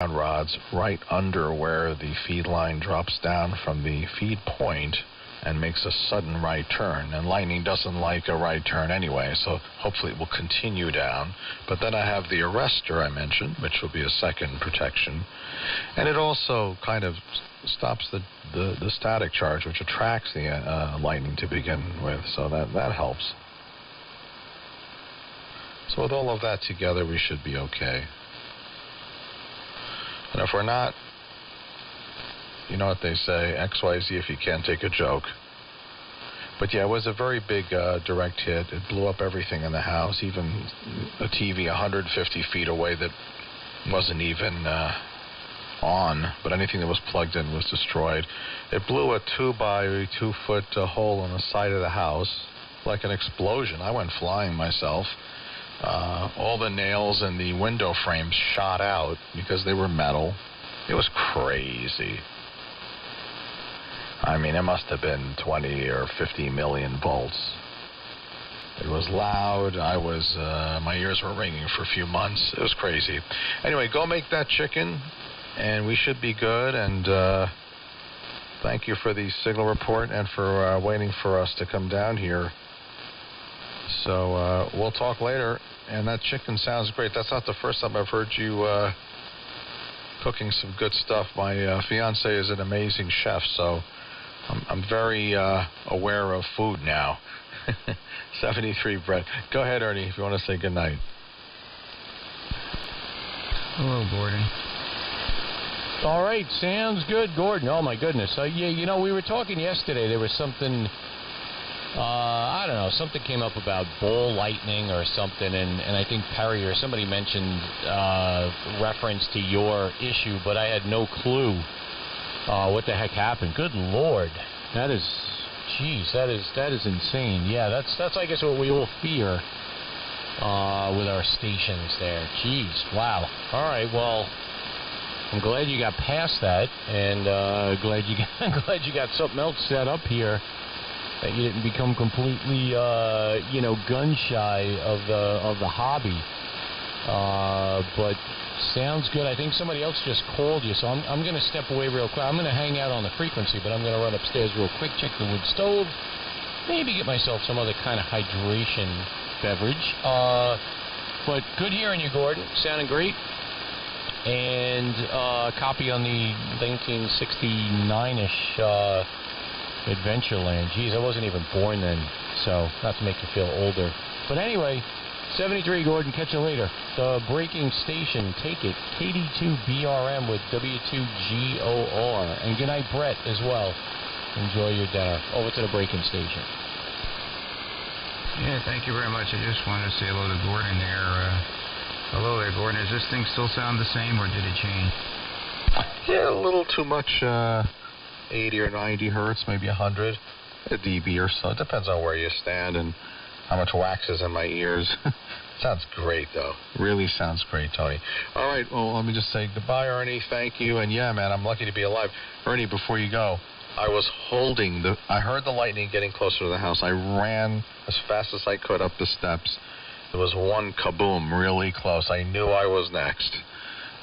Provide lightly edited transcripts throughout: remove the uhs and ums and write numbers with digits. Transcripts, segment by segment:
rods right under where the feed line drops down from the feed point and makes a sudden right turn. And Lightning doesn't like a right turn anyway, so hopefully it will continue down. But then I have the arrestor I mentioned, which will be a second protection. And it also kind of stops the static charge, which attracts the lightning to begin with, so that helps. So with all of that together, we should be okay. And if we're not, you know what they say, XYZ if you can't take a joke. But yeah, it was a very big direct hit. It blew up everything in the house, even a TV 150 feet away that wasn't even on, but anything that was plugged in was destroyed. It blew a 2 by 2 foot hole in the side of the house, like an explosion. I went flying myself. All the nails in the window frames shot out because they were metal. It was crazy. I mean, it must have been 20 or 50 million volts. It was loud. My ears were ringing for a few months. It was crazy. Anyway, go make that chicken, and we should be good. And thank you for the signal report and for waiting for us to come down here. So we'll talk later. And that chicken sounds great. That's not the first time I've heard you cooking some good stuff. My fiance is an amazing chef, so I'm very aware of food now. 73 Brett. Go ahead, Ernie, if you want to say good night. Hello, Gordon. All right, sounds good, Gordon. Oh, my goodness. Yeah, you know, we were talking yesterday. There was something, I don't know, something came up about ball lightning or something, and I think Perry or somebody mentioned reference to your issue, but I had no clue what the heck happened. Good Lord. That is, geez, that is insane. Yeah, that's I guess what we all fear with our stations there. Jeez, wow. All right, well, I'm glad you got past that, and glad you got something else set up here, that you didn't become completely, gun shy of the hobby. But sounds good. I think somebody else just called you, so I'm going to step away real quick. I'm going to hang out on the frequency, but I'm going to run upstairs real quick, check the wood stove, maybe get myself some other kind of hydration beverage. But good hearing you, Gordon. Sounding great. And copy on the 1969-ish Adventureland. Geez, I wasn't even born then, so not to make you feel older. But anyway, 73 Gordon, catch you later. The breaking station, take it, KD2BRM with W2GOR. And good night, Brett, as well. Enjoy your dinner. Over to the breaking station. Yeah, thank you very much. I just wanted to say hello to Gordon there. Hello there, Gordon. Does this thing still sound the same, or did it change? Yeah, a little too much, 80 or 90 hertz, maybe 100, a dB or so. It depends on where you stand and how much wax is in my ears. Sounds great, though. Really sounds great, Tony. All right, well, let me just say goodbye, Ernie. Thank you. And, yeah, man, I'm lucky to be alive. Ernie, before you go, I was I heard the lightning getting closer to the house. I ran as fast as I could up the steps. There was one kaboom really close. I knew I was next.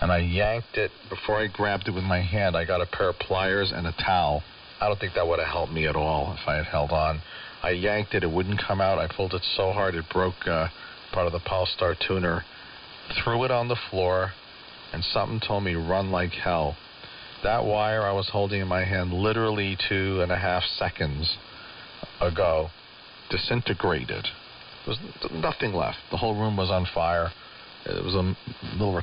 And I yanked it. Before I grabbed it with my hand, I got a pair of pliers and a towel. I don't think that would have helped me at all if I had held on. I yanked it. It wouldn't come out. I pulled it so hard it broke part of the Polestar tuner. Threw it on the floor, and something told me run like hell. That wire I was holding in my hand literally 2.5 seconds ago disintegrated. There was nothing left. The whole room was on fire. It was a little...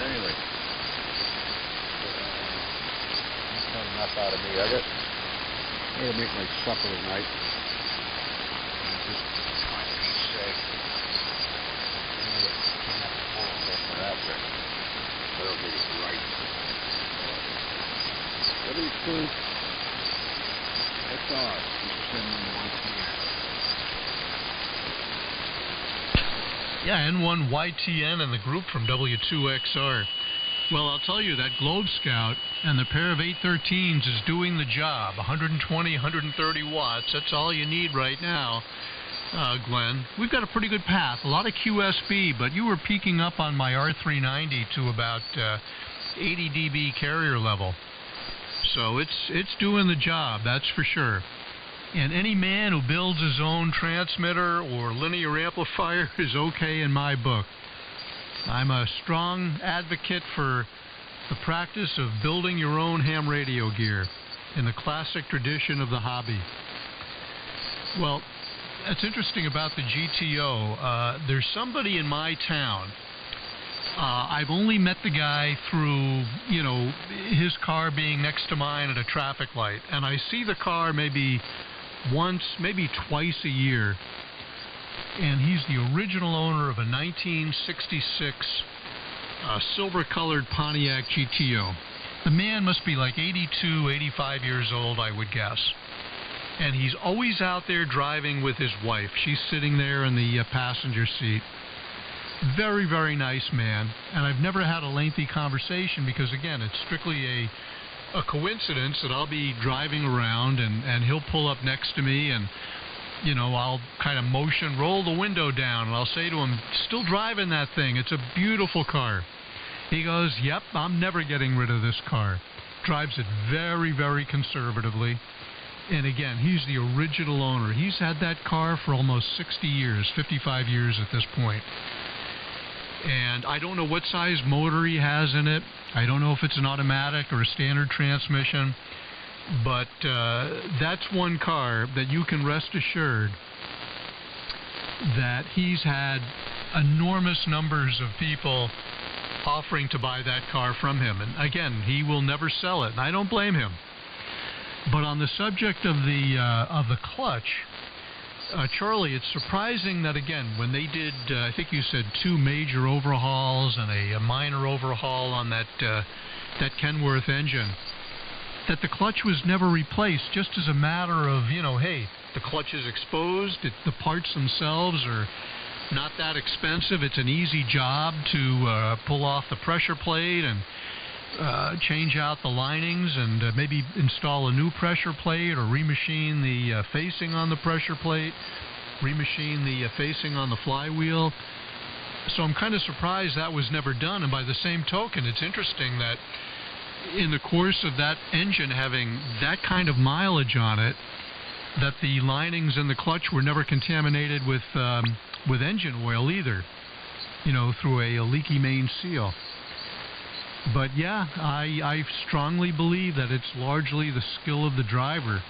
Anyway, enough out of me. I gotta make my supper tonight. That'll be right. W2 XR. Yeah, N1YTN and the group from W2XR. Well, I'll tell you that Globe Scout and the pair of 813s is doing the job. 120, 130 watts. That's all you need right now, Glenn. We've got a pretty good path. A lot of QSB, but you were peaking up on my R390 to about 80 dB carrier level. So it's doing the job, that's for sure. And any man who builds his own transmitter or linear amplifier is okay in my book. I'm a strong advocate for the practice of building your own ham radio gear in the classic tradition of the hobby. Well, that's interesting about the GTO. There's somebody in my town. I've only met the guy through, his car being next to mine at a traffic light. And I see the car maybe once, maybe twice a year. And he's the original owner of a 1966 silver-colored Pontiac GTO. The man must be like 82, 85 years old, I would guess. And he's always out there driving with his wife. She's sitting there in the passenger seat. Very, very nice man. And I've never had a lengthy conversation because, again, it's strictly a coincidence that I'll be driving around and he'll pull up next to me and I'll kind of motion, roll the window down, and I'll say to him, still driving that thing. It's a beautiful car. He goes, yep, I'm never getting rid of this car. Drives it very, very conservatively. And again, he's the original owner. He's had that car for almost 60 years, 55 years at this point. And I don't know what size motor he has in it. I don't know if it's an automatic or a standard transmission. But that's one car that you can rest assured that he's had enormous numbers of people offering to buy that car from him. And again, he will never sell it, and I don't blame him. But on the subject of the clutch, Charlie, it's surprising that, again, when they did, I think you said 2 major overhauls and a minor overhaul on that Kenworth engine, that the clutch was never replaced, just as a matter of, hey, the clutch is exposed, the parts themselves are not that expensive, it's an easy job to pull off the pressure plate and change out the linings and maybe install a new pressure plate or remachine the facing on the pressure plate, remachine the facing on the flywheel. So I'm kind of surprised that was never done. And by the same token, it's interesting that in the course of that engine having that kind of mileage on it, that the linings in the clutch were never contaminated with engine oil either, through a leaky main seal. But yeah, I strongly believe that it's largely the skill of the driver.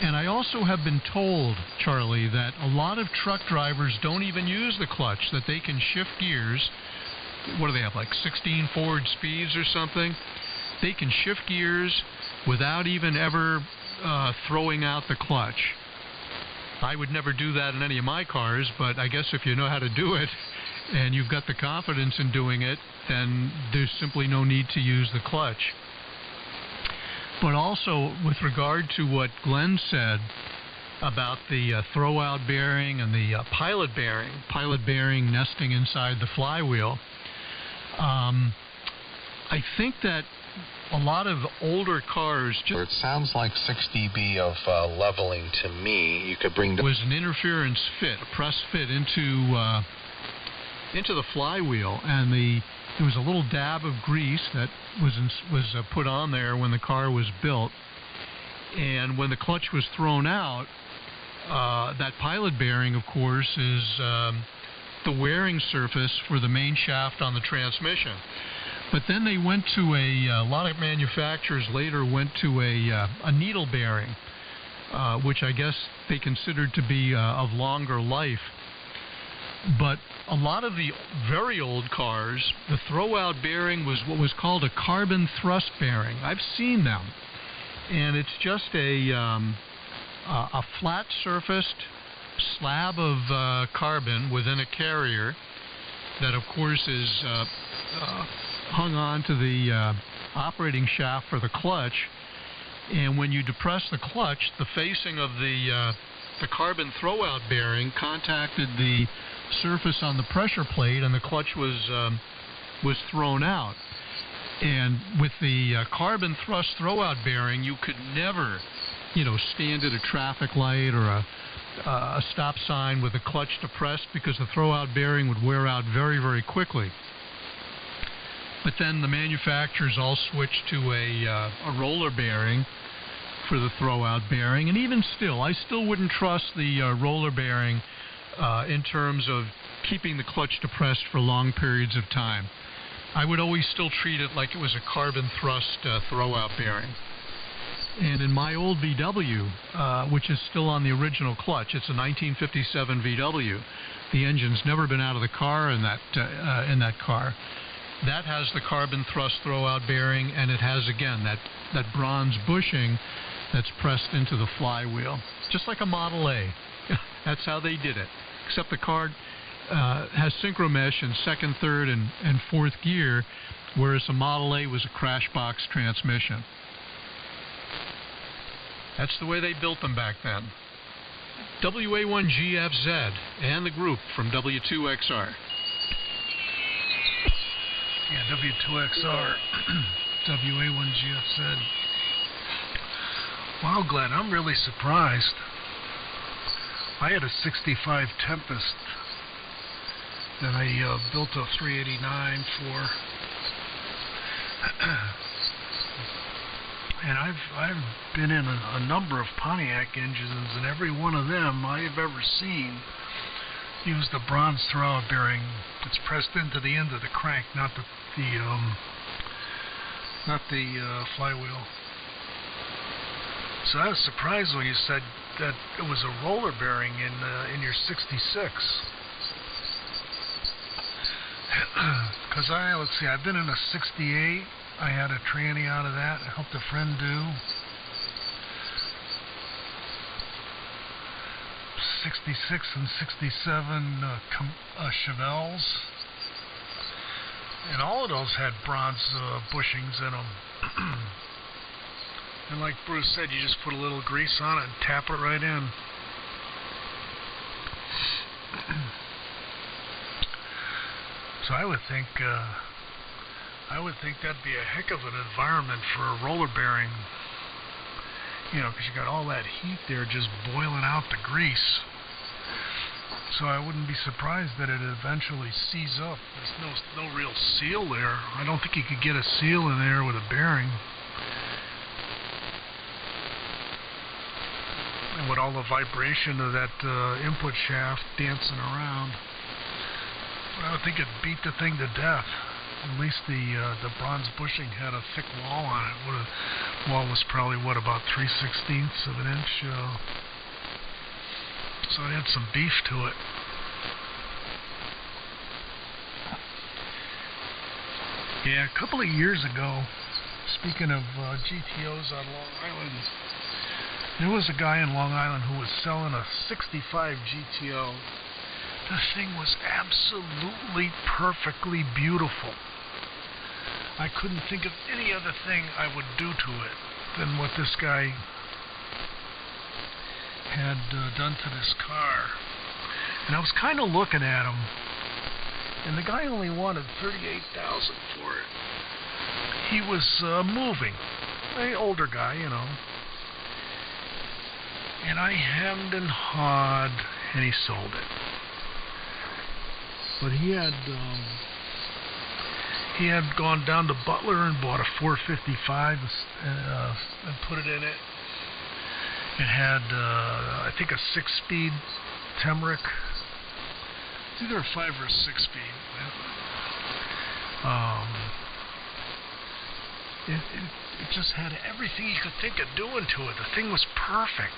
And I also have been told, Charlie, that a lot of truck drivers don't even use the clutch, that they can shift gears. What do they have, like 16 forward speeds or something? They can shift gears without even ever throwing out the clutch. I would never do that in any of my cars, but I guess if you know how to do it and you've got the confidence in doing it, then there's simply no need to use the clutch. But also, with regard to what Glenn said about the throwout bearing and the pilot bearing nesting inside the flywheel, I think that a lot of older cars It sounds like 6 dB of leveling to me. You could bring was an interference fit, a press fit into the flywheel, and there was a little dab of grease that was put on there when the car was built. And when the clutch was thrown out, that pilot bearing, of course, is the wearing surface for the main shaft on the transmission. But then they went to a lot of manufacturers later went to a needle bearing, which I guess they considered to be of longer life. But a lot of the very old cars, the throwout bearing was what was called a carbon thrust bearing. I've seen them, and it's just a flat surfaced slab of carbon within a carrier that, of course, is hung on to the operating shaft for the clutch. And when you depress the clutch, the facing of the carbon throwout bearing contacted the surface on the pressure plate, and the clutch was thrown out. And with the carbon thrust throwout bearing, you could never, stand at a traffic light or a stop sign with the clutch depressed, because the throwout bearing would wear out very, very quickly. But then the manufacturers all switched to a roller bearing for the throwout bearing, and even still, I still wouldn't trust the roller bearing in terms of keeping the clutch depressed for long periods of time. I would always still treat it like it was a carbon thrust throwout bearing. And in my old VW, which is still on the original clutch, it's a 1957 VW. The engine's never been out of the car in that car. That has the carbon thrust throwout bearing, and it has, again, that bronze bushing that's pressed into the flywheel, just like a Model A. That's how they did it. Except the car has synchro mesh in second, third, and fourth gear, whereas the Model A was a crash box transmission. That's the way they built them back then. WA1GFZ and the group from W2XR. Yeah, W2XR, WA1GFZ. Wow, Glenn, I'm really surprised. I had a 65 Tempest that I built a 389 for. And I've been in a number of Pontiac engines, and every one of them I've ever seen used the bronze throwout bearing. It's pressed into the end of the crank, not the flywheel. So I was surprised when you said that it was a roller bearing in your 66. Because let's see, I've been in a 68. I had a tranny out of that. I helped a friend do. 66 and 67 Chevelles. And all of those had bronze bushings in them. And like Bruce said, you just put a little grease on it and tap it right in. So I would think that'd be a heck of an environment for a roller bearing. Because you got all that heat there just boiling out the grease. So I wouldn't be surprised that it eventually seize up. There's no real seal there. I don't think you could get a seal in there with a bearing. And with all the vibration of that input shaft dancing around, I would think it'd beat the thing to death. At least the bronze bushing had a thick wall on it. The wall was probably, about 3/16 of an inch. So it had some beef to it. Yeah, a couple of years ago, speaking of GTOs on Long Island, there was a guy in Long Island who was selling a 65 GTO. The thing was absolutely perfectly beautiful. I couldn't think of any other thing I would do to it than what this guy had done to this car. And I was kind of looking at him, and the guy only wanted $38,000 for it. He was moving, an older guy, and I hemmed and hawed, and he sold it. But he had gone down to Butler and bought a 455 and put it in it. It had, I think, a 6-speed Temric. It's either a 5 or a 6-speed. It just had everything you could think of doing to it. The thing was perfect.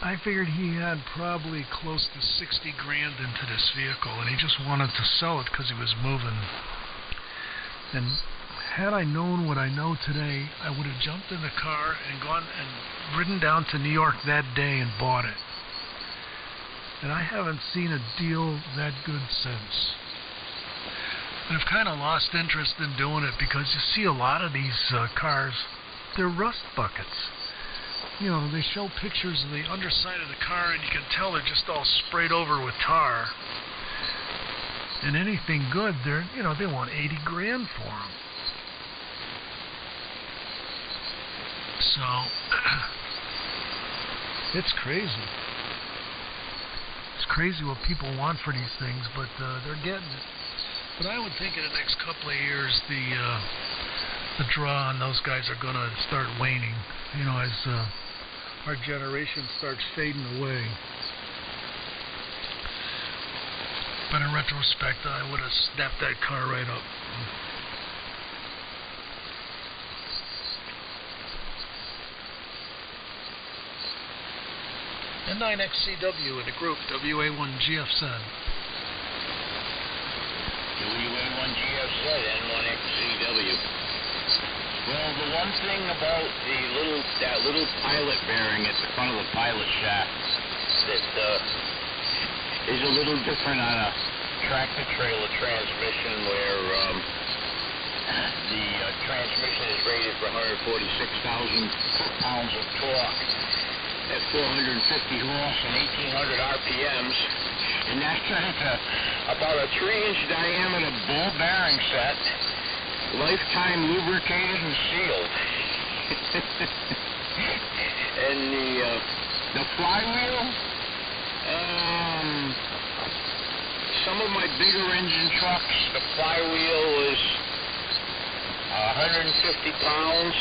I figured he had probably close to 60 grand into this vehicle, and he just wanted to sell it because he was moving. And had I known what I know today, I would have jumped in the car and gone and ridden down to New York that day and bought it. And I haven't seen a deal that good since. And I've kind of lost interest in doing it because you see a lot of these cars, they're rust buckets. They show pictures of the underside of the car, and you can tell they're just all sprayed over with tar. And anything good, they want 80 grand for them. So it's crazy. It's crazy what people want for these things, but they're getting it. But I would think in the next couple of years, the draw on those guys are going to start waning. As our generation starts fading away. But in retrospect, I would have snapped that car right up. And 9XCW in the group, WA1GFZ. WA1GFZ, N1XCW. Well, the one thing about that little pilot bearing at the front of the pilot shaft that is a little different on a tractor-trailer transmission where the transmission is rated for 146,000 pounds of torque at 450 horse and 1,800 RPMs, and that's about a 3-inch diameter ball bearing set, lifetime lubricated and sealed. And the flywheel, some of my bigger engine trucks, the flywheel was 150 pounds,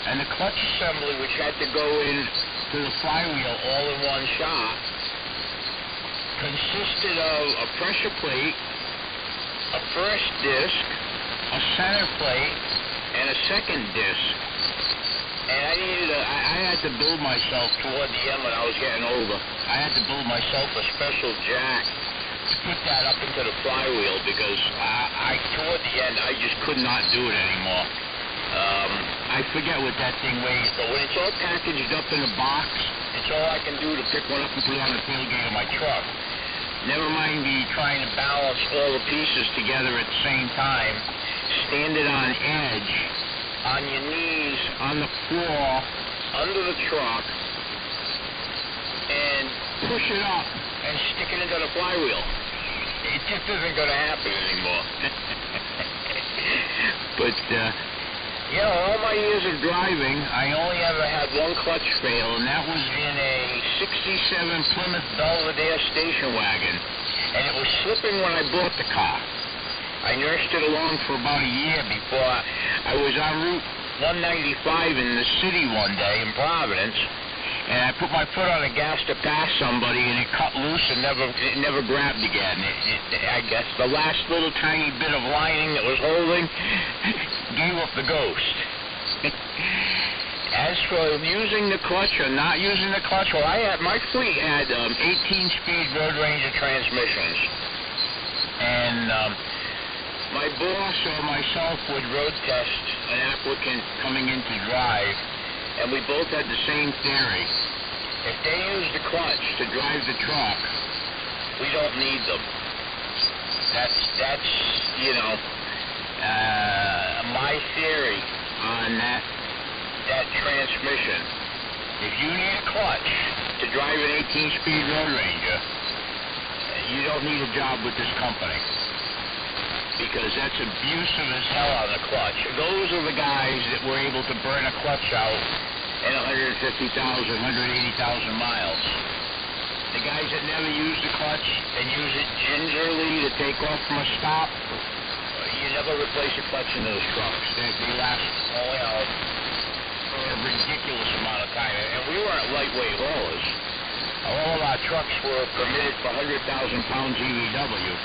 and the clutch assembly, which had to go in to the flywheel all in one shot, consisted of a pressure plate, a first disc, a center plate, and a second disc. And I had to build myself toward the end when I was getting older. I had to build myself a special jack to put that up into the flywheel because toward the end, I just could not do it anymore. I forget what that thing weighs, but when it's all packaged up in a box, it's all I can do to pick one up and put it on the tailgate of my truck. Never mind me trying to balance all the pieces together at the same time, stand it on edge, on your knees, on the floor, under the truck, and push it up and stick it into the flywheel. It just isn't going to happen anymore. But, all my years of driving, I only ever had one clutch fail, and that was in a 67 Plymouth Belvedere station wagon. And it was slipping when I bought the car. I nursed it along for about a year before I was on Route 195 in the city one day in Providence, and I put my foot on the gas to pass somebody, and it cut loose and it never grabbed again. I guess the last little tiny bit of lining that was holding gave up the ghost. As for using the clutch or not using the clutch, well, my fleet had 18-speed Road Ranger transmissions, and my boss or myself would road test an applicant coming in to drive, and we both had the same theory. If they use the clutch to drive the truck, we don't need them. That's my theory on that transmission. If you need a clutch to drive an 18-speed Road Ranger, you don't need a job with this company, because that's abusive as hell on the clutch. Those are the guys that were able to burn a clutch out in 150,000, 180,000 miles. The guys that never use the clutch and use it gingerly to take off from a stop, you never replace a clutch in those trucks. They last for a ridiculous amount of time. And we weren't lightweight haulers. All of our trucks were permitted for 100,000 pounds EVW.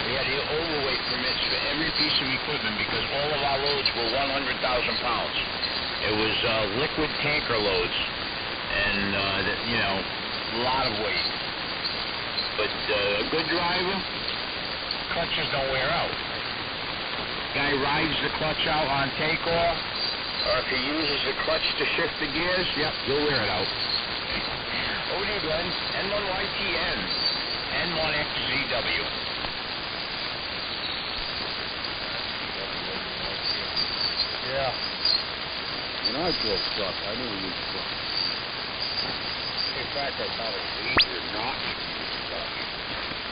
We had the overweight permits for every piece of equipment because all of our loads were 100,000 pounds. It was liquid tanker loads, and a lot of weight. But a good driver, clutches don't wear out. Guy rides the clutch out on takeoff, or if he uses the clutch to shift the gears, yep, he'll wear it out. OD Glenn, N1YTN, N1XZW. Yeah. When I drove truck, I never used clutch. In fact, I thought it was easier not to use clutch.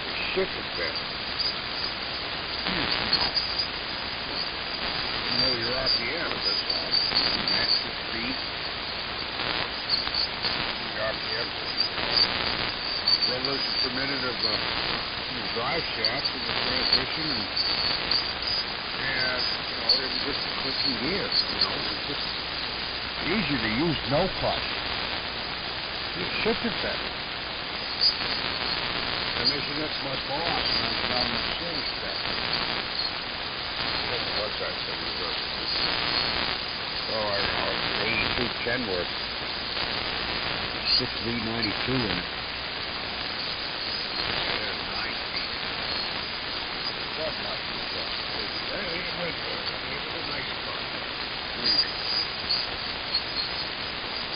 It shifted better. You know your RPM at this point. Max the speed. The RPM. Revolutions per minute of drive shafts in the transmission, and it was just a clicking gear. It's just easier to use no clutch. It shifted better. I mentioned that's my boss, and I'm down the sales step. What's that? Oh, I don't know. It's an 82 Kenworth. 6V92 in it.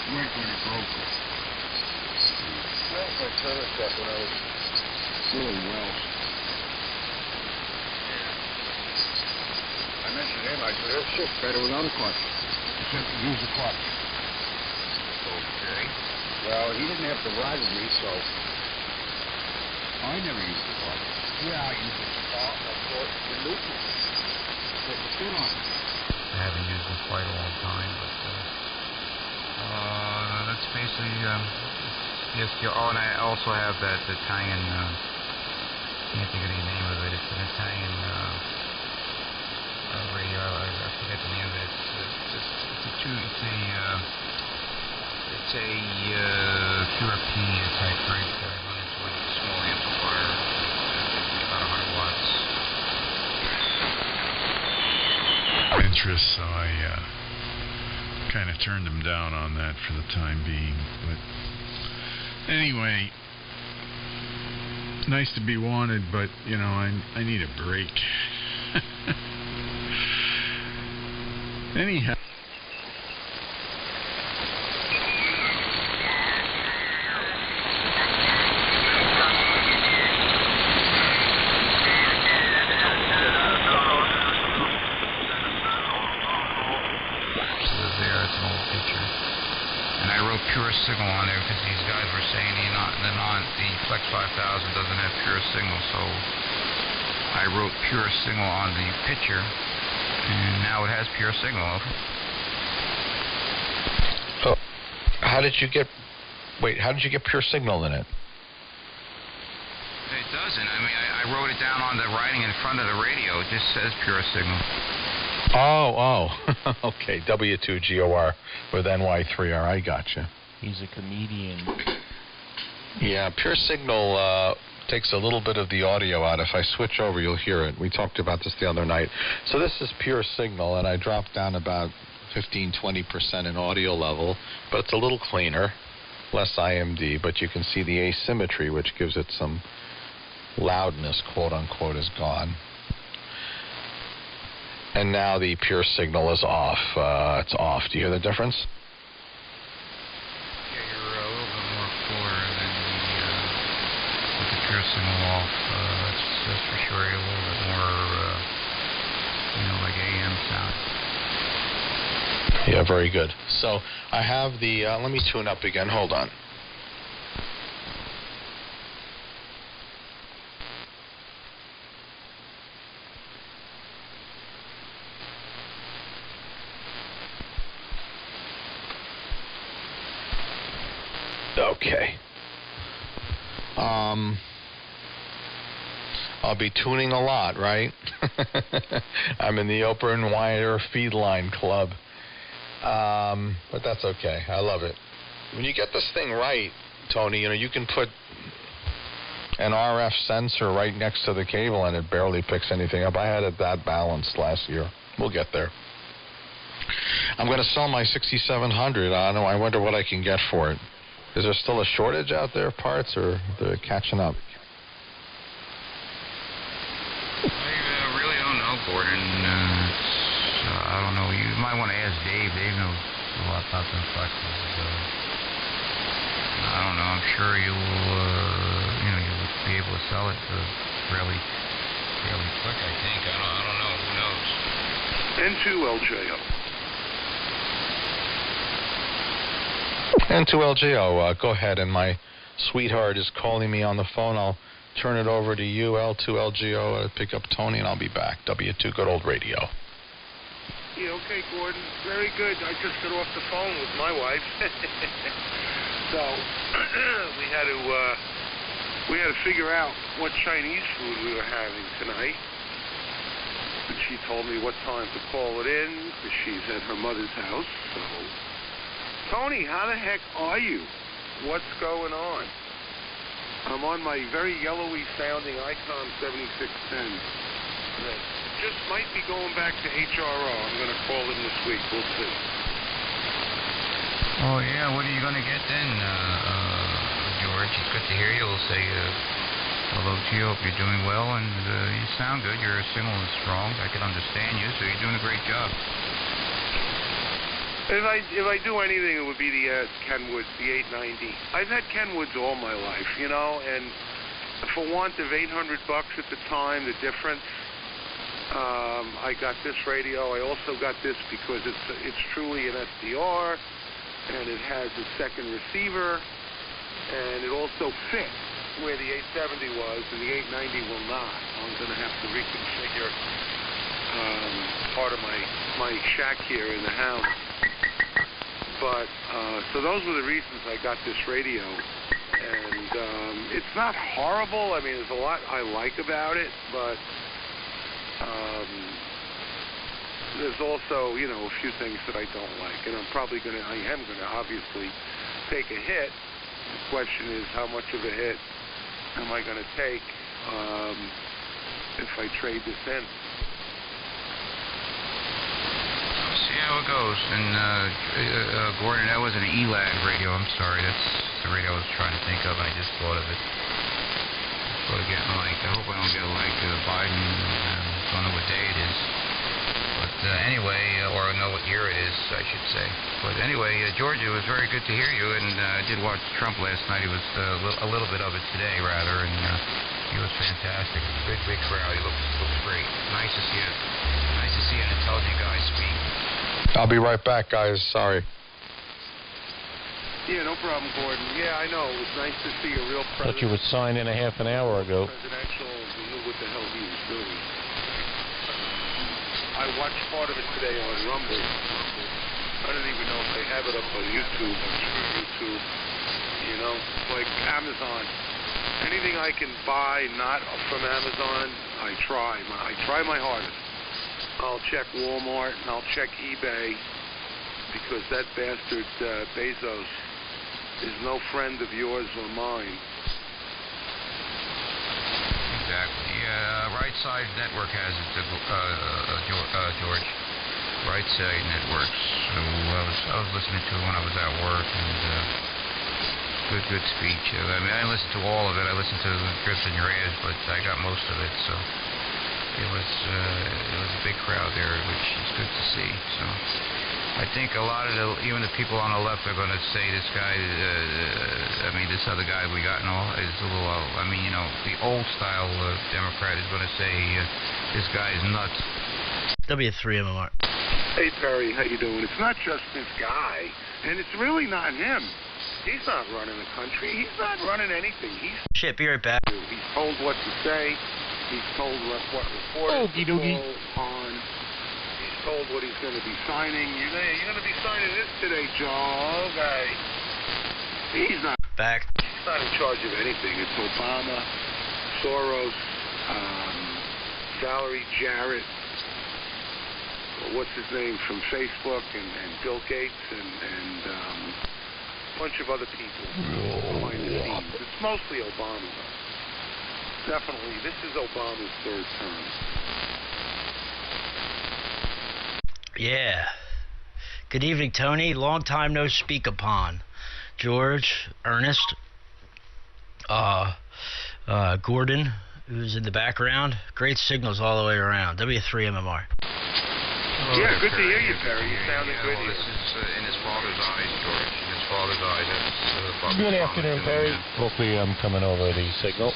When it broke it. That was my service step when I was doing well. I mentioned him, I said, it'll shift better without a clutch. Except to use the clutch. Okay. Well, he didn't have to ride with me, so I never used the clutch. Yeah, I used it for the neutral. Put the foot on it. I haven't used them quite a long time, but that's basically yes. Oh, and I also have that Italian. Can't think of the name of it. It's an Italian radio. I forget the name of it. It's a pure P type radio that I run into a small amplifier. It's about 100 watts. Interest, so I kind of turned him down on that for the time being. But anyway, nice to be wanted, but I need a break. Anyhow. Pure signal on there because these guys were saying the Flex 5000 doesn't have pure signal, so I wrote pure signal on the picture, and now it has pure signal. Oh, how did you get pure signal in it? It doesn't. I mean, I wrote it down on the writing in front of the radio. It just says pure signal. Oh, okay. W2GOR with NY3R. I gotcha. He's a comedian. Yeah, pure signal takes a little bit of the audio out. If I switch over, you'll hear it. We talked about this the other night. So this is pure signal, and I dropped down about 15-20% in audio level, but it's a little cleaner, less IMD, but you can see the asymmetry, which gives it some loudness, quote-unquote, is gone. And now the pure signal is off. It's off. Do you hear the difference? Yeah, you're a little bit more fuller than with the pure signal off. That's for sure. You're a little bit more, like AM sound. Yeah, very good. So I have the, let me tune up again. Hold on. Okay. I'll be tuning a lot, right? I'm in the open wire feed line club. But that's okay. I love it. When you get this thing right, Tony, you can put an RF sensor right next to the cable and it barely picks anything up. I had it that balanced last year. We'll get there. I'm going to sell my 6700. I wonder what I can get for it. Is there still a shortage out there of parts, or they're catching up? I really don't know, Gordon. I don't know. You might want to ask Dave. Dave knows a lot about them flexes. I don't know. I'm sure you'll be able to sell it fairly quick. I think. I don't know. Who knows? N2LJO. N2LJO, go ahead. And my sweetheart is calling me on the phone. I'll turn it over to you, L2LGO, pick up Tony, and I'll be back. W2 Good Old Radio. Yeah, okay, Gordon. Very good. I just got off the phone with my wife. So we had to figure out what Chinese food we were having tonight. And she told me what time to call it in because she's at her mother's house. So, Tony, how the heck are you? What's going on? I'm on my very yellowy sounding Icon 7610 that just might be going back to HRO. I'm going to call in this week. We'll see. Oh, yeah, what are you going to get then, George? It's good to hear you. We'll say hello to you. Hope you're doing well, and you sound good. Your signal is strong. I can understand you, so you're doing a great job. If I do anything, it would be the Kenwood, the 890. I've had Kenwoods all my life, you know, and for want of $800 at the time, the difference, I got this radio. I also got this because it's truly an SDR, and it has a second receiver, and it also fits where the 870 was, and the 890 will not. I'm going to have to reconfigure part of my shack here in the house. But, so those were the reasons I got this radio. And it's not horrible. I mean, there's a lot I like about it, but there's also, you know, a few things that I don't like. And I am going to obviously take a hit. The question is, how much of a hit am I going to take if I trade this in? See how it goes. And Gordon, that was an ELAD radio. I'm sorry, that's the radio I was trying to think of, and I just thought of it. Sort of getting like, I hope I don't get like Biden. Don't know what day it is, but anyway, or I know what year it is, I should say. But anyway, George, it was very good to hear you, and I did watch Trump last night. He was a little bit of it today, rather, and he was fantastic. Big crowd. He looks great. Nice to see it. Nice to see an intelligent guy speak. I'll be right back, guys. Sorry. Yeah, no problem, Gordon. Yeah, I know. It was nice to see a real president. Thought you would sign in a half an hour ago. Presidential, who knew what the hell he was doing. I watched part of it today on Rumble. I don't even know if they have it up on YouTube. YouTube, you know, like Amazon. Anything I can buy not from Amazon, I try. I try my hardest. I'll check Walmart and I'll check eBay because that bastard Bezos is no friend of yours or mine. Exactly. Right Side Network has it, George. Right Side Networks. So I was listening to it when I was at work, and good speech. I mean, I didn't listen to all of it. I listened to the Drips in Your Ears, but I got most of it. So it was a big crowd there, which is good to see. So I think a lot of even the people on the left are going to say this guy, this other guy we got and all is a little, you know, the old style Democrat is going to say this guy is nuts. W3MMR. Hey Perry, how you doing? It's not just this guy, and it's really not him. He's not running the country. He's not running anything. Shit, be right back. He's told what to say. He's told what reporters to call on. He's told what he's going to be signing. You're going to be signing this today, Joe. Okay. He's not. Back. He's not in charge of anything. It's Obama, Soros, Valerie Jarrett, what's his name from Facebook, and Bill Gates, and a bunch of other people behind the scenes. It's mostly Obama, though. Definitely, this is Obama's third term. Yeah. Good evening, Tony. Long time no speak upon. George, Ernest, Gordon, who's in the background. Great signals all the way around. W3MMR. Yeah, good to hear you, Perry. You sounded good. Well, this is in his father's eyes, George. In his father's eyes. That's Good afternoon, Perry. Hopefully I'm coming over the signal.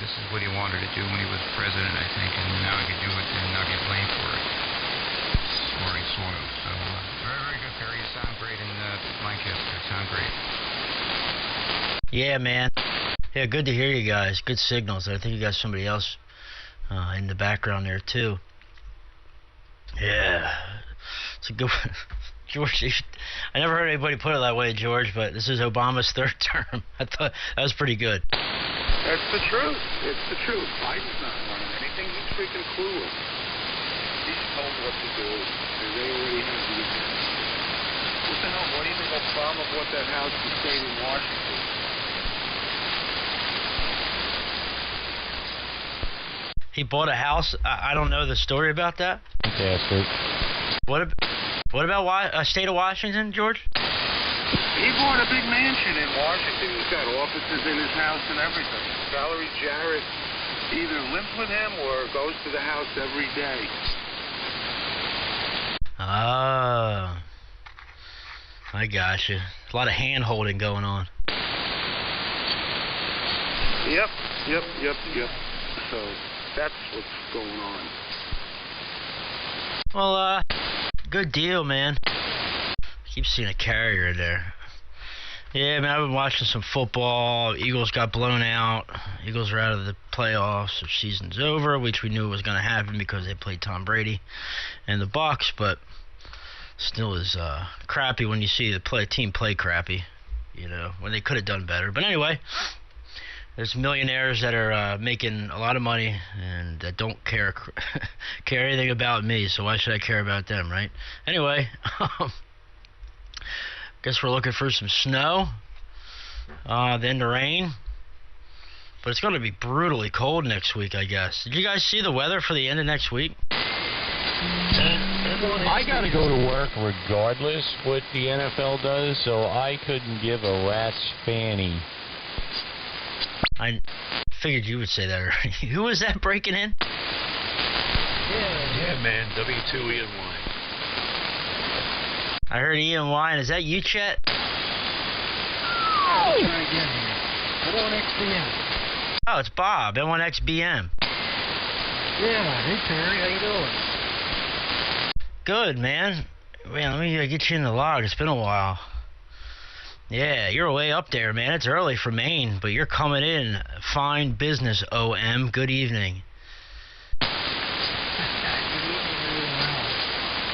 This is what he wanted to do when he was president, I think, and now he can do it and not get blamed for it. Storing soil. So, very, very good, Perry. You sound great in Lancaster. You sound great. Yeah, man. Yeah, good to hear you guys. Good signals. I think you got somebody else in the background there, too. Yeah. It's a good one. George, I never heard anybody put it that way, George, but this is Obama's third term. I thought that was pretty good. That's the truth. It's the truth. Biden's not running anything. He's freaking clueless. He's told what to do. And they already have the agenda. What the hell? What do you think Obama bought that house and stayed in Washington? He bought a house. I don't know the story about that. Bastard. What about state of Washington, George? He bought a big mansion in Washington. He's got offices in his house and everything. Valerie Jarrett either lives with him or goes to the house every day. Oh. I got you. A lot of hand-holding going on. Yep. So that's what's going on. Well, good deal, man. Keep seeing a carrier in there. Yeah, man, I've been watching some football. Eagles got blown out. Eagles are out of the playoffs. Their season's over, which we knew was going to happen because they played Tom Brady and the Bucs, but still is crappy when you see the team play crappy, you know, when they could have done better. But anyway, there's millionaires that are making a lot of money and that don't care anything about me, so why should I care about them, right? Anyway, guess we're looking for some snow, then the rain. But it's going to be brutally cold next week, I guess. Did you guys see the weather for the end of next week? I got to go to work regardless what the NFL does, so I couldn't give a rat's fanny. I figured you would say that already. Who was that breaking in? Yeah, man. W2 Ian Wine. I heard Ian Wine. Is that you, Chet? Try again here. N1XBM. Oh, it's Bob. N1XBM. Yeah. Hey, Terry. How you doing? Good, man. Man, let me get you in the log. It's been a while. Yeah, you're way up there, man. It's early for Maine, but you're coming in. Fine business, OM. Good evening. Good evening, everyone.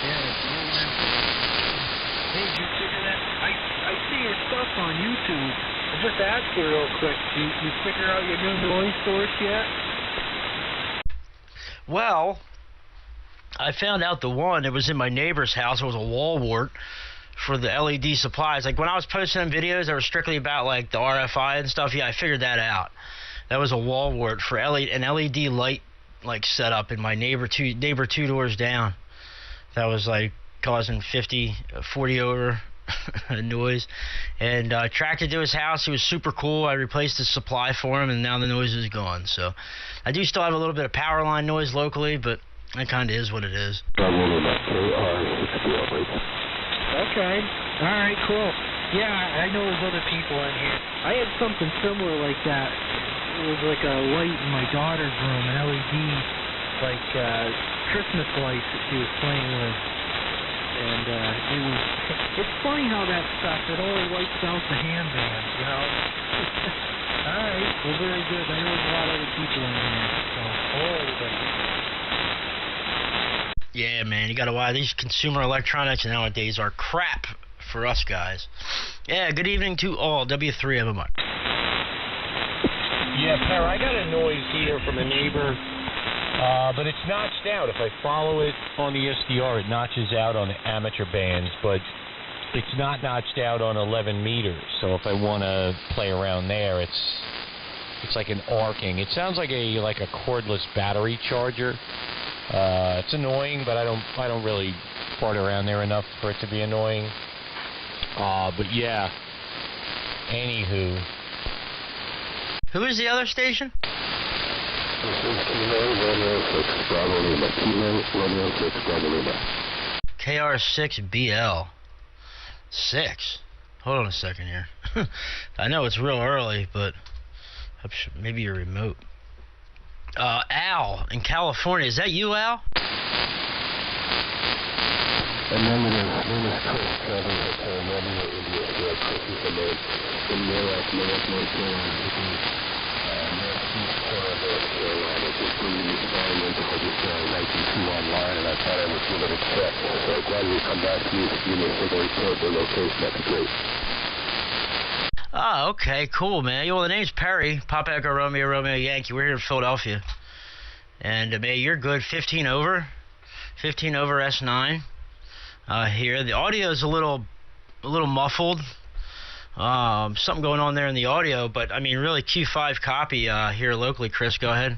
Yeah, it's OM. Hey, did you figure that? I see your stuff on YouTube. I'll just ask you real quick. You figure out your new noise source yet? Well, I found out the one. It was in my neighbor's house. It was a wall wart for the LED supplies. Like when I was posting them videos that were strictly about like the RFI and stuff, yeah, I figured that out. That was a wall wart for an LED light like setup in my neighbor two doors down. That was like causing 40 over noise. And tracked it to his house. He was super cool. I replaced the supply for him, and now the noise is gone. So I do still have a little bit of power line noise locally, but that kind of is what it is. Okay. All right, cool. Yeah, I know there's other people in here. I had something similar like that. It was like a light in my daughter's room, an LED, like Christmas lights that she was playing with. And it's funny how that stuff, it only wipes out the handband, you know? All right, well, very good. I know there's a lot of other people in here, so Yeah, man, you gotta watch. These consumer electronics nowadays are crap for us guys. Yeah, good evening to all. W3MMR. Yeah, Per, I got a noise here from a neighbor, but it's notched out. If I follow it on the SDR, it notches out on the amateur bands, but it's not notched out on 11 meters. So if I want to play around there, it's like an arcing. It sounds like a cordless battery charger. It's annoying, but I don't really fart around there enough for it to be annoying. But yeah. Anywho. Who is the other station? KR6BL. 6. Hold on a second here. I know it's real early, but maybe you're remote. Al in California. Is that you, Al? just reading this article just 19.2 online, and I thought I would give it a check. So glad you come back to me to give me a single report the location. That'd be great. Oh, okay, cool, man. Well, the name's Perry, Papa Echo Romeo, Romeo Yankee. We're here in Philadelphia. And, man, you're good. 15 over S9 here. The audio is a little muffled. Something going on there in the audio, but, I mean, really, Q5 copy here locally. Chris, go ahead.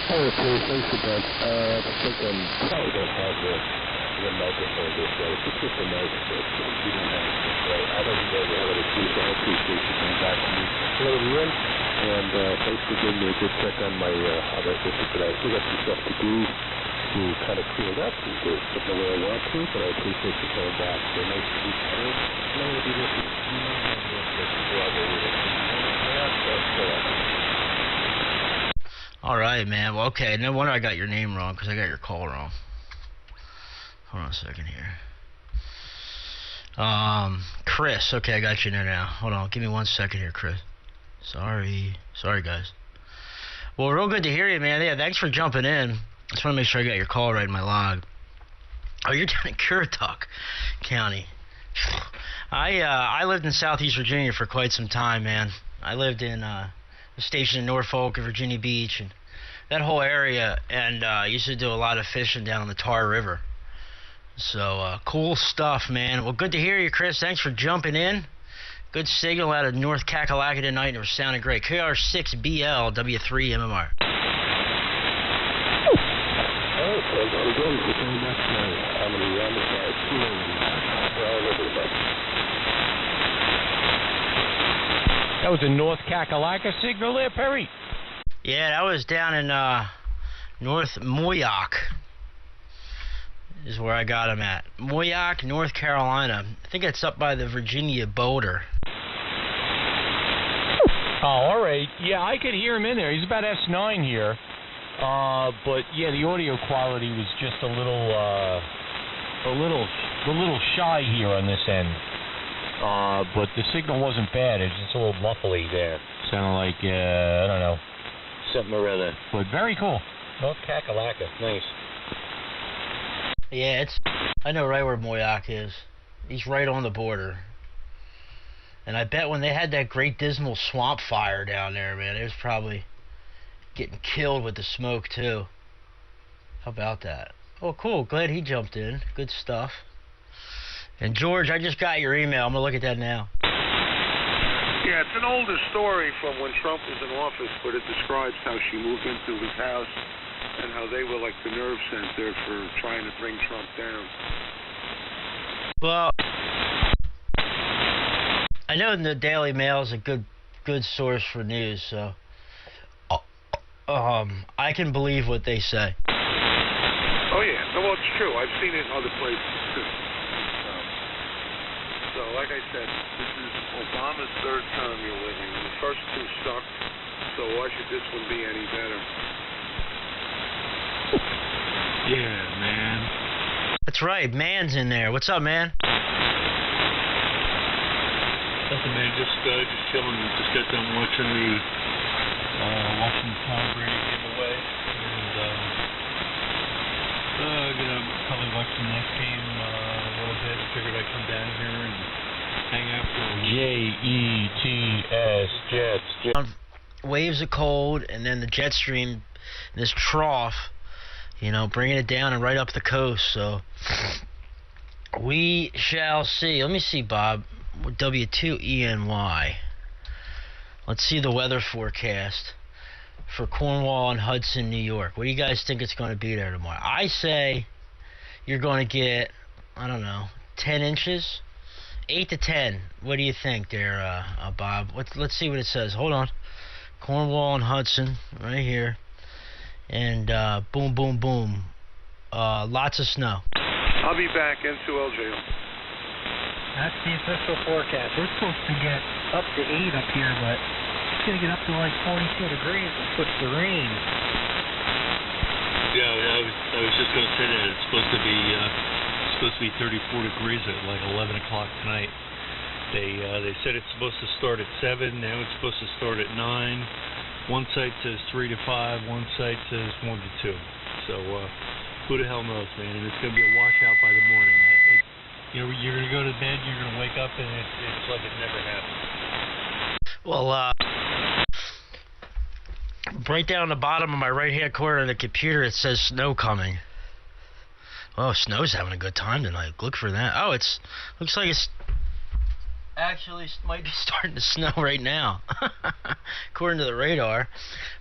Hello, Chris. Thanks for that. I think I'm probably going to have the microphone this way. It's just a nice fix. You don't have to say, I don't even know how to do so. I appreciate you coming back to me. Hello, everyone. And thanks for giving me a good check on my other system today. I still got some stuff to do to kind of clear it up and do it the way I want to, but I appreciate you coming back. So nice to meet you. And I'm going to be listening to you and All right, man. Well, okay. No wonder I got your name wrong, because I got your call wrong. Hold on a second here. Chris. Okay, I got you there now. Hold on. Give me 1 second here, Chris. Sorry, guys. Well, real good to hear you, man. Yeah, thanks for jumping in. Just want to make sure I got your call right in my log. Oh, you're down in Currituck County. I lived in Southeast Virginia for quite some time, man. I lived in a station in Norfolk, Virginia Beach, and that whole area, and used to do a lot of fishing down on the Tar River. So, cool stuff, man. Well, good to hear you, Chris. Thanks for jumping in. Good signal out of North Kakalaki tonight, and it was sounding great. KR6BL, W3MMR. That was a North Kakalaka signal there, Perry? Yeah, that was down in North Moyock is where I got him at. Moyock, North Carolina. I think it's up by the Virginia border. Oh, all right. Yeah, I could hear him in there. He's about S9 here. But yeah, the audio quality was just a little shy here on this end. But the signal wasn't bad. It's just a little muffly there. Sounded like I don't know, something or other. But very cool. North Kakalaka, nice. Yeah, I know right where Moyock is. He's right on the border. And I bet when they had that Great Dismal Swamp fire down there, man, it was probably getting killed with the smoke, too. How about that? Oh, cool. Glad he jumped in. Good stuff. And, George, I just got your email. I'm going to look at that now. Yeah, it's an older story from when Trump was in office, but it describes how she moved into his house and how they were like the nerve center for trying to bring Trump down. Well, I know the Daily Mail is a good source for news, so I can believe what they say. Oh yeah, no, well it's true. I've seen it in other places too. So like I said, this is Obama's third term you're living. The first two sucked, so why should this one be any better? Yeah, man. That's right, Man's in there. What's up, man? Nothing, man. Just chilling. Just got done watching the Tom Brady giveaway, and gonna probably watch the next game a little bit. Figured I'd come down here and hang out for Jets. Waves of cold, and then the jet stream, this trough, bringing it down and right up the coast. So we shall see. Let me see, Bob. W2ENY. Let's see the weather forecast for Cornwall and Hudson, New York. What do you guys think it's going to be there tomorrow? I say you're going to get, I don't know, 10 inches? 8 to 10. What do you think there, Bob? Let's see what it says. Hold on. Cornwall and Hudson, right here. And boom, boom, boom. Lots of snow. I'll be back into LJO. That's the official forecast. We're supposed to get up to 8 up here, but it's going to get up to like 42 degrees and push the rain. Yeah, I was just going to say that. It's supposed to be 34 degrees at like 11 o'clock tonight. They said it's supposed to start at 7. Now it's supposed to start at 9. One site says 3 to 5, one site says 1 to 2. So who the hell knows, man? And it's going to be a washout by the morning. You're going to go to bed, you're going to wake up, and it's like it never happened. Well, right down the bottom of my right-hand corner of the computer, it says snow coming. Oh, snow's having a good time tonight. Look for that. Oh, looks like it's actually might be starting to snow right now, according to the radar.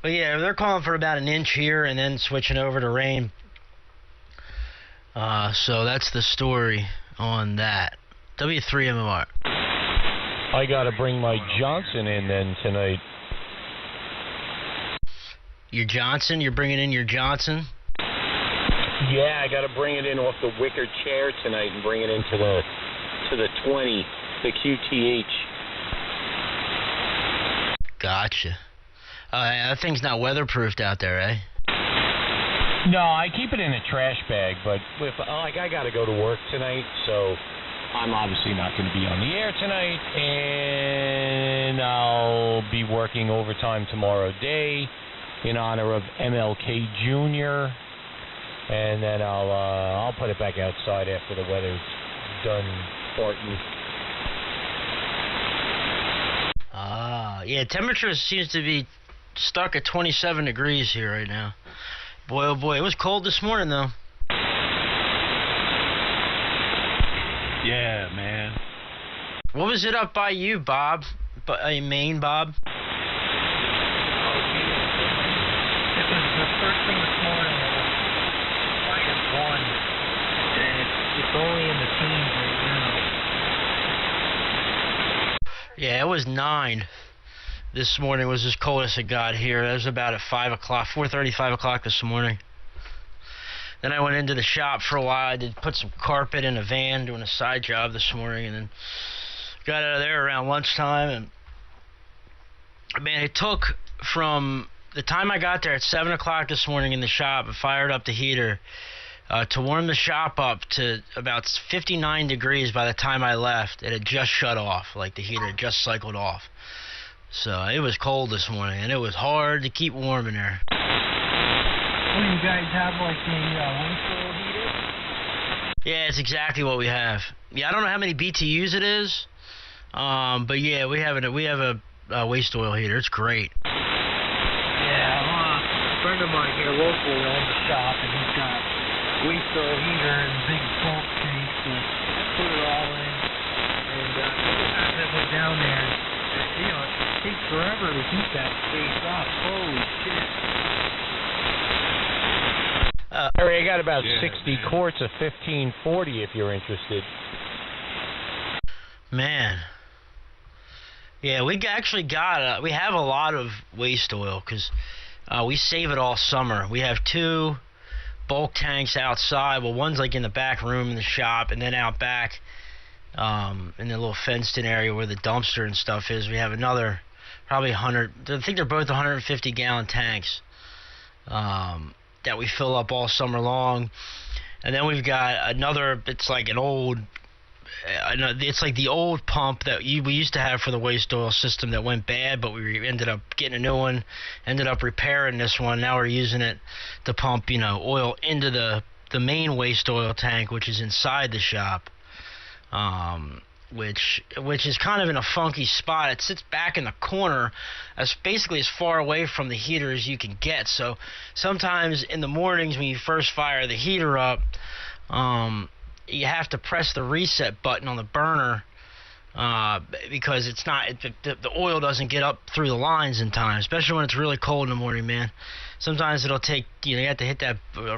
But yeah, they're calling for about an inch here and then switching over to rain. So that's the story on that. W3MMR. I got to bring my Johnson in then tonight. Your Johnson? You're bringing in your Johnson? Yeah, I got to bring it in off the wicker chair tonight and bring it into the 20, the QTH. Gotcha. That thing's not weatherproofed out there, eh? No, I keep it in a trash bag, but I got to go to work tonight, so I'm obviously not going to be on the air tonight, and I'll be working overtime tomorrow day in honor of MLK Jr., and then I'll put it back outside after the weather's done farting. Yeah, temperature seems to be stuck at 27 degrees here right now. Boy, oh boy, it was cold this morning, though. Yeah, man. What was it up by you, Bob? Maine, Bob? It was the first thing this morning. It was -1, and it's only in the teens right now. Yeah, it was 9. This morning was as cold as it got here. It was about at 5 o'clock, 4:30, 5 o'clock this morning. Then I went into the shop for a while. I did put some carpet in a van doing a side job this morning, and then got out of there around lunchtime. And man, it took from the time I got there at 7 o'clock this morning in the shop and fired up the heater to warm the shop up to about 59 degrees by the time I left. It had just shut off, like the heater had just cycled off. So it was cold this morning, and it was hard to keep warm in there. What do you guys have, like a waste oil heater? Yeah, it's exactly what we have. Yeah, I don't know how many BTUs it is, but yeah, we have a waste oil heater. It's great. Yeah, a friend of mine here locally owns a shop, and he's got waste oil heater and big bulk tanks to put it all in. And as I went down there, you know, it takes forever to heat that space up. Holy shit. Harry, I got about 60 quarts of 1540 if you're interested. Man. Yeah, we actually got we have a lot of waste oil because we save it all summer. We have 2 bulk tanks outside. Well, one's like in the back room in the shop, and then out back in the little fenced-in area where the dumpster and stuff is, we have another probably 100. I think they're both 150-gallon tanks that we fill up all summer long. And then we've got another. It's like an old. It's like the old pump that we used to have for the waste oil system that went bad, but we ended up getting a new one. Ended up repairing this one. Now we're using it to pump, oil into the main waste oil tank, which is inside the shop. Which is kind of in a funky spot. It sits back in the corner, basically as far away from the heater as you can get. So sometimes in the mornings when you first fire the heater up, you have to press the reset button on the burner because it's not the oil doesn't get up through the lines in time, especially when it's really cold in the morning, man. Sometimes it'll take, you have to hit that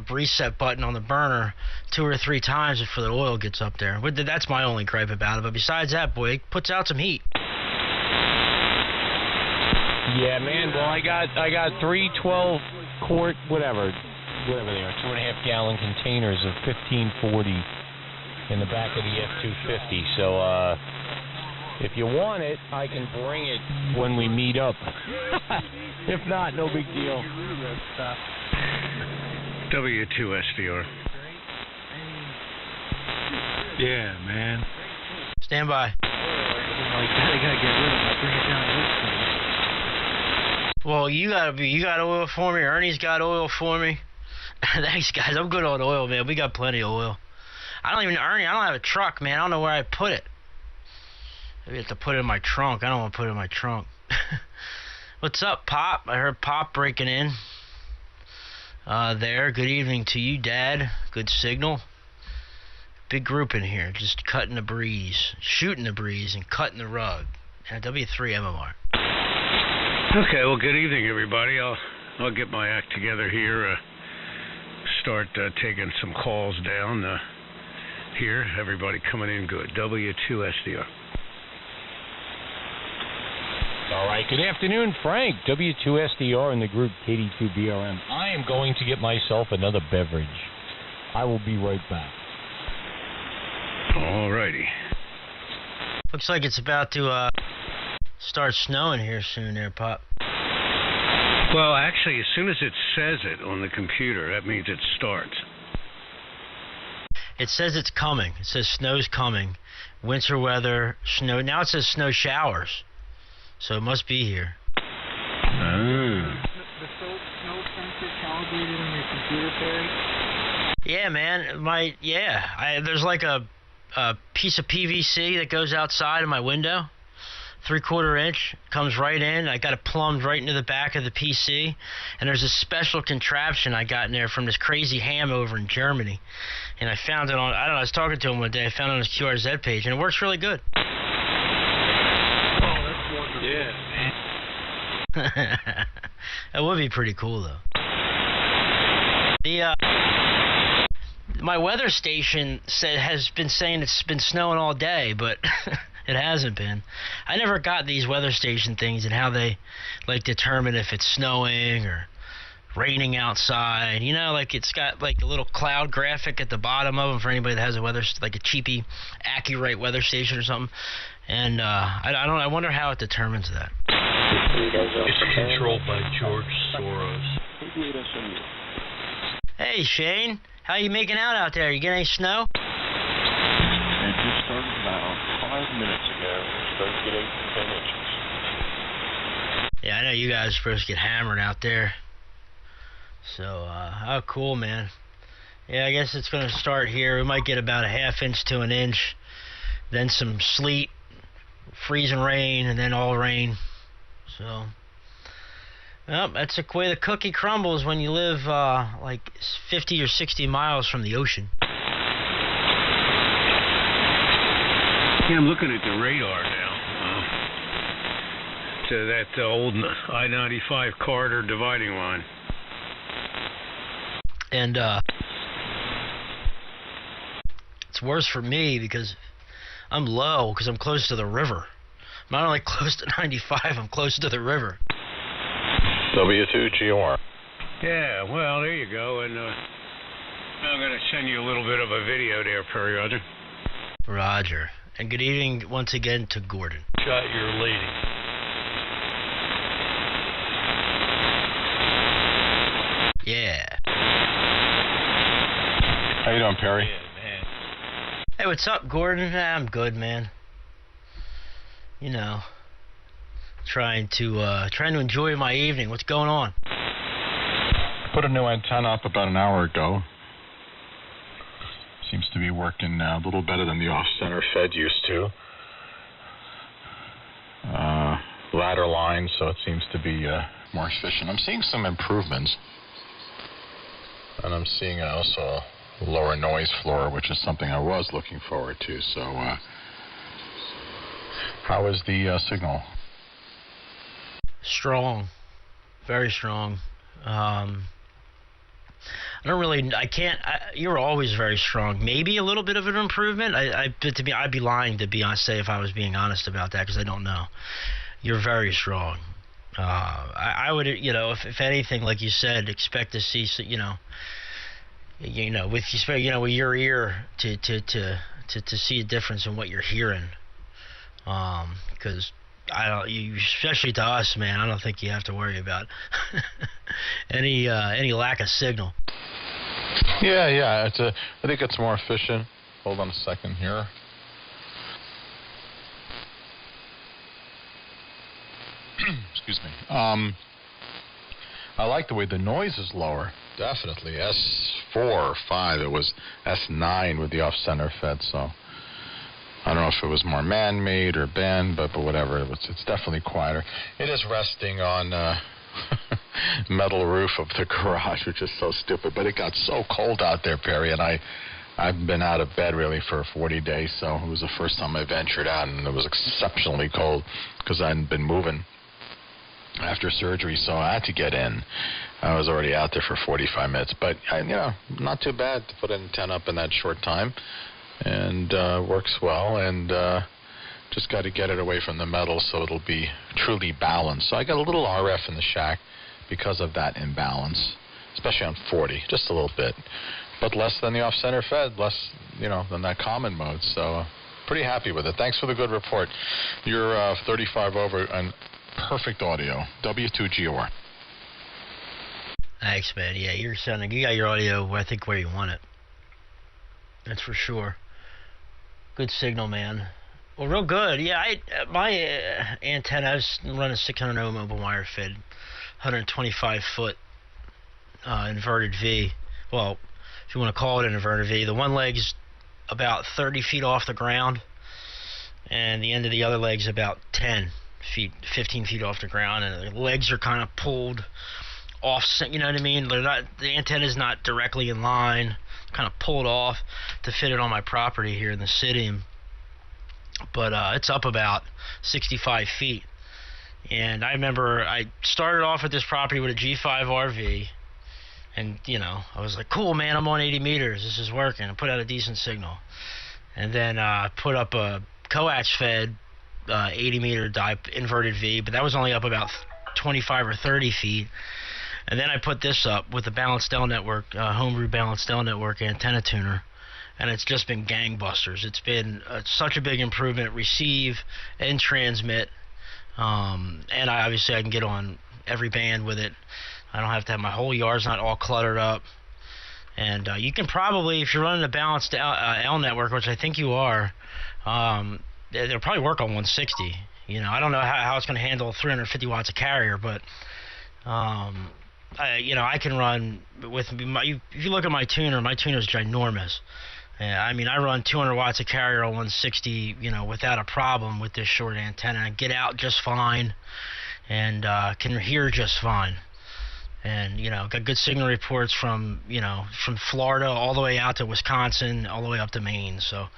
reset button on the burner 2 or 3 times before the oil gets up there. But that's my only gripe about it. But besides that, boy, it puts out some heat. Yeah, man. Well, I got 3 12-quart, whatever they are, 2.5-gallon containers of 1540 in the back of the F-250. So, if you want it, I can bring it when we meet up. If not, no big deal. W2SVR. Yeah, man. Stand by. Well, you got oil for me. Ernie's got oil for me. Thanks, guys. I'm good on oil, man. We got plenty of oil. Ernie, I don't have a truck, man. I don't know where I put it. Maybe I have to put it in my trunk. I don't want to put it in my trunk. What's up, Pop? I heard Pop breaking in. There. Good evening to you, Dad. Good signal. Big group in here, just cutting the breeze, shooting the breeze, and cutting the rug. W3MMR. Okay, well, good evening, everybody. I'll get my act together here. Start taking some calls down here. Everybody coming in good. W2SDR. All right. Good afternoon, Frank. W2SDR in the group KD2BRM. I am going to get myself another beverage. I will be right back. All righty. Looks like it's about to start snowing here soon there, Pop. Well, actually, as soon as it says it on the computer, that means it starts. It says it's coming. It says snow's coming. Winter weather, snow. Now it says snow showers. So it must be here. Ah. The snow sensor calibrated on your computer, Perry? Yeah, man. There's like a piece of PVC that goes outside of my window. 3/4 inch, comes right in. I got it plumbed right into the back of the PC. And there's a special contraption I got in there from this crazy ham over in Germany. And I found it on, I don't know, I was talking to him one day. I found it on his QRZ page, and it works really good. Yeah. That would be pretty cool, though. My weather station has been saying it's been snowing all day, but it hasn't been. I never got these weather station things and how they determine if it's snowing or raining outside. You know, it's got a little cloud graphic at the bottom of them for anybody that has a weather, a cheapy Accurate weather station or something. And I wonder how it determines that. It's controlled by George Soros. Hey, Shane. How you making out there? You get any snow? It just started about 5 minutes ago. We're supposed to get 8 to 10 inches. Yeah, I know you guys are supposed to get hammered out there. So, oh, cool, man. Yeah, I guess it's going to start here. We might get about a 1/2 inch to 1 inch. Then some sleet, freezing rain, and then all rain. So, well, that's the way the cookie crumbles when you live 50 or 60 miles from the ocean. Yeah, I'm looking at the radar now. To that old I-95 corridor dividing line. And it's worse for me because I'm low because I'm close to the river. I'm not only close to 95, I'm close to the river. W2GOR. Yeah, well, there you go. And I'm going to send you a little bit of a video there, Perry Roger. Roger. And good evening once again to Gordon. Shot your lady. Yeah. How you doing, Perry? Yeah, man. Hey, what's up, Gordon? I'm good, man. You know, trying to enjoy my evening. What's going on? I put a new antenna up about an hour ago. Seems to be working a little better than the off-center fed used to. Ladder line, so it seems to be more efficient. I'm seeing some improvements. And I'm seeing also a lower noise floor, which is something I was looking forward to. So, how is the signal? Strong. Very strong. You were always very strong. Maybe a little bit of an improvement. But to me, I'd be lying to say if I was being honest about that because I don't know. You're very strong. I would, if anything, like you said, expect to see, with your ear to see a difference in what you're hearing. Because especially to us, man, I don't think you have to worry about any lack of signal. Yeah. I think it's more efficient. Hold on a second here. Excuse me. I like the way the noise is lower. Definitely. S4 or 5. It was S9 with the off-center fed, so I don't know if it was more man-made or band, but whatever. It's definitely quieter. It is resting on metal roof of the garage, which is so stupid. But it got so cold out there, Perry, and I've been out of bed really for 40 days, so it was the first time I ventured out, and it was exceptionally cold because I hadn't been moving after surgery, so I had to get in. I was already out there for 45 minutes, but not too bad to put an antenna up in that short time, and works well, and just got to get it away from the metal so it'll be truly balanced. So I got a little RF in the shack because of that imbalance, especially on 40, just a little bit, but less than the off-center fed, less than that common mode. So pretty happy with it. Thanks for the good report. You're 35 over and perfect audio. W2GOR. Thanks, man. Yeah, you got your audio, I think, where you want it. That's for sure. Good signal, man. Well, real good. Yeah, my antenna, I was running 600 ohm mobile wire fed, 125 foot inverted V. Well, if you want to call it an inverted V. The one leg's about 30 feet off the ground, and the end of the other leg's about 10 feet, 15 feet off the ground, and the legs are kind of pulled off, you know what I mean? They're not, the antenna's not directly in line, kind of pulled off to fit it on my property here in the city. But it's up about 65 feet. And I remember I started off at this property with a G5 RV, and I was like, cool, man, I'm on 80 meters, this is working. I put out a decent signal. And then put up a coax fed 80 meter inverted V, but that was only up about 25 or 30 feet. And then I put this up with the Balanced L Network, homebrew Balanced L Network antenna tuner, and it's just been gangbusters. It's been such a big improvement, receive and transmit, and obviously I can get on every band with it. I don't have to have my whole yard's not all cluttered up. And you can probably, if you're running a Balanced L Network, which I think you are, they'll probably work on 160. I don't know how it's going to handle 350 watts of carrier, but I can run with if you look at my tuner's ginormous. I mean, I run 200 watts of carrier on 160, without a problem with this short antenna. I get out just fine, and can hear just fine. And got good signal reports from Florida all the way out to Wisconsin, all the way up to Maine. So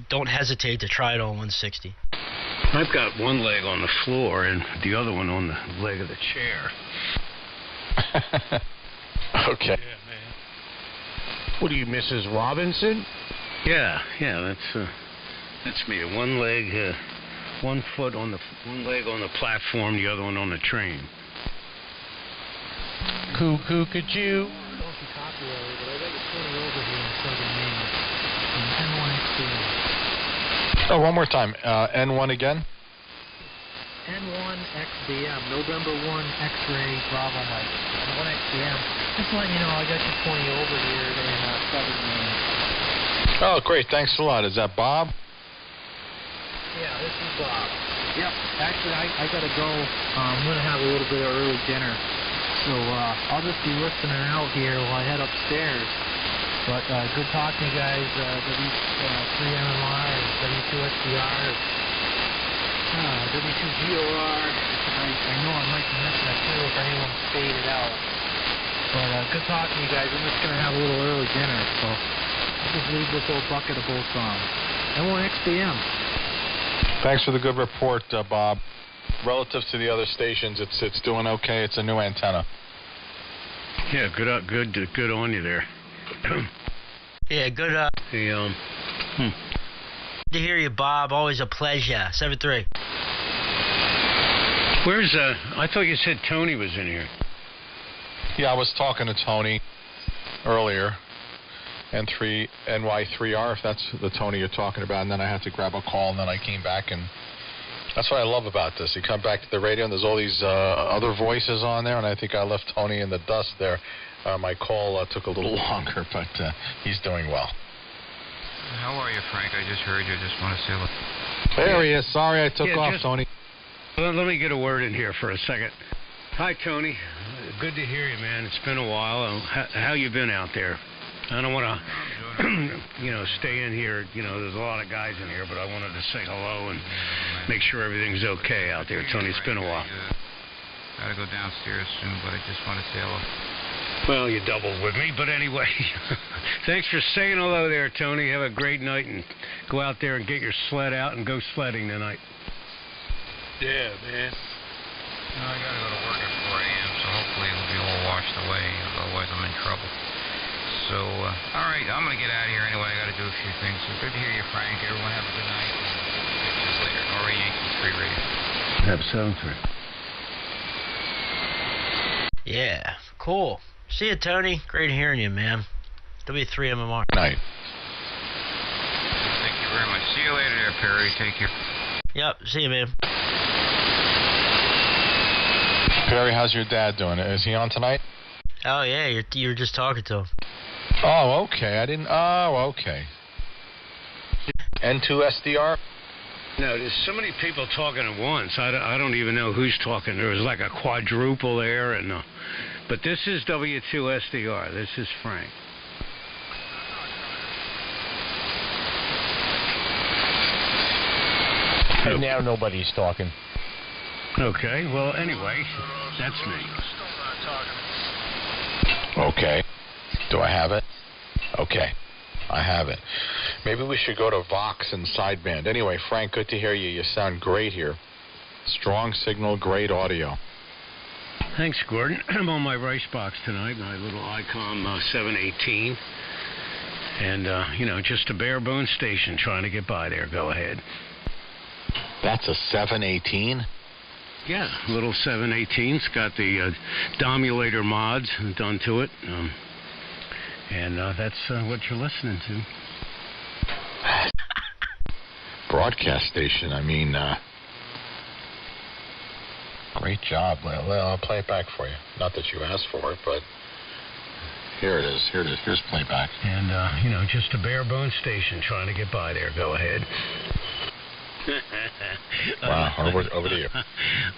don't hesitate to try it on 160. I've got one leg on the floor and the other one on the leg of the chair. Okay. Yeah, man. What are you, Mrs. Robinson? Yeah, that's me. One leg, one leg on the platform, the other one on the train. Cuckoo, could you? Oh, one more time. N1 again? N1 XBM, November 1 X-ray Bravo Mike. N1 XBM. Just letting you know, I got you 20 over here in Southern Maine. Oh, great. Thanks a lot. Is that Bob? Yeah, this is Bob. Yep. Actually, I got to go. I'm going to have a little bit of early dinner. So I'll just be listening out here while I head upstairs. But good talking to you guys, W3MMR, W2SDR, W2GOR. I know I might be missing a few if anyone's faded out. But good talking to you guys. I'm just going to have a little early dinner. So I'll just leave this old bucket of both N1XBM. Thanks for the good report, Bob. Relative to the other stations, it's doing okay. It's a new antenna. Yeah, good on you there. Yeah, good. Hey, to hear you, Bob. Always a pleasure. 7-3. Where's I thought you said Tony was in here. Yeah, I was talking to Tony earlier. NY3R, if that's the Tony you're talking about, and then I had to grab a call, and then I came back, and that's what I love about this. You come back to the radio, and there's all these other voices on there, and I think I left Tony in the dust there. My call took a little longer, but he's doing well. How are you, Frank? I just heard you. Just want to say hello. There he is. Sorry I took off, Tony. Let me get a word in here for a second. Hi, Tony. good to hear you, man. It's been a while. How you been out there? I don't want to, stay in here. There's a lot of guys in here, but I wanted to say hello and make sure everything's okay out there. Tony, it's been a while. Gotta go downstairs soon, but I just want to say hello. Well, you doubled with me, but anyway, thanks for saying hello there, Tony. Have a great night, and go out there and get your sled out and go sledding tonight. Yeah, man. I gotta go to work at 4 a.m., so hopefully it'll be all washed away, otherwise I'm in trouble. So, all right, I'm gonna get out of here anyway. I gotta do a few things. So good to hear you, Frank. Everyone have a good night. See you later. RA Yankees Free Radio. Have 7-3. Yeah, cool. See you, Tony. Great hearing you, man. W3MMR. Night. Thank you very much. See you later there, Perry. Take care. Yep, see you, man. Perry, how's your dad doing? Is he on tonight? Oh, yeah, you're just talking to him. Oh, okay. I didn't... Oh, okay. N2SDR? No, there's so many people talking at once. I don't even know who's talking. There was like a quadruple there, and but this is W2SDR. This is Frank. And now nobody's talking. Okay, well, anyway, that's me. Okay. Do I have it? Okay. I have it. Maybe we should go to Vox and sideband. Anyway, Frank, good to hear you. You sound great here. Strong signal, great audio. Thanks, Gordon. I'm on my rice box tonight, my little ICOM 718. And, just a bare bones station trying to get by there. Go ahead. That's a 718? Yeah, little 718's got the Domulator mods done to it. And that's what you're listening to. Broadcast station, I mean, great job. Well, I'll play it back for you. Not that you asked for it, but here it is. Here's playback. And, just a bare bones station trying to get by there. Go ahead. Wow, over to you.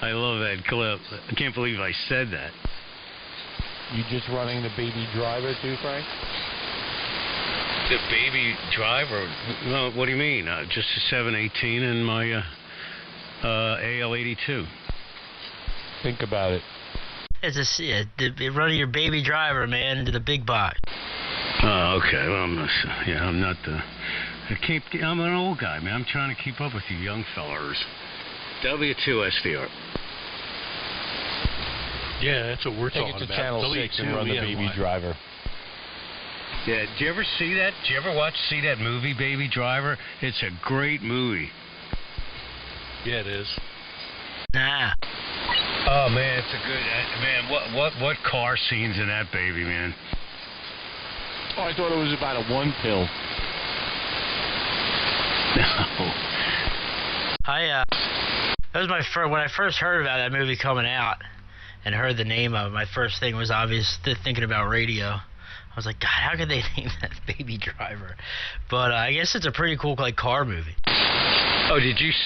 I love that clip. I can't believe I said that. You just running the Baby Driver too, Frank? The Baby Driver? No, what do you mean? Just a 718 and my AL82. Think about it. It's running your Baby Driver, man, into the big box. Oh, okay. Well, I'm not the... I'm an old guy, man. I'm trying to keep up with you young fellers. W2SDR. Yeah, that's what we're talking about. Take it to Channel 6 and run the Baby Driver. Yeah, did you ever see that? Did you ever see that movie, Baby Driver? It's a great movie. Yeah, it is. Nah. Oh, man, it's a good... Man, what car scenes in that baby, man? Oh, I thought it was about a one pill. No. That was my first, when I first heard about that movie coming out and heard the name of it, my first thing was obviously thinking about radio. I was like, God, how could they name that Baby Driver? But I guess it's a pretty cool car movie. Oh,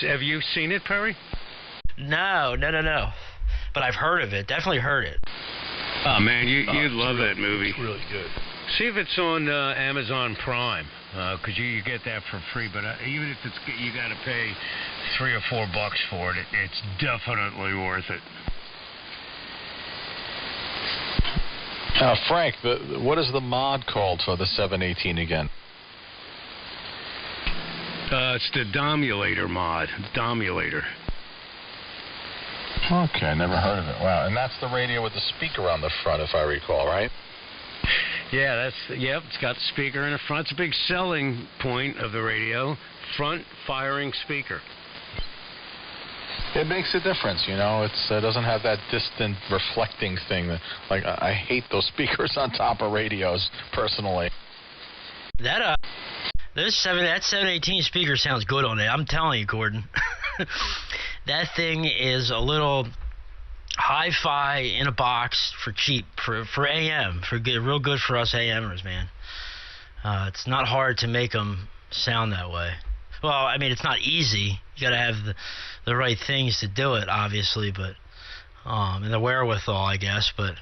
have you seen it, Perry? No. But I've heard of it. Definitely heard it. Oh, man, you'd love that movie. It's really good. See if it's on Amazon Prime, because you get that for free. But even if you got to pay $3 or $4 for it, it's definitely worth it. Frank, what is the mod called for the 718 again? It's the Domulator mod. Domulator. Okay, I never heard of it. Wow, and that's the radio with the speaker on the front, if I recall, right? Yeah, it's got the speaker in the front. It's a big selling point of the radio. Front firing speaker. It makes a difference, It doesn't have that distant reflecting thing. I hate those speakers on top of radios, personally. That 718 speaker sounds good on it. I'm telling you, Gordon. That thing is a little hi-fi in a box for cheap for AM, real good for us AMers, man. It's not hard to make them sound that way. Well, I mean, it's not easy. You got to have the right things to do it, obviously, but and the wherewithal, I guess. But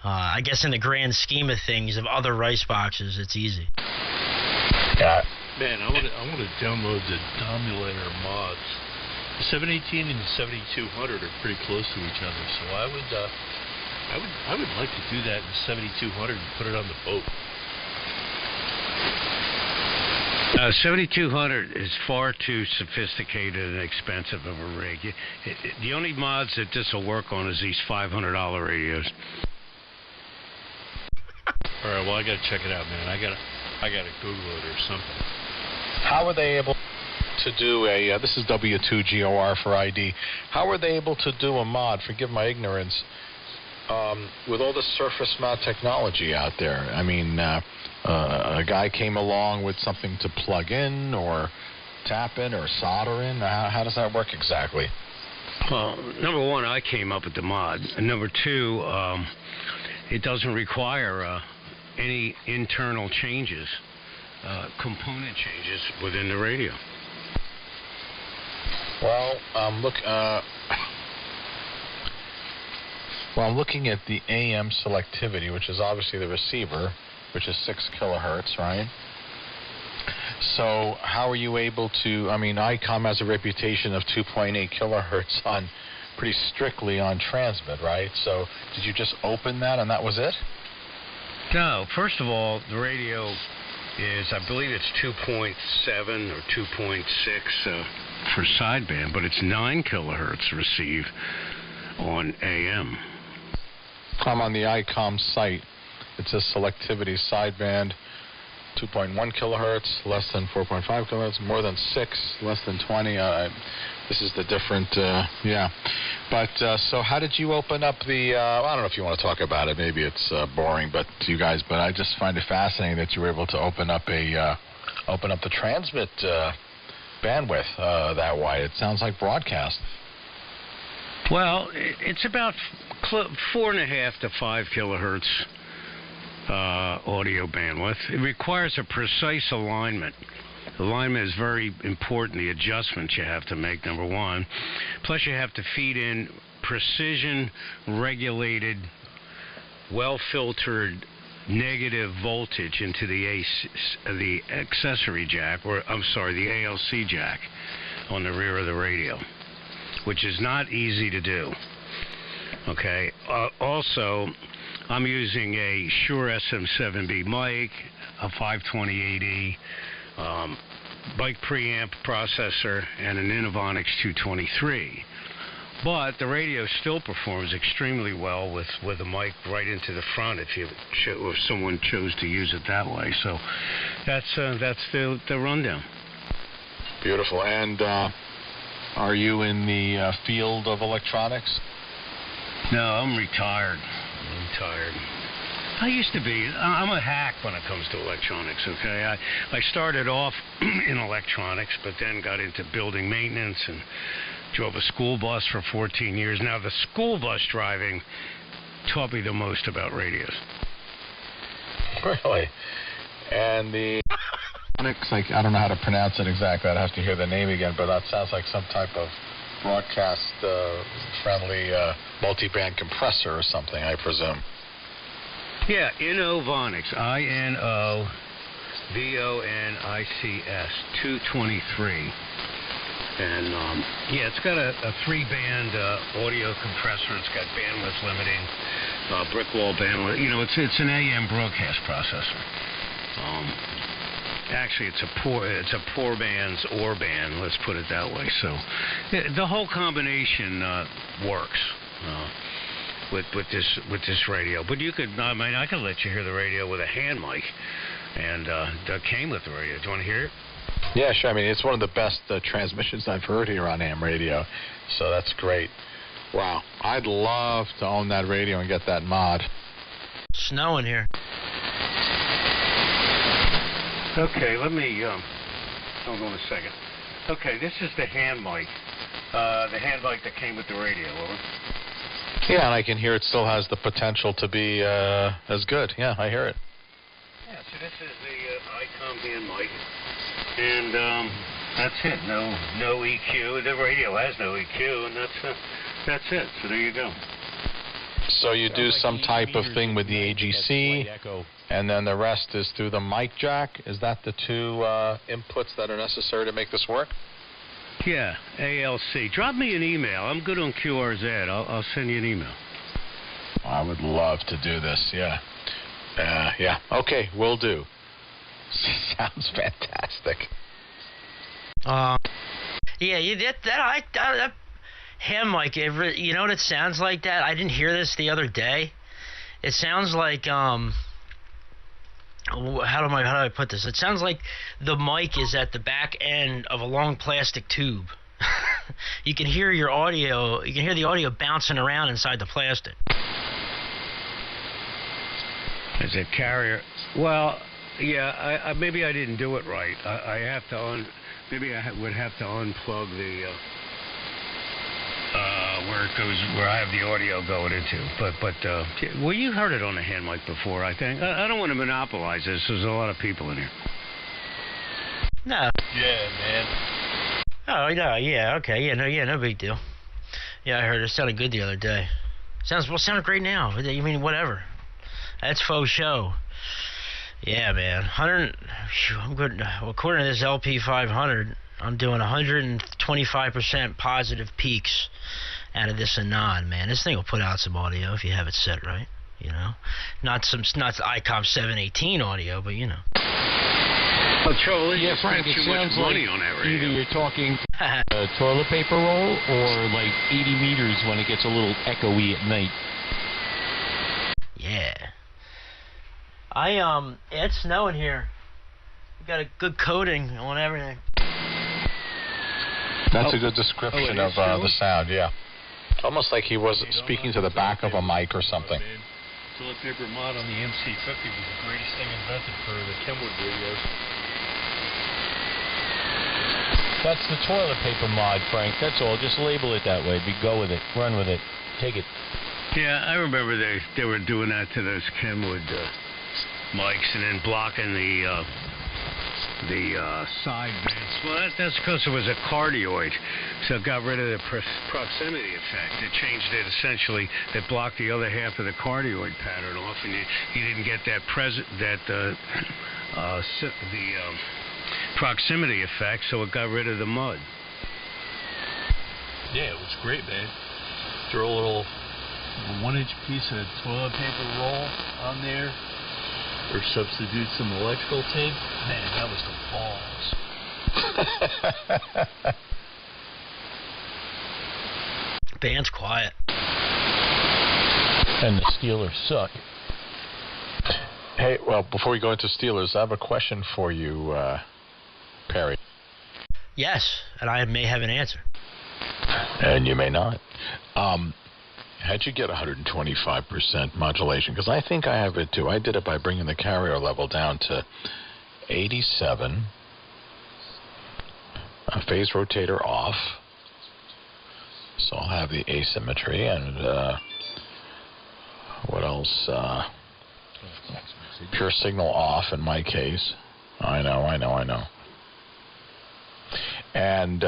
I guess in the grand scheme of things, of other rice boxes, it's easy. Yeah. Man, I want to download the Domulator mods. The 718 and the 7200 are pretty close to each other, so I would like to do that in the 7200 and put it on the boat. 7200 is far too sophisticated and expensive of a rig. The only mods that this will work on is these $500 radios. All right, well, I got to check it out, man. I got to Google it or something. How were they able to do a, this is W2GOR for ID, how were they able to do a mod, forgive my ignorance, with all the surface mount technology out there? I mean, a guy came along with something to plug in or tap in or solder in? How does that work exactly? Well, number one, I came up with the mod. And number two, it doesn't require any internal changes, component changes within the radio. Well, I'm looking at the AM selectivity, which is obviously the receiver, which is 6 kilohertz, right? So how are you able to, I mean, ICOM has a reputation of 2.8 kilohertz on pretty strictly on transmit, right? So did you just open that and that was it? No, first of all, the radio is, I believe it's 2.7 or 2.6 for sideband, but it's 9 kilohertz receive on AM. I'm on the ICOM site. It says selectivity sideband 2.1 kilohertz, less than 4.5 kilohertz, more than 6, less than 20. This is the different, yeah. But so how did you open up the, I don't know if you want to talk about it. Maybe it's boring, but to you guys, but I just find it fascinating that you were able to open up the transmit bandwidth that wide. It sounds like broadcast. Well, it's about 4.5 to 5 kilohertz audio bandwidth. It requires a precise alignment. Alignment is very important, the adjustments you have to make, number one. Plus you have to feed in precision regulated, well-filtered negative voltage into the accessory jack, or I'm sorry, the ALC jack on the rear of the radio, which is not easy to do. Okay. Also, I'm using a Shure SM7B mic, a 528E mic preamp processor, and an Innovonics 223. But the radio still performs extremely well with a mic right into the front if someone chose to use it that way. So that's the rundown. Beautiful. And are you in the field of electronics? No, I'm retired. I used to be. I'm a hack when it comes to electronics, okay? I started off in electronics, but then got into building maintenance and drove a school bus for 14 years. Now, the school bus driving taught me the most about radios. Really? And the electronics, like, I don't know how to pronounce it exactly. I'd have to hear the name again, but that sounds like some type of broadcast-friendly multiband compressor or something, I presume. Yeah, Innovonics, INOVONICS 223. And, yeah, it's got a 3-band audio compressor. It's got bandwidth limiting, brick wall bandwidth. You know, it's an AM broadcast processor. Actually, it's a poor band's OR band, let's put it that way. So the whole combination works with this radio. But you could, I mean, I could let you hear the radio with a hand mic, and that came with the radio. Do you want to hear it? Yeah, sure. I mean, it's one of the best transmissions I've heard here on AM radio, so that's great. Wow. I'd love to own that radio and get that mod. Snowing here. Okay, let me, hold on a second. Okay, this is the hand mic. The hand mic that came with the radio, over. Yeah, and I can hear it still has the potential to be as good. Yeah, I hear it. Yeah, so this is the ICOM hand mic. And that's it. No EQ. The radio has no EQ, and that's it. So there you go. So you do some type of thing with the AGC, and then the rest is through the mic jack. Is that the two inputs that are necessary to make this work? Yeah, ALC. Drop me an email. I'm good on QRZ. I'll send you an email. I would love to do this, yeah. Yeah, okay, will do. Sounds fantastic. Yeah, that ham like you know what it sounds like that? I didn't hear this the other day. It sounds like how do I put this? It sounds like the mic is at the back end of a long plastic tube. You can hear the audio bouncing around inside the plastic. Is it carrier? Well, yeah. Maybe I didn't do it right. I have to maybe I would have to unplug the where it goes, where I have the audio going into. But well, you heard it on the hand mic before, I think. I don't want to monopolize this. There's a lot of people in here. No. Yeah, man. Oh, no, yeah, okay, no big deal. Yeah, I heard it sounded good the other day. Sounded great now. You mean whatever? That's faux show. Yeah, man. I'm good. Well, according to this LP500, I'm doing 125% positive peaks out of this Anon, man. This thing will put out some audio if you have it set right, you know. Not ICOM 718 audio, but you know. The trouble is, yeah, you Frank, spend it too much sounds money like on that radio. either you're talking a toilet paper roll or like 80 meters when it gets a little echoey at night. Yeah. It's snowing here. We got a good coating on everything. That's a good description of the sound, yeah. Almost like he was speaking to the back of a mic or something. Toilet paper mod on the MC50 was the greatest thing invented for the Kenwood radios. That's the toilet paper mod, Frank. That's all. Just label it that way. Go with it. Run with it. Take it. Yeah, I remember they were doing that to those Kenwood mics and then blocking the side bands. Well, that's because it was a cardioid, so it got rid of the proximity effect. It changed it essentially. It blocked the other half of the cardioid pattern off, and you didn't get that proximity effect, so it got rid of the mud. Yeah, it was great, man. Throw a little 1-inch piece of toilet paper roll on there, or substitute some electrical tape. Man, that was the balls. Band's quiet. And the Steelers suck. Hey, well, before we go into Steelers, I have a question for you, Perry. Yes, and I may have an answer. And you may not. How'd you get 125% modulation? Because I think I have it too. I did it by bringing the carrier level down to 87, a phase rotator off, so I'll have the asymmetry, and what else? Pure signal off in my case. I know. And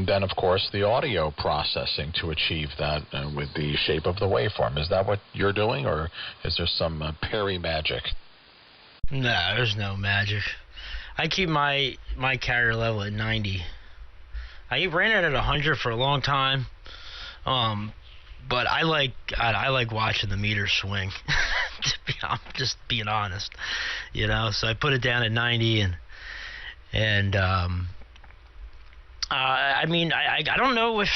then, of course, the audio processing to achieve that with the shape of the waveform. Is that what you're doing, or is there some Perry magic? No, there's no magic. I keep my carrier level at 90. I ran it at 100 for a long time, but I like watching the meter swing. I'm just being honest, you know. So I put it down at 90, and I mean, I don't know if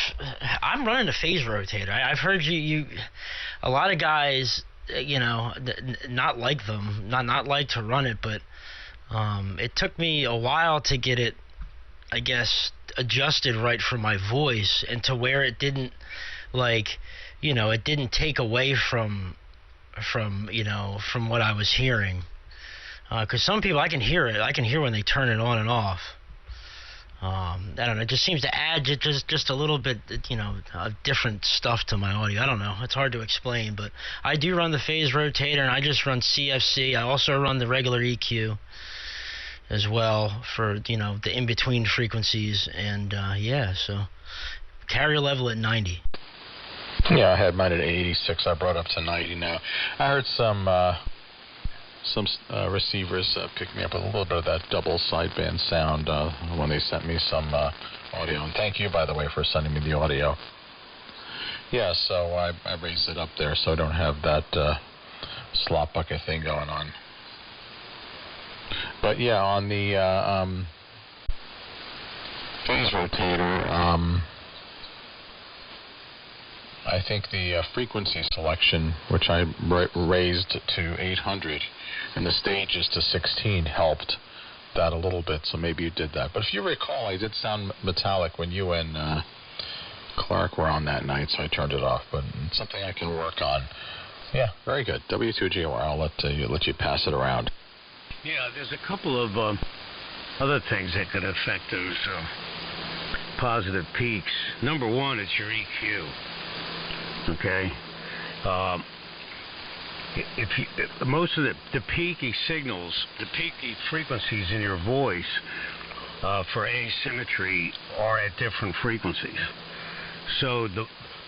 I'm running a phase rotator. I've heard you a lot of guys, you know, not like to run it, but it took me a while to get it, I guess, adjusted right for my voice and to where it didn't, like, you know, it didn't take away from you know, from what I was hearing. Because some people, I can hear it. I can hear when they turn it on and off. I don't know. It just seems to add just a little bit, you know, of different stuff to my audio. I don't know. It's hard to explain, but I do run the phase rotator, and I just run CFC. I also run the regular EQ as well for, you know, the in-between frequencies, and yeah, so carrier level at 90. Yeah, I had mine at 86. I brought up to 90 now. I heard some receivers pick me up with a little bit of that double sideband sound when they sent me some audio. And thank you, by the way, for sending me the audio. Yeah, so I raised it up there so I don't have that slot bucket thing going on. But yeah, on the phase rotator, I think the frequency selection, which I raised to 800 and the stages to 16, helped that a little bit, so maybe you did that. But if you recall, I did sound metallic when you and Clark were on that night, so I turned it off, but it's something I can work on. Yeah, very good. W2GOR, I'll let you pass it around. Yeah, there's a couple of other things that could affect those positive peaks. Number one, it's your EQ. Okay, most of the peaky signals, the peaky frequencies in your voice for asymmetry are at different frequencies. So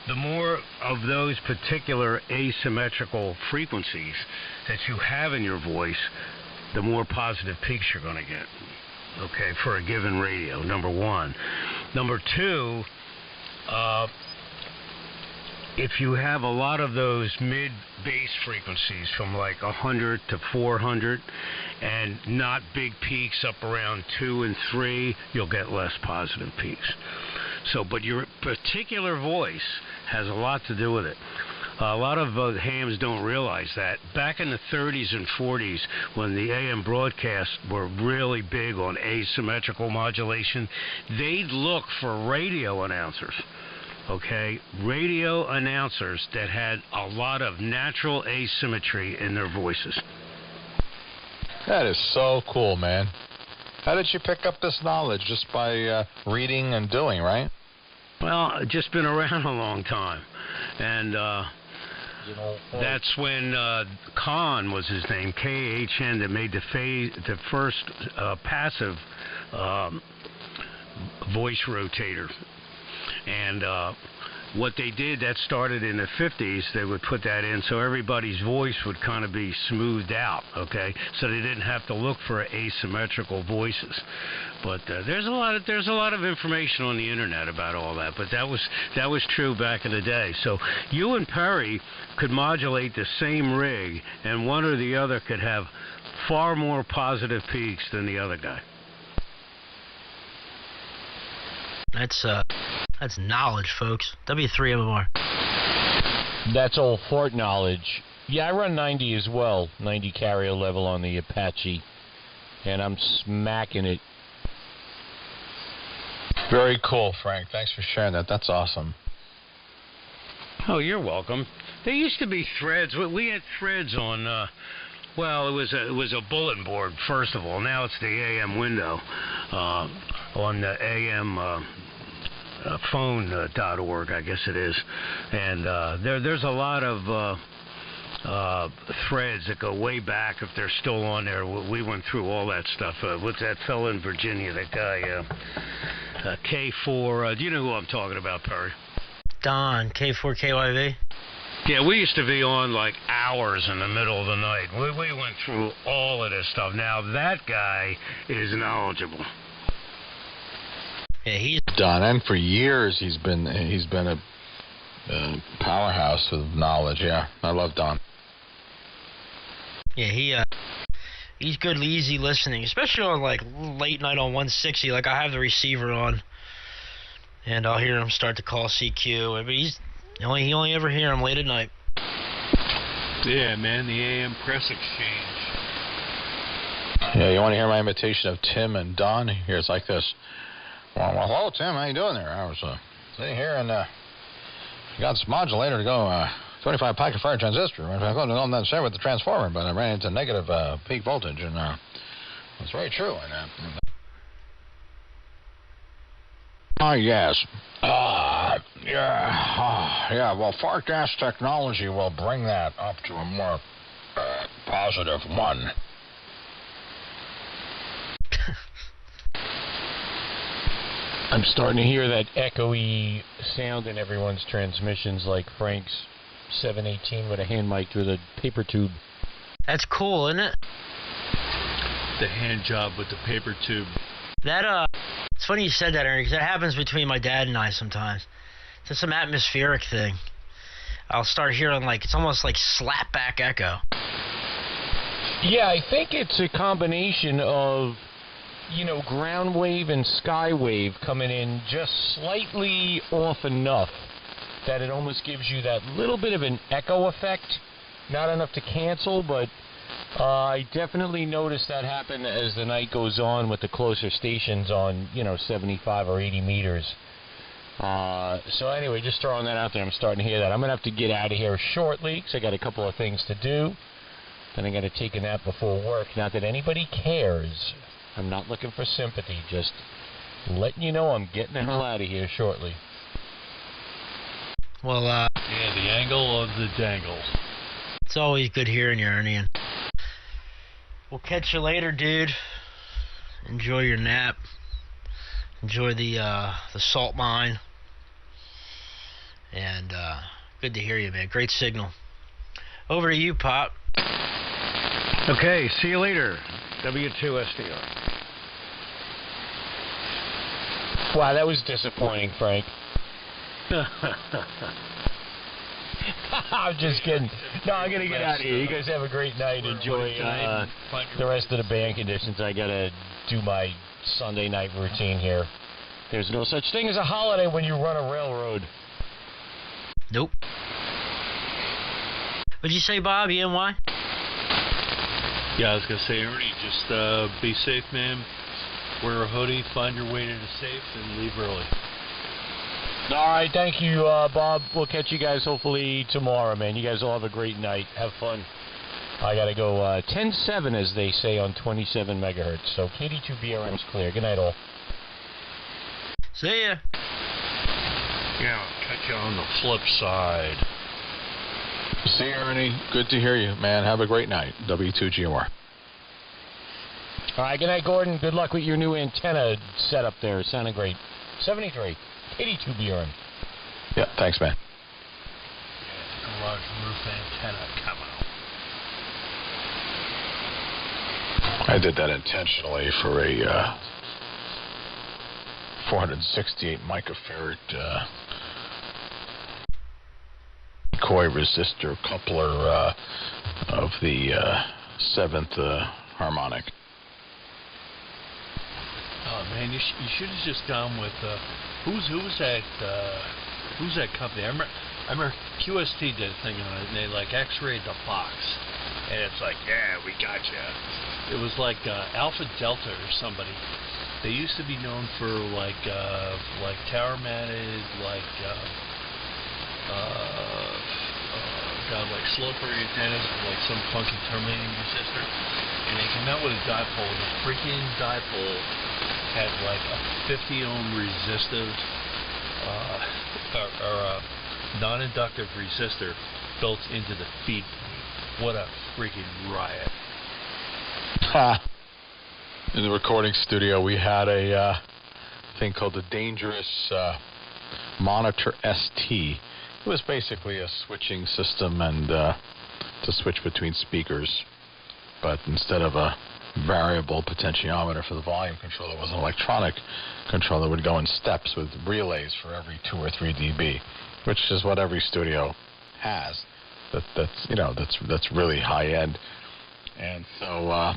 the more of those particular asymmetrical frequencies that you have in your voice, the more positive peaks you're going to get. Okay, for a given radio. Number one. Number two. If you have a lot of those mid-bass frequencies from like 100 to 400 and not big peaks up around 2 and 3, you'll get less positive peaks. So, but your particular voice has a lot to do with it. A lot of hams don't realize that. Back in the 30s and 40s, when the AM broadcasts were really big on asymmetrical modulation, they'd look for radio announcers. Okay, radio announcers that had a lot of natural asymmetry in their voices. That is so cool, man. How did you pick up this knowledge? Just by reading and doing, right? Well, I've just been around a long time. And that's when Kahn was his name, K-H-N, that made the first passive voice rotator. And what they did, that started in the 50s, they would put that in so everybody's voice would kind of be smoothed out, okay? So they didn't have to look for asymmetrical voices. But there's a lot of information on the internet about all that, but that was true back in the day. So you and Perry could modulate the same rig, and one or the other could have far more positive peaks than the other guy. That's knowledge, folks. W3MMR. That's old Fort knowledge. Yeah, I run 90 as well, 90 carrier level on the Apache, and I'm smacking it. Very cool, Frank. Thanks for sharing that. That's awesome. Oh, you're welcome. There used to be threads. We had threads on. Well, it was a bulletin board first of all. Now it's the AM window on the AM. Phone.org, I guess it is, and there's a lot of threads that go way back if they're still on there. We went through all that stuff. What's that fellow in Virginia? That guy K4. Do you know who I'm talking about, Perry? Don K4KYV. Yeah, we used to be on like hours in the middle of the night. We went through all of this stuff. Now that guy is knowledgeable. Yeah, he's Don, and for years he's been a powerhouse of knowledge. Yeah, I love Don. Yeah, he's good, easy listening, especially on like late night on 160. Like I have the receiver on, and I'll hear him start to call CQ. But he only ever hear him late at night. Yeah, man, the AM press exchange. Yeah, you want to hear my imitation of Tim and Don? Here it's like this. Well, hello, Tim. How you doing there? I was sitting here and got this modulator to go 25 pocket fire transistor. I couldn't go that share with the transformer, but I ran into negative peak voltage, and it's very true. And yes. Yeah. Well, fart gas technology will bring that up to a more positive one. I'm starting to hear that echoey sound in everyone's transmissions, like Frank's 718 with a hand mic through the paper tube. That's cool, isn't it? The hand job with the paper tube. That, it's funny you said that, Ernie, because that happens between my dad and I sometimes. It's just some atmospheric thing. I'll start hearing, like, it's almost like slapback echo. Yeah, I think it's a combination of, you know, ground wave and sky wave coming in just slightly off enough that it almost gives you that little bit of an echo effect. Not enough to cancel, but I definitely noticed that happen as the night goes on with the closer stations on, you know, 75 or 80 meters. So anyway, just throwing that out there. I'm starting to hear that. I'm going to have to get out of here shortly because I got a couple of things to do. Then I got to take a nap before work. Not that anybody cares. I'm not looking for sympathy. Just letting you know I'm getting the hell out of here shortly. Well, yeah, the angle of the dangles. It's always good hearing you, Ernie. And we'll catch you later, dude. Enjoy your nap. Enjoy the salt mine. And good to hear you, man. Great signal. Over to you, Pop. Okay, see you later. W2SDR. Wow, that was disappointing, Frank. I'm just kidding. No, I'm going to get out of here. You guys have a great night. Enjoy the rest of the band conditions. I got to do my Sunday night routine here. There's no such thing as a holiday when you run a railroad. Nope. What'd you say, Bob? ENY? Yeah, I was going to say, Ernie, just be safe, man. Wear a hoodie, find your way to the safe, and leave early. All right, thank you, Bob. We'll catch you guys hopefully tomorrow, man. You guys all have a great night. Have fun. I got to go 10-7, as they say, on 27 megahertz. So KD2BRM's clear. Good night, all. See ya. Yeah, I'll catch you on the flip side. See you, Ernie. Good to hear you, man. Have a great night. W2GMR. All right, good night, Gordon. Good luck with your new antenna setup there. Sounding great. 73, KD2BRM. Yeah, thanks, man. Yeah, large roof antenna coming out. I did that intentionally for a 468 microfarad coy resistor coupler of the 7th harmonic. Oh man, you should have just gone with who's that company? I remember QST did a thing on it, and they like X-rayed the box, and it's like, yeah, we got you. It was like Alpha Delta or somebody. They used to be known for like tower mounted, like sloper antennas with like some funky terminating resistor, and they came out with a dipole. The freaking dipole had like a 50 ohm resistive or non-inductive resistor built into the feed point. What a freaking riot! In the recording studio, we had a thing called the Dangerous Monitor ST. It was basically a switching system and to switch between speakers, but instead of a variable potentiometer for the volume control, it was an electronic controller that would go in steps with relays for every 2 or 3 dB, which is what every studio has. That's really high end. And so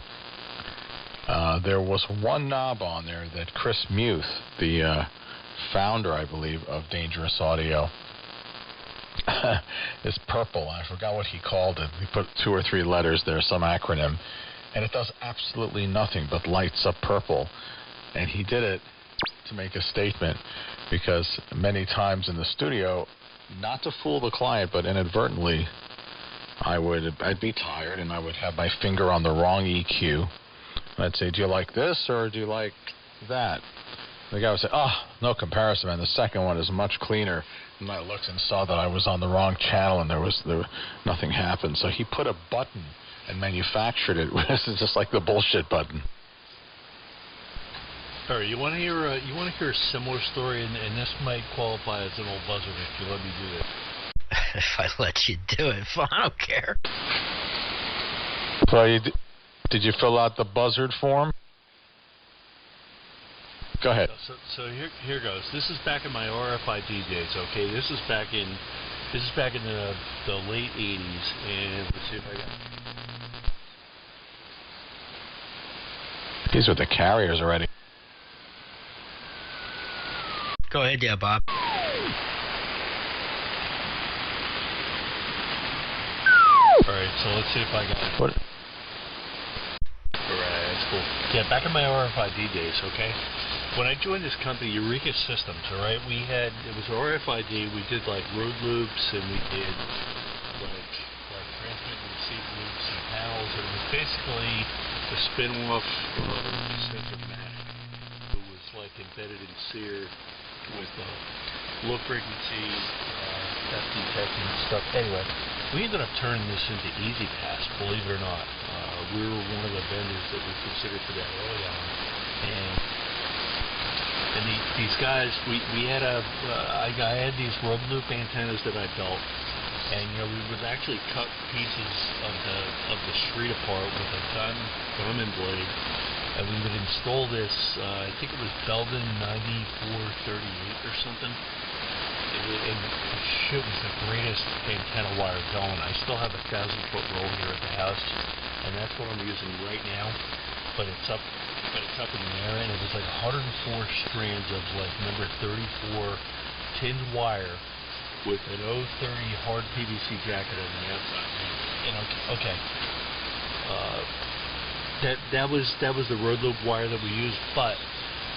there was one knob on there that Chris Muth, the founder, I believe, of Dangerous Audio, is purple. I forgot what he called it. He put 2 or 3 letters there, some acronym, and it does absolutely nothing but lights up purple. And he did it to make a statement, because many times in the studio, not to fool the client, but inadvertently, I'd be tired and I would have my finger on the wrong EQ. I'd say, do you like this or do you like that? The guy would say, oh, no comparison, man. The second one is much cleaner. And I looked and saw that I was on the wrong channel and nothing happened. So he put a button and manufactured it. This is just like the bullshit button. All right, you want to hear a similar story, and this might qualify as an old buzzard if you let me do this. If I let you do it, fine, I don't care. So did you fill out the buzzard form? Go ahead. So here goes. This is back in my RFID days. Okay, this is back in the late '80s, and let's see if I got. These are the carriers already. Go ahead, yeah, Bob. All right, so let's see if I got it. What? All right, that's cool. Yeah, back in my RFID days, okay? When I joined this company, Eureka Systems, all right, it was RFID, we did like road loops, and we did like transmit and receive loops and panels, and it was basically the spin-off Sensormatic. It was like embedded in SEER with low frequency theft detection and stuff. Anyway, we ended up turning this into EasyPass, believe it or not. We were one of the vendors that we considered for that early on, and these guys, we had I had these rub loop antennas that I built, and we would actually cut pieces of the street apart with a diamond blade, and we would install this. I think it was Belden 9438 or something. And shit was the greatest antenna wire going. I still have a 1,000-foot roll here at the house, and that's what I'm using right now. But it's up in the air, and it was like 104 strands of like number 34 tinned wire with an 030 hard PVC jacket on the outside. And okay, that was the road loop wire that we used, but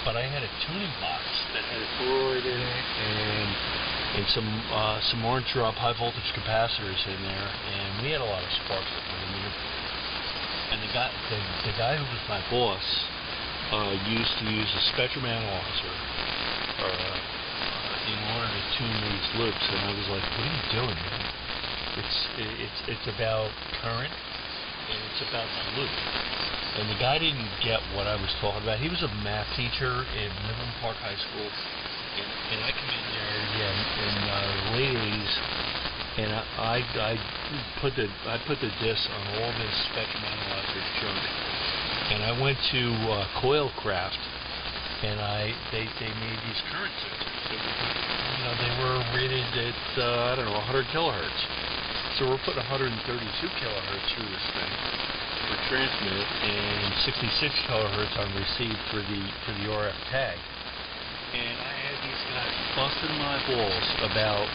I had a tuning box that had a toroid in it and some orange drop high voltage capacitors in there, and we had a lot of sparks that went in there. And the guy who was my boss used to use a spectrum analyzer in order to tune these loops, and I was like, "What are you doing, man? It's about current, and it's about the loop." And the guy didn't get what I was talking about. He was a math teacher in Midland Park High School, and I come in there in the late '80s. And I put the disc on all this spectrum analyzer junk, and I went to Coilcraft, and they made these current sensors. They were rated at 100 kilohertz. So we're putting 132 kilohertz through this thing for transmit, and 66 kilohertz on receive for the RF tag. And I had these guys busting my balls about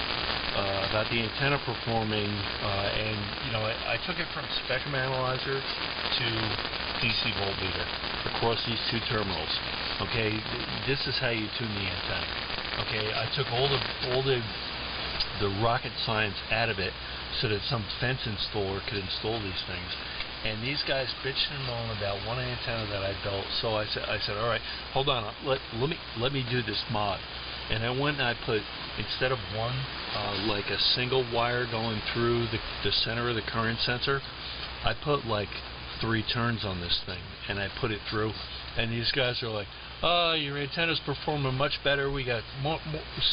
the antenna performing, and I took it from spectrum analyzer to DC voltmeter across these two terminals. Okay, this is how you tune the antenna. Okay, I took all the rocket science out of it so that some fence installer could install these things. And these guys bitched and moaned about one antenna that I built. So I said, all right, hold on, let me do this mod. And I went and I put, instead of one, like a single wire going through the center of the current sensor, I put like 3 turns on this thing, and I put it through. And these guys are like, "Oh, your antenna's performing much better. We got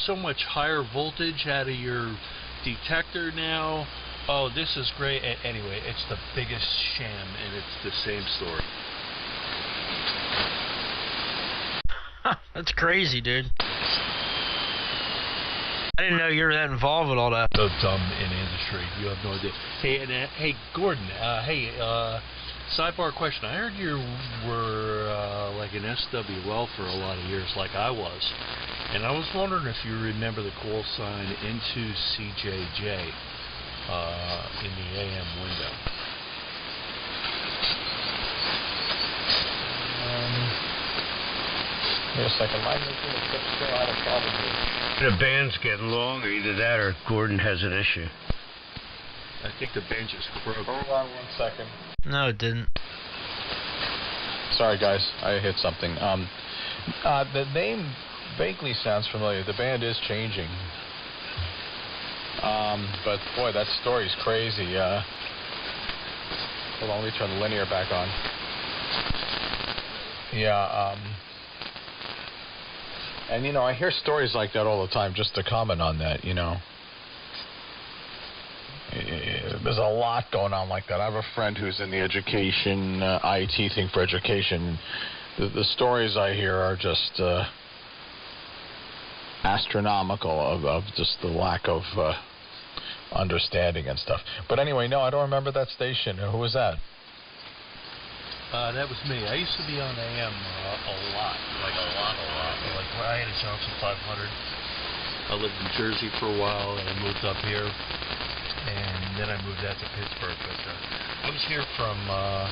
so much higher voltage out of your detector now. Oh, this is great." Anyway, it's the biggest sham, and it's the same story. That's crazy, dude. I didn't know you were that involved with all that. So dumb in industry. You have no idea. Hey, hey, Gordon. Sidebar question. I heard you were like an SWL for a lot of years, like I was. And I was wondering if you remember the call sign into CJJ in the AM window. Wait a second. My still had a problem here. The band's getting long, or either that or Gordon has an issue. I think the band just broke. Hold on 1 second. No, it didn't. Sorry, guys. I hit something. The name vaguely sounds familiar. The band is changing. But, boy, that story's crazy. Hold on, let me turn the linear back on. Yeah, And, you know, I hear stories like that all the time, just to comment on that, you know. There's a lot going on like that. I have a friend who's in the education, IT thing for education. The stories I hear are just astronomical of just the lack of understanding and stuff. But anyway, no, I don't remember that station. Who was that? That was me. I used to be on AM a lot. Like when I had a Johnson 500. I lived in Jersey for a while, and I moved up here, and then I moved out to Pittsburgh. But I was here from I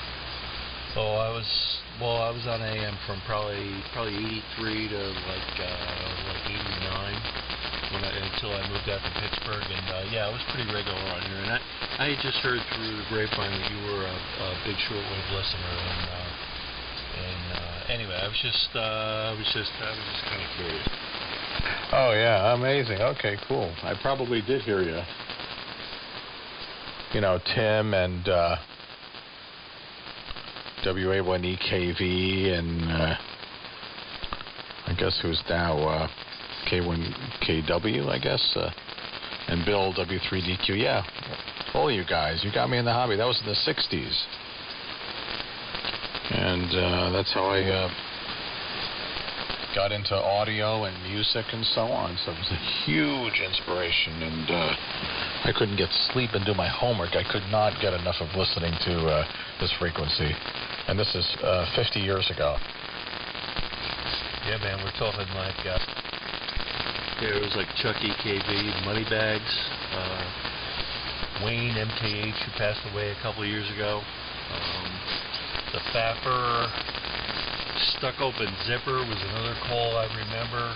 was on AM from probably 83 to like 89 until I moved out to Pittsburgh, and I was pretty regular on here. And I had just heard through the grapevine that you were a big shortwave listener, and anyway, I was just kind of curious. Oh yeah, amazing. Okay, cool. I probably did hear you. You know, Tim and WA1EKV and I guess who's now K1KW, I guess, and Bill W3DQ. Yeah, all you guys. You got me in the hobby. That was in the 60s. And that's how I got into audio and music and so on. So it was a huge inspiration, and I couldn't get sleep and do my homework. I could not get enough of listening to this frequency. And this is 50 years ago. Yeah, man, we're talking like it was like Chuck EKV, Moneybags, Wayne MKH, who passed away a couple of years ago, the Fapper, Stuck Open Zipper was another call I remember.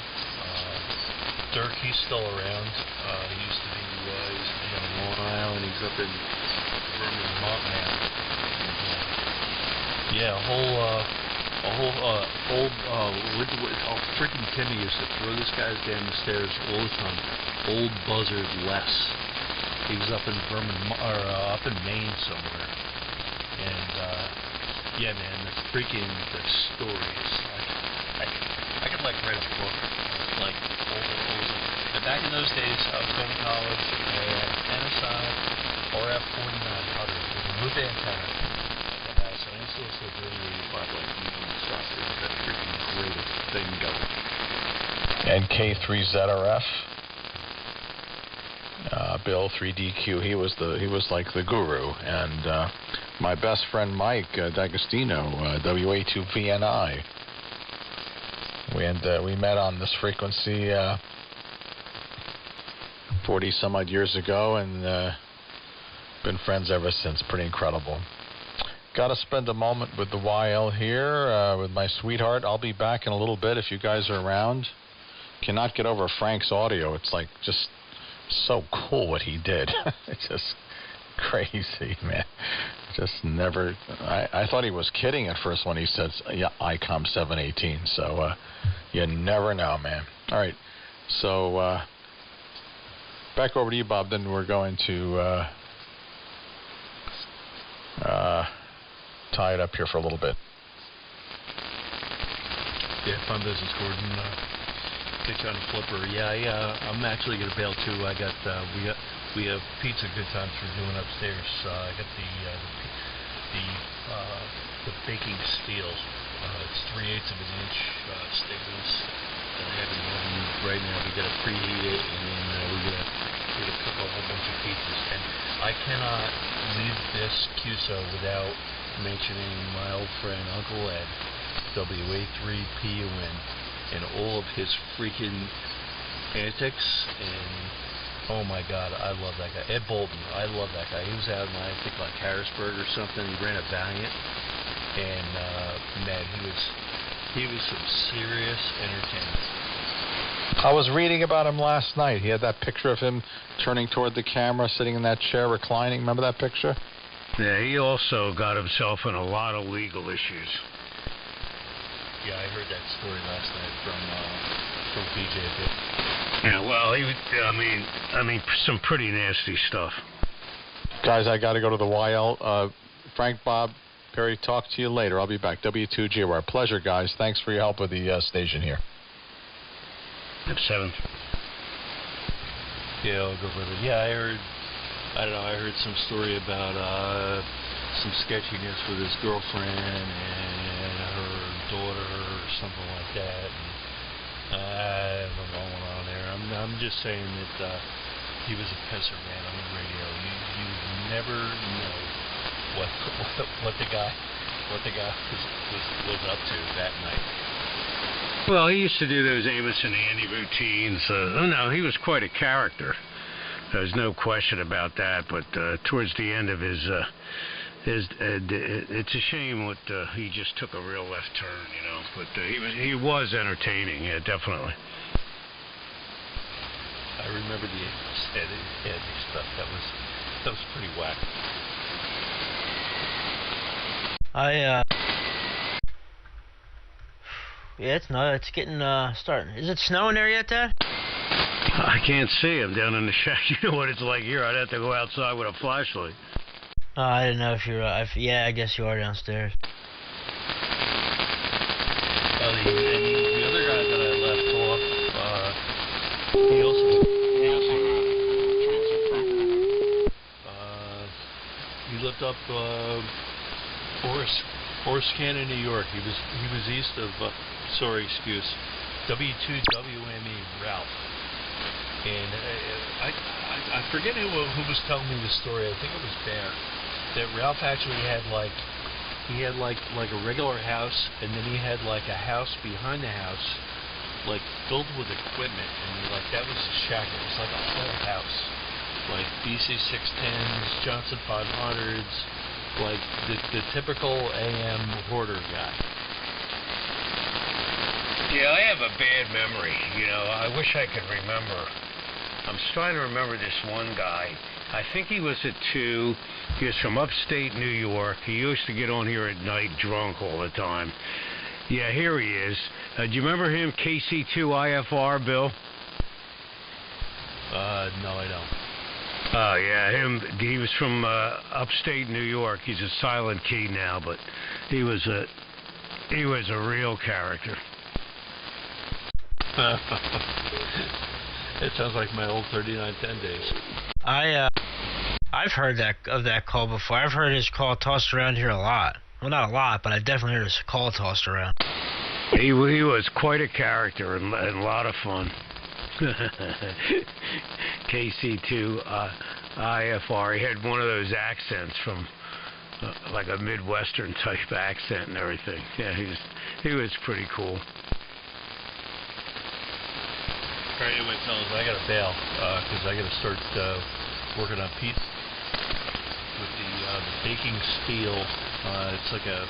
Dirk, he's still around. He used to be on Long Island. He's up in Vermont now. Yeah, a whole freaking Timmy used to throw this guys down the stairs all the time. Old Buzzard Les. He was up in up in Maine somewhere. And yeah, man, the stories. I could like write a book like but back in those days, I was going to college. I had NSI RF4900 with a loop antenna. So I used to listen to really like stuff. It was that freaking greatest thing going. And K3ZRF, Bill 3DQ. He was like the guru. And my best friend Mike D'Agostino, WA2VNI. We met on this frequency 40 some odd years ago, and been friends ever since. Pretty incredible. Got to spend a moment with the YL here with my sweetheart. I'll be back in a little bit if you guys are around. Cannot get over Frank's audio. It's like just so cool what he did. It's just crazy, man. Just never. I thought he was kidding at first when he said, yeah, ICOM 718. So you never know, man. All right. So back over to you, Bob. Then we're going to tie it up here for a little bit. Yeah, Fun Business, Gordon. Catch you on a flipper. Yeah, I'm actually gonna bail too. I got we have pizza good times we're doing upstairs. I got the baking steel. It's 3/8 of an inch thickness. And I have it in the oven right now. We gotta preheat it, and then we're gonna cook a whole bunch of pizzas. And I cannot leave this QSO without mentioning my old friend Uncle Ed, WA3PUN, and all of his freaking antics. And oh my God, I love that guy. Ed Bolton, I love that guy. He was out in, I think, like Harrisburg or something. He ran a Valiant, and man, he was some serious entertainment. I was reading about him last night. He had that picture of him turning toward the camera, sitting in that chair, reclining. Remember that picture? Yeah, he also got himself in a lot of legal issues. Yeah, I heard that story last night from PJ. Yeah, well, I mean, some pretty nasty stuff. Guys, I got to go to the YL. Frank, Bob, Perry, talk to you later. I'll be back. W2GR. Pleasure, guys. Thanks for your help with the station here. 7th. Yeah, I'll go with it. Yeah, I heard some story about some sketchiness with his girlfriend and her daughter or something like that. And I don't know what's going on there. I'm just saying that he was a pisser, man, on the radio. You never know what the guy was up to that night. Well, he used to do those Amos and Andy routines. No, he was quite a character. There's no question about that. But towards the end of his it's a shame what he just took a real left turn, you know. But he was entertaining, yeah, definitely. I remember the Eddie stuff. That was pretty whack. Yeah, it's getting starting. Is it snowing there yet, Dad? I can't see him down in the shack. You know what it's like here. I'd have to go outside with a flashlight. Oh, I didn't know if you're. Yeah, I guess you are downstairs. Oh, the other guy that I left off, he also he lived up Forest Canyon, New York. He was east of W2WME Ralph. And I forget who was telling me the story. I think it was Bear. That Ralph actually had like a regular house, and then he had like a house behind the house, like filled with equipment, and that was his shack. It was like a whole house, like BC 610s, Johnson 500s, like the typical AM hoarder guy. Yeah, I have a bad memory. You know, I wish I could remember. I'm trying to remember this one guy. I think he was at 2. He was from upstate New York. He used to get on here at night drunk all the time. Yeah, here he is. Do you remember him, KC2IFR, Bill? No, I don't. Oh, yeah, him. He was from upstate New York. He's a silent key now, but he was a real character. It sounds like my old 3910 days. I've heard of that call before. I've heard his call tossed around here a lot. Well, not a lot, but I've definitely heard his call tossed around. He was quite a character and a lot of fun. KC2 IFR. He had one of those accents from like a Midwestern type accent and everything. Yeah, he was pretty cool. All right, anyway, fellas, I gotta bail because I gotta start working on pizza with the baking steel. It's like a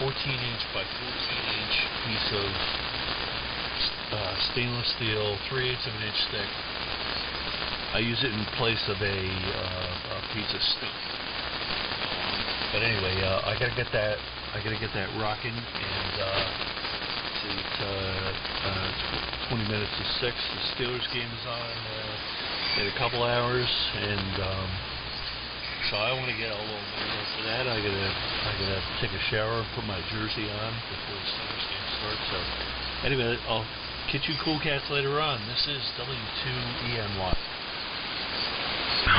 14-inch by 14-inch piece of stainless steel, 3/8 of an inch thick. I use it in place of a pizza stump. But anyway, I gotta get that rocking, and it's 20 minutes to 6. The Steelers game is on in a couple hours, and so I want to get a little bit for that. I gotta take a shower and put my jersey on before the Steelers game starts. So anyway, I'll catch you cool cats later on. This is W2ENY.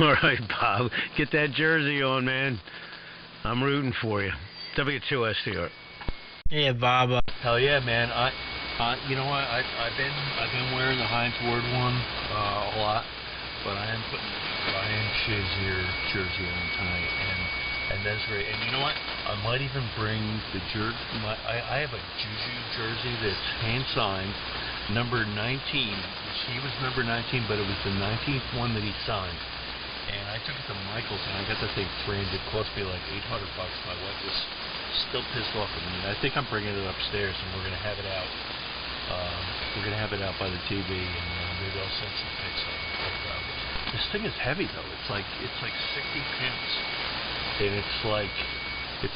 All right, Bob, get that jersey on, man. I'm rooting for you. W2STR. Yeah, Bob. Hell yeah, man. You know what? I've been wearing the Heinz Ward one a lot, but I am putting the Ryan Shazier jersey on tonight, and that's great. And you know what? I might even bring the jersey. I have a Juju jersey that's hand signed, number 19. He was number 19, but it was the 19th one that he signed. And I took it to Michael's, and I got that thing framed. It cost me like $800. My wife was still pissed off at me. I think I'm bringing it upstairs, and we're gonna have it out. We're gonna have it out by the TV, and maybe I'll send some pics of it. This thing is heavy though. It's like 60 pounds, and it's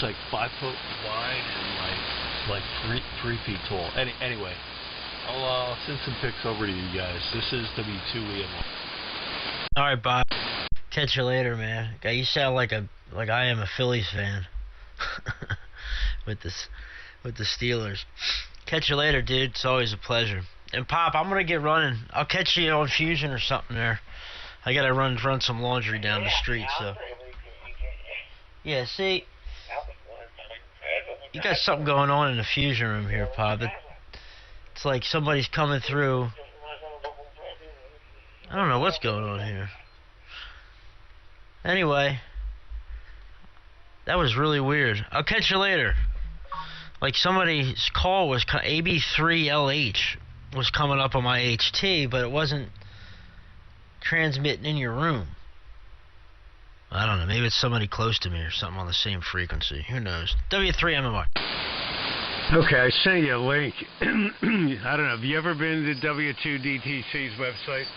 like 5 foot wide and like 3 feet tall. Anyway, I'll send some pics over to you guys. This is W2ENY. All right, Bob. Catch you later, man. You sound like I am a Phillies fan with the Steelers. Catch you later, dude. It's always a pleasure. And Pop, I'm gonna get running. I'll catch you on Fusion or something there. I gotta run some laundry down the street. So. Yeah. See. You got something going on in the Fusion room here, Pop. It's like somebody's coming through. I don't know what's going on here. Anyway, that was really weird. I'll catch you later. Like somebody's call was AB3LH was coming up on my HT, but it wasn't transmitting in your room. I don't know. Maybe it's somebody close to me or something on the same frequency. Who knows? W3MMR. Okay, I sent you a link. I don't know. Have you ever been to W2DTC's website?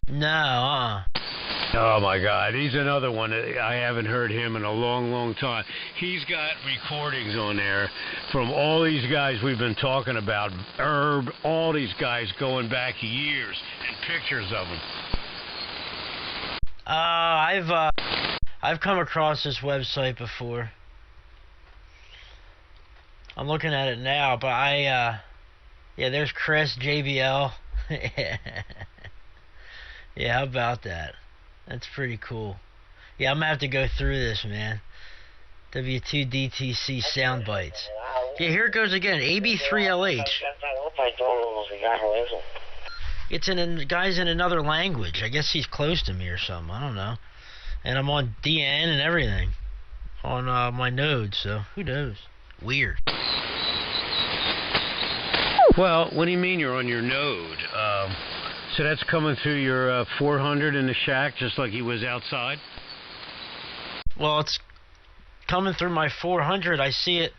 No, Oh, my God. He's another one. I haven't heard him in a long, long time. He's got recordings on there from all these guys we've been talking about. Herb, all these guys going back years, and pictures of them. I've come across this website before. I'm looking at it now, but yeah, there's Chris, JBL. Yeah, how about that? That's pretty cool. Yeah, I'm gonna have to go through this, man. W2DTC sound bites. Yeah, here it goes again. AB3LH. It's guy's in another language. I guess he's close to me or something. I don't know. And I'm on DN and everything on my node, so who knows? Weird. Well, what do you mean you're on your node? So that's coming through your 400 in the shack, just like he was outside? Well, it's coming through my 400. I see it.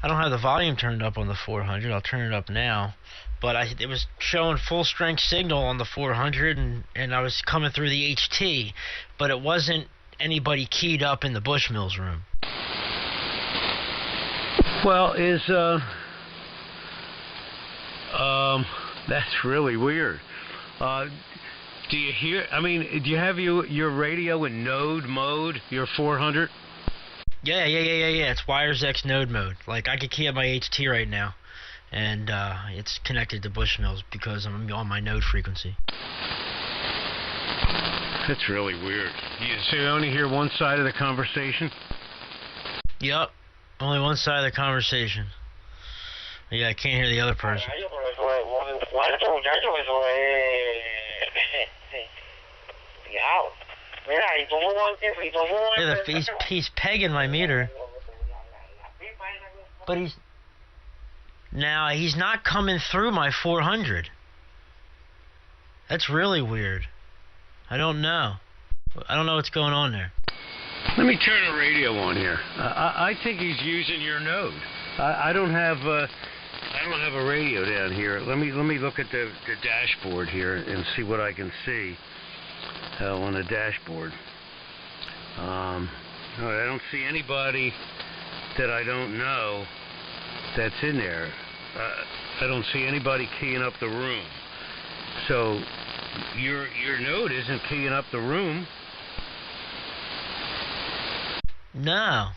I don't have the volume turned up on the 400. I'll turn it up now. But it was showing full strength signal on the 400, and I was coming through the HT, but it wasn't anybody keyed up in the Bushmills room. Well, that's really weird. Do you hear? I mean, do you have your radio in node mode? Your 400? Yeah. It's Wires X node mode. Like I could key up my HT right now, and it's connected to Bushmills because I'm on my node frequency. That's really weird. So you only hear one side of the conversation? Yep, only one side of the conversation. Yeah, I can't hear the other person. Yeah, he's pegging my meter. But he's not coming through my 400. That's really weird. I don't know. I don't know what's going on there. Let me turn the radio on here. I think he's using your node. I don't have a radio down here. Let me look at the dashboard here and see what I can see on the dashboard. I don't see anybody that I don't know that's in there. I don't see anybody keying up the room. So your node isn't keying up the room. No.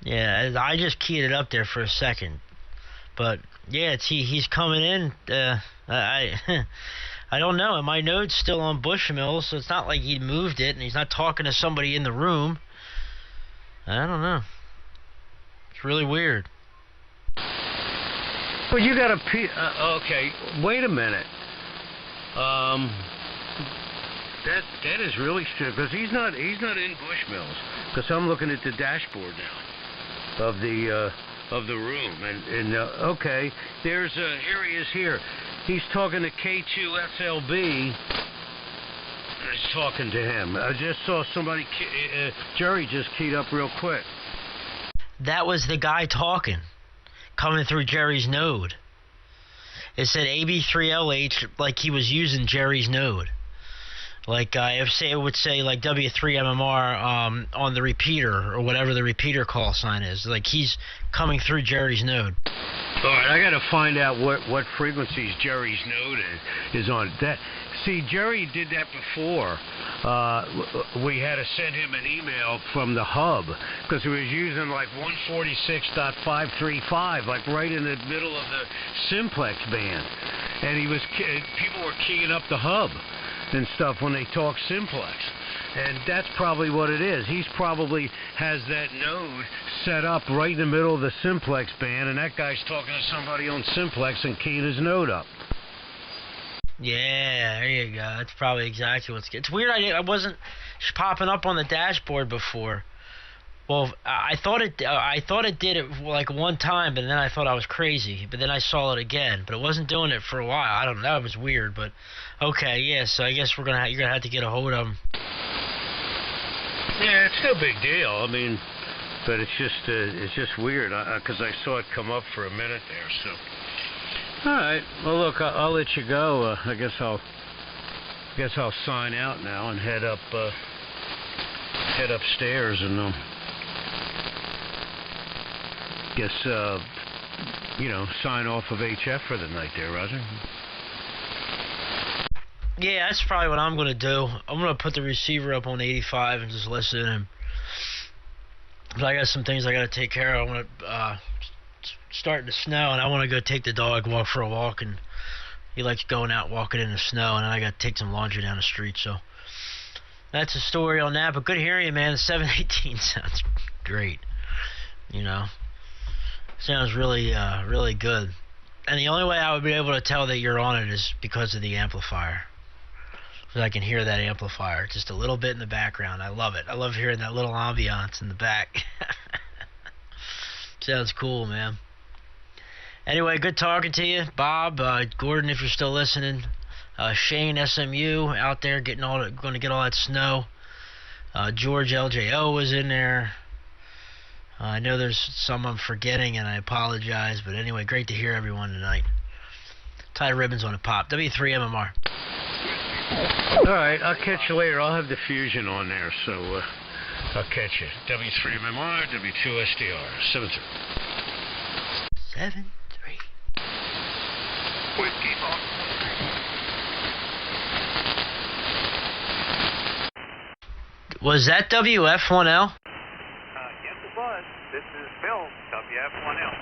Yeah, I just keyed it up there for a second, but yeah, he's coming in. I don't know. And my node's still on Bushmill, so it's not like he moved it, and he's not talking to somebody in the room. I don't know. It's really weird. Well, you got to okay. Wait a minute. That is really strange because he's not in Bushmills. Because I'm looking at the dashboard now of the room, and okay, here he is here. He's talking to K2SLB. He's talking to him. I just saw somebody. Jerry just keyed up real quick. That was the guy talking, coming through Jerry's node. It said AB3LH, like he was using Jerry's node. Like it would say like W3MMR on the repeater or whatever the repeater call sign is. Like he's coming through Jerry's node. All right, I got to find out what frequencies Jerry's node is on. That See, Jerry did that before. We had to send him an email from the hub because he was using like 146.535, like right in the middle of the simplex band, and people were keying up the hub and stuff when they talk simplex. And that's probably what it is. He's probably has that node set up right in the middle of the simplex band, and that guy's talking to somebody on simplex and keying his node up. Yeah, there you go. That's probably exactly what's. It's weird. I wasn't popping up on the dashboard before. Well, I thought it did it like one time, but then I thought I was crazy. But then I saw it again, but it wasn't doing it for a while. I don't know. That was weird, but okay, yeah. So I guess you're gonna have to get a hold of him. Yeah, it's no big deal. I mean, but it's just weird because I saw it come up for a minute there. So, all right. Well, look, I'll let you go. I guess I'll sign out now and head upstairs and sign off of HF for the night there, Roger. Yeah, that's probably what I'm going to do. I'm going to put the receiver up on 85 and just listen. And but I got some things I got to take care of. I want to starting to snow, and I want to go take the dog for a walk. And he likes going out walking in the snow, and then I got to take some laundry down the street. So that's the story on that. But good hearing you, man. The 718 sounds great. Sounds really, really good. And the only way I would be able to tell that you're on it is because of the amplifier. Because I can hear that amplifier just a little bit in the background. I love it. I love hearing that little ambiance in the back. Sounds cool, man. Anyway, good talking to you, Bob, Gordon, if you're still listening. Shane, SMU, out there going to get all that snow. George LJO was in there. I know there's some I'm forgetting, and I apologize. But anyway, great to hear everyone tonight. Tie ribbons on a pop. W3MMR. All right, I'll catch you later. I'll have the fusion on there, so I'll catch you. W3MMR, W2SDR, 7-3. 7-3. Whiskey Box. Was that WF1L? Yes, it was. This is Bill, WF1L.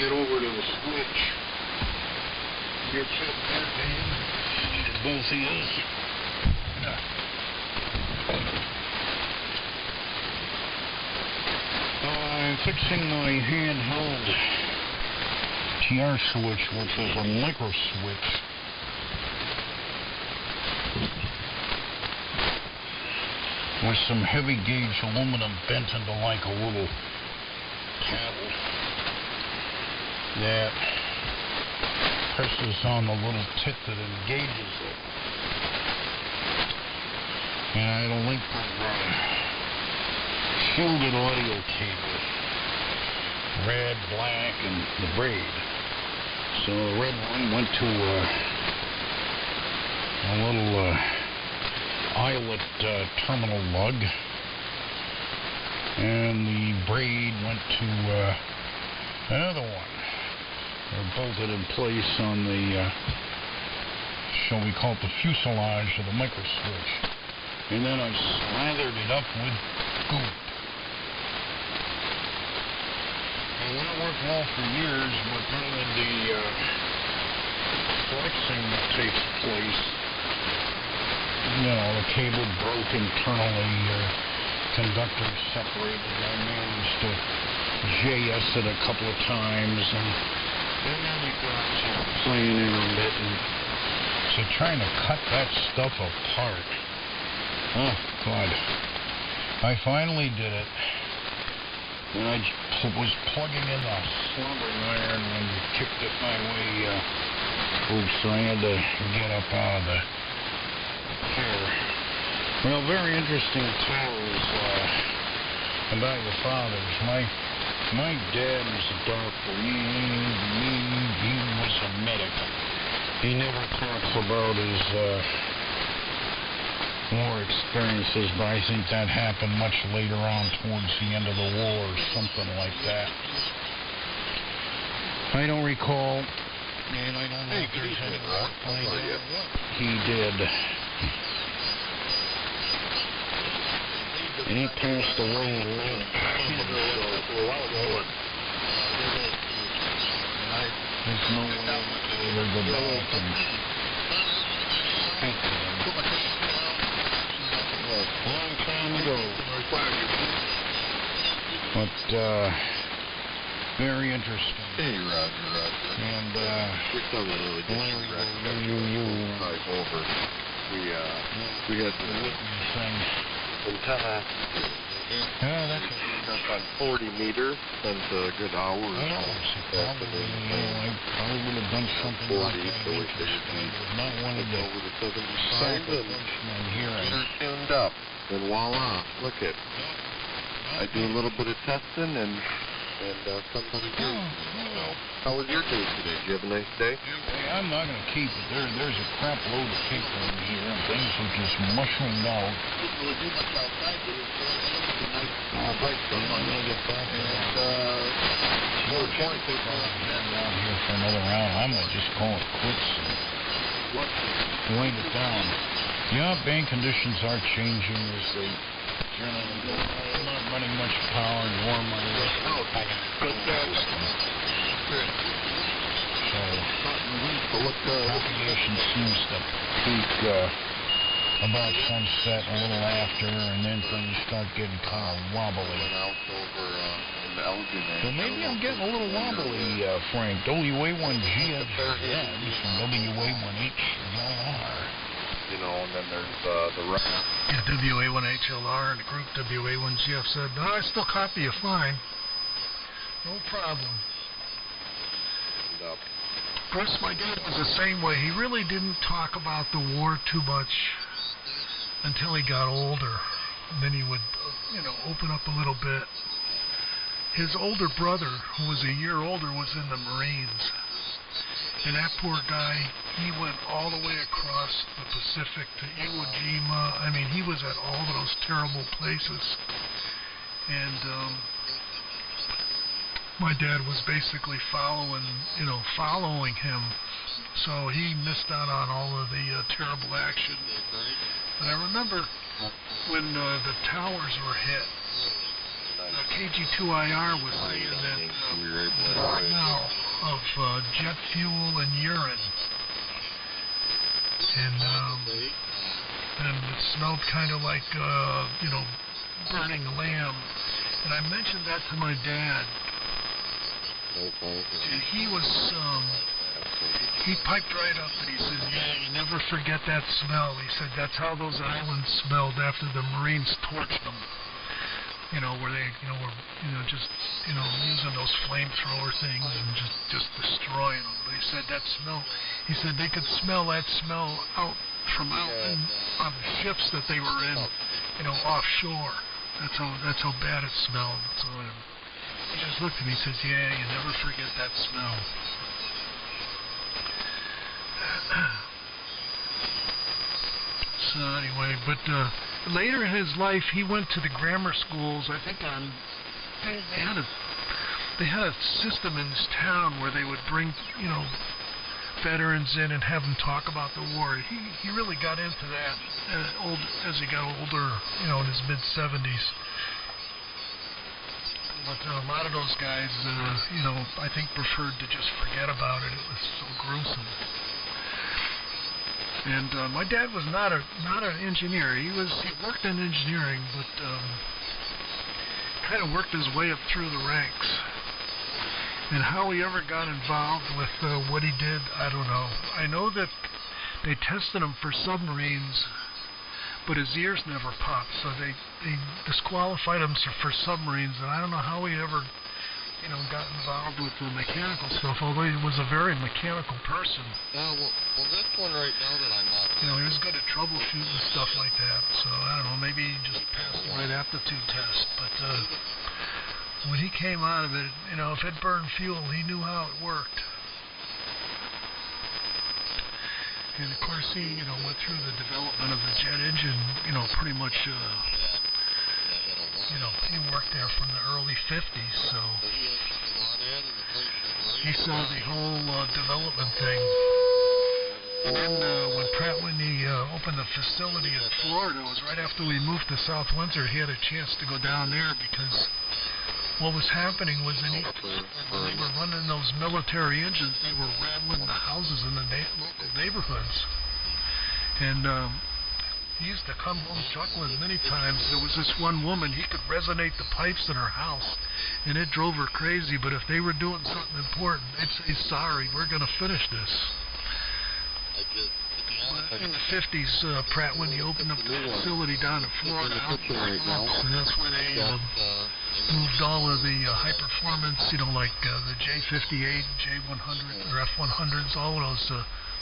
get over to the switch. Get set there, Dan. Both of you. I'm fixing my handheld TR switch, which is a micro switch. With some heavy gauge aluminum bent into like a little paddle that presses on the little tit that engages it. And it'll link the shielded audio cable, red, black, and the braid. So the red one went to a little eyelet terminal lug, and the braid went to another one. They're bolted in place on the, shall we call it the fuselage of the micro switch. And then I slathered it up with goop. And that worked well for years, but then with the flexing that takes place, you know, the cable broke internally, conductors separated. I managed to JS it a couple of times, and then you got playing intermittent. So trying to cut that stuff apart. Oh, God. I finally did it. And I was plugging in the slumbering iron when you kicked it my way, so I had to get up out of the chair. Well, very interesting tales about your fathers. My dad was a doctor. He was a medic. He never talks about his war experiences, but I think that happened much later on towards the end of the war or something like that. I don't recall, and I don't know if there's any way he did. And he passed away in there's no way to ever go back and thank him. Long time ago. But, very interesting. Hey, Roger. And, we're still going to really get over. We had the antenna. Yeah, that's up on 40 meters. Spent a good hour or so. I probably would have done something like that. So we could not wanted to over the 75 and get her tuned up. And voila, look it. I do a little bit of testing and somebody did. How was your day today? Did you have a nice day? I'm not going to keep it. There's a crap load of paper in here, and things are just mushrooming out. I'm going to get back and more points around here for another round. I'm going to just call it quits and wind it down. Yeah, bank conditions are changing as they generally go. I'm not running much power and warm money. So propagation seems to peak about sunset, a little after, and then things start getting kind of wobbly. So maybe I'm getting a little wobbly, Frank. WA1GFZ from WA1HLR. You know, and then there's the rest. Yeah, WA1HLR and the group WA1GFZ. No, I still copy you fine. No problem. Of course, my dad was the same way. He really didn't talk about the war too much until he got older. And then he would, open up a little bit. His older brother, who was a year older, was in the Marines. And that poor guy, he went all the way across the Pacific to Iwo Jima. I mean, he was at all those terrible places. And my dad was basically following him. So he missed out on all of the terrible action. And I remember when the towers were hit, the KG2IR was saying that the smell of jet fuel and urine, and it smelled kind of like burning lamb. And I mentioned that to my dad, and he was he piped right up and he said, "Yeah, you never forget that smell." He said that's how those islands smelled after the Marines torched them. Where they, were, just, using those flamethrower things and just destroying them. But he said that smell, he said they could smell that smell out on the ships that they were in, offshore. That's how bad it smelled. So he just looked at me and says, "Yeah, you never forget that smell." So anyway, but later in his life, he went to the grammar schools. I think they had a system in this town where they would bring veterans in and have them talk about the war. He really got into that as he got older, in his mid-70s. But a lot of those guys, I think preferred to just forget about it. It was so gruesome. And my dad was not an engineer. He worked in engineering, but kind of worked his way up through the ranks. And how he ever got involved with what he did, I don't know. I know that they tested him for submarines, but his ears never popped, so they disqualified him for submarines. And I don't know how he ever got involved with the mechanical stuff, although he was a very mechanical person. Well, this one right now that I'm not... he was good at troubleshooting stuff like that, so I don't know, maybe he just passed the right aptitude test, but when he came out of it, if it burned fuel, he knew how it worked. And of course he, went through the development of the jet engine, pretty much, he worked there from the early 50s, so he saw the whole development thing. And then when Pratt Whitney opened the facility in Florida, it was right after we moved to South Windsor. He had a chance to go down there because what was happening was when they were running those military engines, they were rattling the houses in the local neighborhoods. And he used to come home chuckling many times. There was this one woman, he could resonate the pipes in her house, and it drove her crazy. But if they were doing something important, they'd say, "Sorry, we're going to finish this." But in the 50s, Pratt Whitney opened up the facility down in Florida, and that's where they moved all of the high performance, like the J58, J100, or F100s, all of those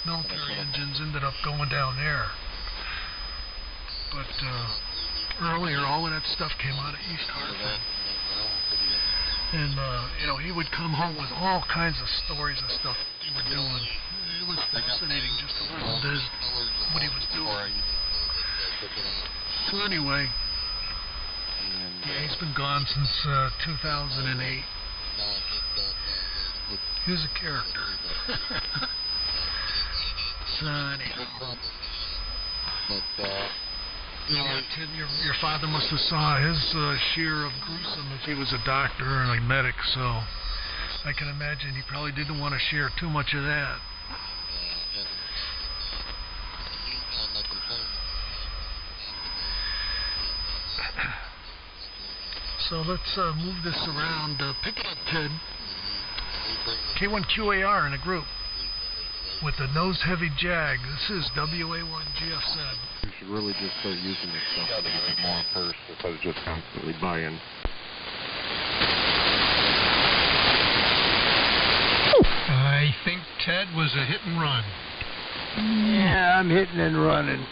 military engines ended up going down there. But earlier, all of that stuff came out of East Hartford. And, he would come home with all kinds of stories of stuff they were doing. It was fascinating just to listen to what he was doing. So anyway, he's been gone since 2008. He was a character. So anyhow. Tim, your father must have saw his share of gruesome if he was a doctor and a medic, so I can imagine he probably didn't want to share too much of that. So let's move this around. Pick it up, Ted. K1QAR in a group with the nose-heavy Jag. This is WA1GFZ. You should really just start using this stuff a little bit more first instead of just constantly buying. I think Ted was a hit and run. Yeah, I'm hitting and running.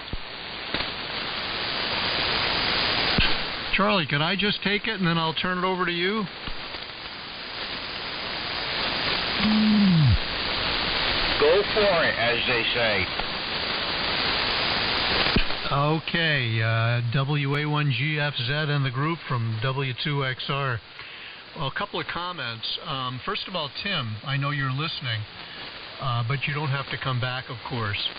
Charlie, can I just take it and then I'll turn it over to you? Go for it, as they say. Okay, WA1GFZ and the group from W2XR. Well, a couple of comments. First of all, Tim, I know you're listening, but you don't have to come back, of course.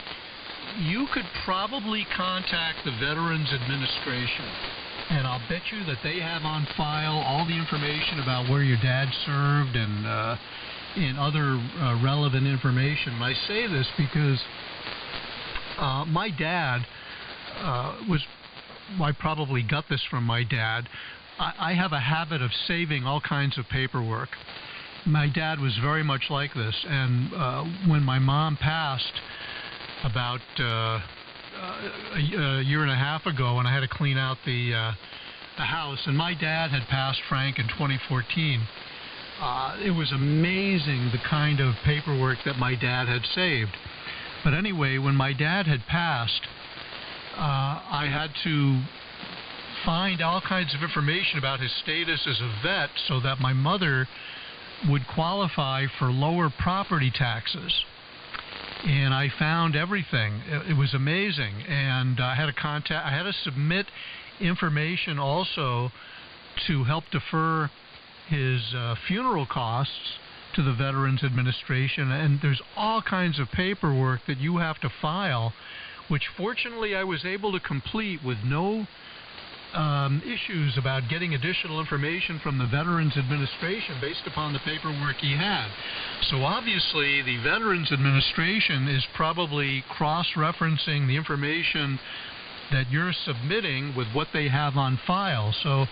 You could probably contact the Veterans Administration And I'll bet you that they have on file all the information about where your dad served and other relevant information. And I say this because my dad I probably got this from my dad. I have a habit of saving all kinds of paperwork. My dad was very much like this, and when my mom passed about a year and a half ago, and I had to clean out the house, and my dad had passed, Frank, in 2014. It was amazing the kind of paperwork that my dad had saved. But anyway, when my dad had passed, I had to find all kinds of information about his status as a vet so that my mother would qualify for lower property taxes. And I found everything. It was amazing. And I had to submit information also to help defer his funeral costs to the Veterans Administration. And there's all kinds of paperwork that you have to file, which fortunately I was able to complete with no issues about getting additional information from the Veterans Administration based upon the paperwork he had. So obviously the Veterans Administration is probably cross-referencing the information that you're submitting with what they have on file. So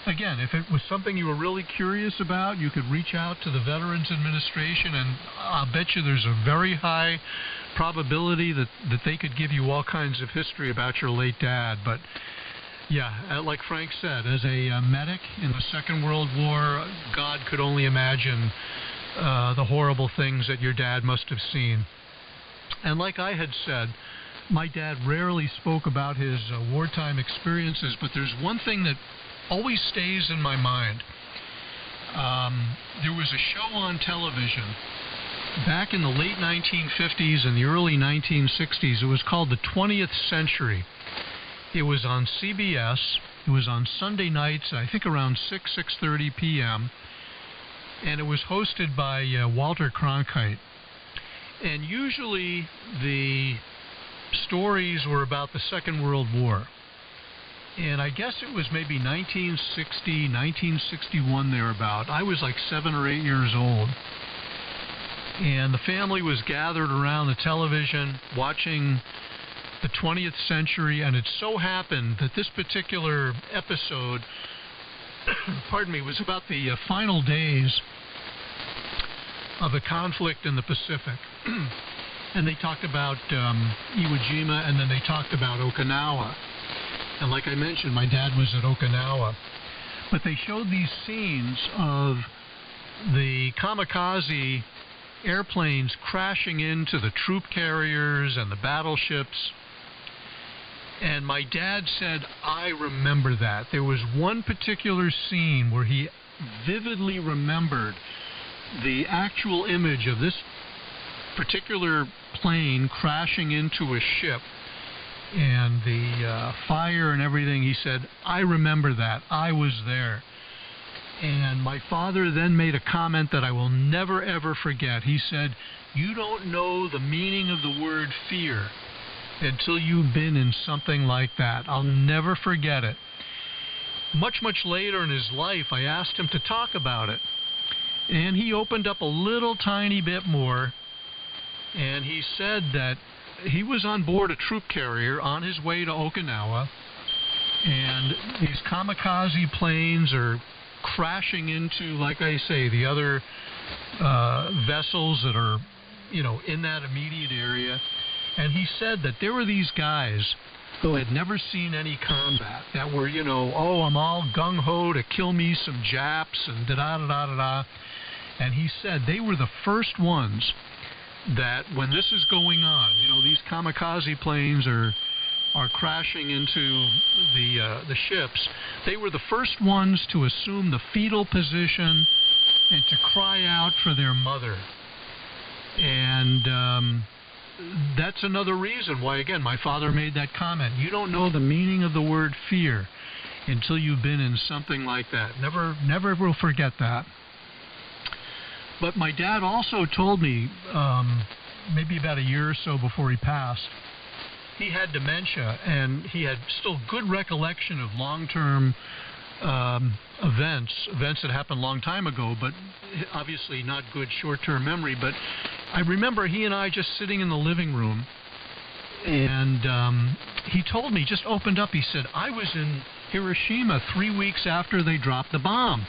again, if it was something you were really curious about, you could reach out to the Veterans Administration, and I'll bet you there's a very high probability that they could give you all kinds of history about your late dad. But yeah, like Frank said, as a medic in the Second World War, God could only imagine the horrible things that your dad must have seen. And like I had said, my dad rarely spoke about his wartime experiences, but there's one thing that always stays in my mind. There was a show on television back in the late 1950s and the early 1960s. It was called The 20th Century. It was on CBS. It was on Sunday nights, I think around 6:30 p.m., and it was hosted by Walter Cronkite. And usually the stories were about the Second World War. And I guess it was maybe 1960, 1961 thereabout. I was like 7 or 8 years old. And the family was gathered around the television watching the 20th century, and it so happened that this particular episode, pardon me, was about the final days of the conflict in the Pacific. And they talked about Iwo Jima, and then they talked about Okinawa. And like I mentioned, my dad was at Okinawa. But they showed these scenes of the kamikaze airplanes crashing into the troop carriers and the battleships. And my dad said, I remember that. There was one particular scene where he vividly remembered the actual image of this particular plane crashing into a ship and the fire and everything. He said, I remember that. I was there. And my father then made a comment that I will never ever forget. He said, you don't know the meaning of the word fear until you've been in something like that. I'll never forget it. Much later in his life, I asked him to talk about it. And he opened up a little tiny bit more. And he said that he was on board a troop carrier on his way to Okinawa. And these kamikaze planes are crashing into, like I say, the other vessels that are, in that immediate area. And he said that there were these guys who had never seen any combat that were, I'm all gung-ho to kill me some Japs and da-da-da-da-da. And he said they were the first ones that when this is going on, these kamikaze planes are crashing into the ships, they were the first ones to assume the fetal position and to cry out for their mother. And that's another reason why, again, my father made that comment. You don't know the meaning of the word fear until you've been in something like that. Never will forget that. But my dad also told me, maybe about a year or so before he passed, he had dementia, and he had still good recollection of long-term events that happened a long time ago, but obviously not good short-term memory. But I remember he and I just sitting in the living room, and he told me, just opened up, he said, I was in Hiroshima 3 weeks after they dropped the bomb.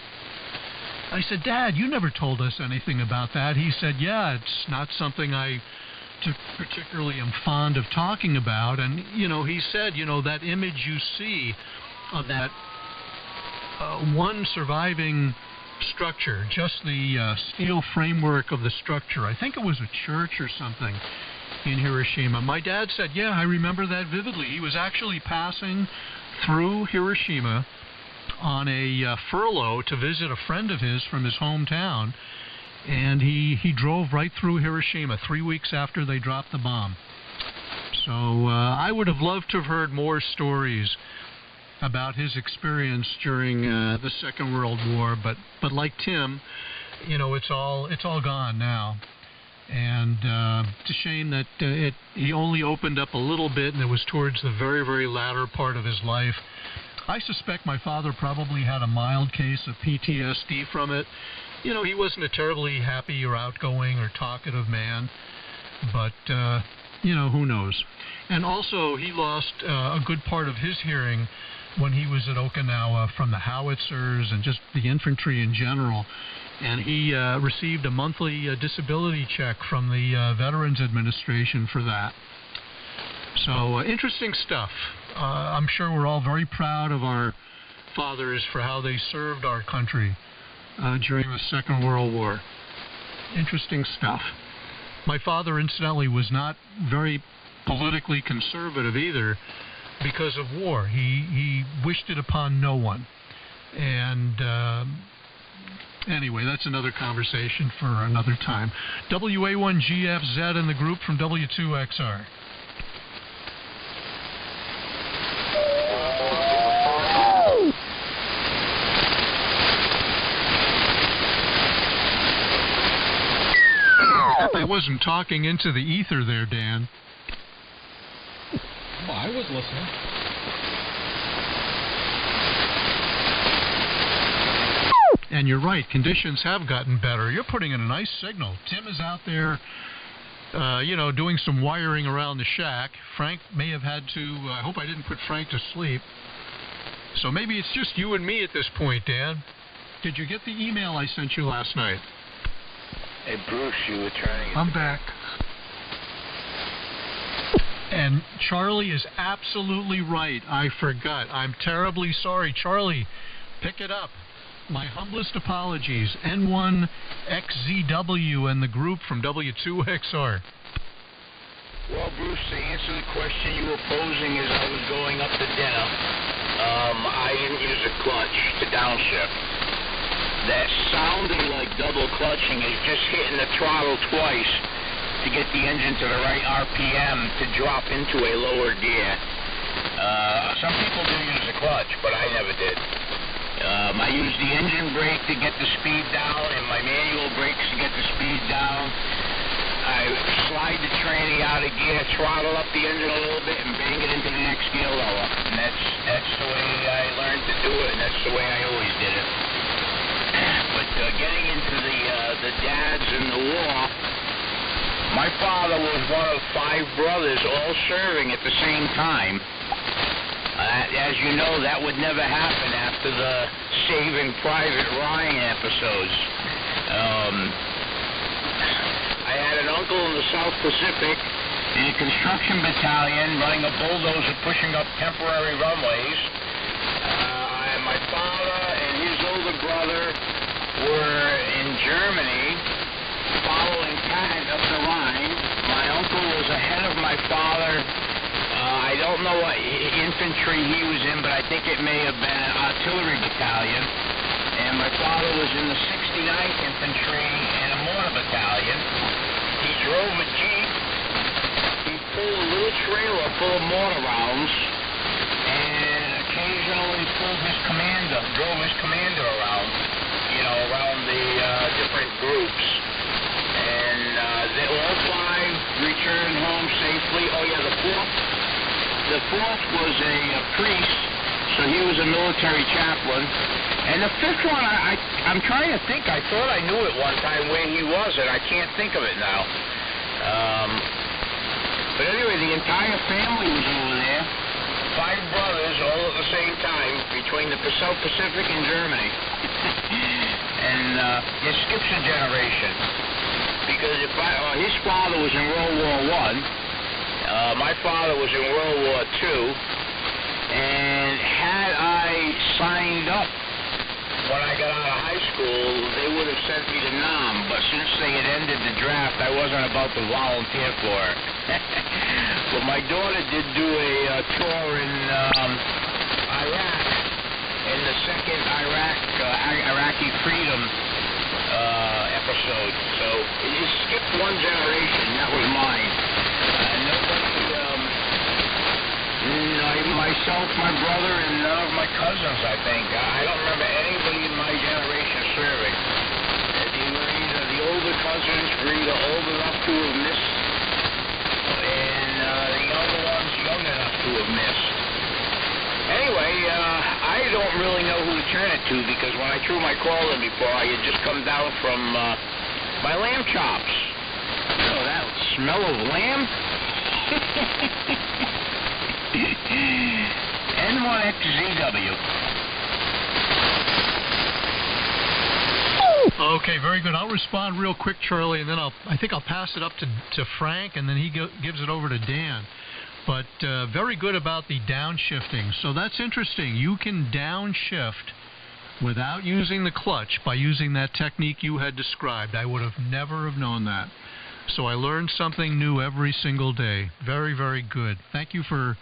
I said, Dad, you never told us anything about that. He said, yeah, it's not something I particularly am fond of talking about. And, he said, that image you see of that one surviving structure, just the steel framework of the structure. I think it was a church or something in Hiroshima. My dad said, yeah, I remember that vividly. He was actually passing through Hiroshima on a furlough to visit a friend of his from his hometown, and he drove right through Hiroshima 3 weeks after they dropped the bomb. So I would have loved to have heard more stories about his experience during the Second World War, but like Tim, it's all gone now. And it's a shame that he only opened up a little bit, and it was towards the very, very latter part of his life. I suspect my father probably had a mild case of PTSD from it. He wasn't a terribly happy or outgoing or talkative man, but, who knows. And also, he lost a good part of his hearing when he was at Okinawa from the howitzers and just the infantry in general. And he received a monthly disability check from the Veterans Administration for that. So, interesting stuff. I'm sure we're all very proud of our fathers for how they served our country during the Second World War. Interesting stuff. My father, incidentally, was not very politically conservative either because of war. He wished it upon no one. And anyway, that's another conversation for another time. WA1GFZ in the group from W2XR. I wasn't talking into the ether there, Dan. Oh, I was listening. And you're right, conditions have gotten better. You're putting in a nice signal. Tim is out there, doing some wiring around the shack. Frank may have had to, I hope I didn't put Frank to sleep. So maybe it's just you and me at this point, Dan. Did you get the email I sent you last night? Hey, Bruce, you were turning... I'm back. And Charlie is absolutely right. I forgot. I'm terribly sorry. Charlie, pick it up. My humblest apologies. N1XZW and the group from W2XR. Well, Bruce, to answer the question you were posing as I was going up to dinner, I didn't use a clutch to downshift. That sounded like double clutching is just hitting the throttle twice to get the engine to the right RPM to drop into a lower gear. Some people do use a clutch, but I never did. I use the engine brake to get the speed down and my manual brakes to get the speed down. I slide the tranny out of gear, throttle up the engine a little bit, and bang it into the next gear lower. And that's the way I learned to do it, and that's the way I always did it. But getting into the dads in the war, my father was one of 5 brothers all serving at the same time. As you know, that would never happen after the Saving Private Ryan episodes. I had an uncle in the South Pacific in a construction battalion running a bulldozer pushing up temporary runways. My father and his older brother were in Germany following patent up the Rhine. My uncle was ahead of my father. I don't know what infantry he was in, but I think it may have been an artillery battalion. And my father was in the 69th Infantry and a mortar battalion. He drove a Jeep. He pulled a little trailer full of mortar rounds and occasionally drove his commander around, around the different groups. And they all 5 returned home safely. Oh, yeah, the 4th The fourth was a priest, so he was a military chaplain. And the fifth one, I'm trying to think. I thought I knew at one time where he was, and I can't think of it now. But anyway, the entire family was over there. 5 brothers, all at the same time, between the South Pacific and Germany. And it skips a generation. Because his father was in World War I. My father was in World War II. And had I signed up when I got out of high school, they would have sent me to Nam, but since they had ended the draft, I wasn't about to volunteer for it. But my daughter did do a tour in Iraq, in the second Iraqi freedom episode. So it skipped one generation. That was mine. Myself, my brother, and none of my cousins, I think. I don't remember anybody in my generation serving. They were either the older cousins were either old enough to have missed, and the younger ones young enough to have missed. Anyway, I don't really know who to turn it to, because when I threw my call in before, I had just come down from my lamb chops. Oh, that smell of lamb? N1XZW. Okay, very good. I'll respond real quick, Charlie, and then I think I'll pass it up to Frank, and then he gives it over to Dan. But very good about the downshifting. So that's interesting. You can downshift without using the clutch by using that technique you had described. I would have never have known that. So I learned something new every single day. Very, very good. Thank you for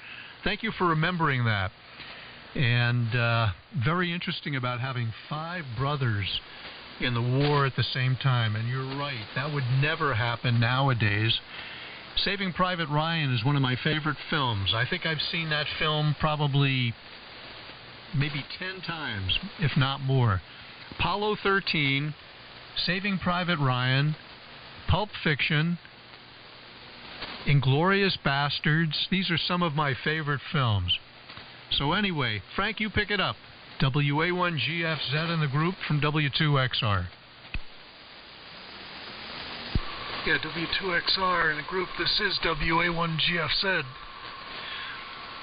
remembering that. And very interesting about having 5 brothers in the war at the same time. And you're right, that would never happen nowadays. Saving Private Ryan is one of my favorite films. I think I've seen that film probably maybe 10 times, if not more. Apollo 13, Saving Private Ryan, Pulp Fiction, Inglourious Bastards. These are some of my favorite films. So anyway, Frank, you pick it up. WA1GFZ in the group from W2XR. Yeah, W2XR in the group. This is WA1GFZ.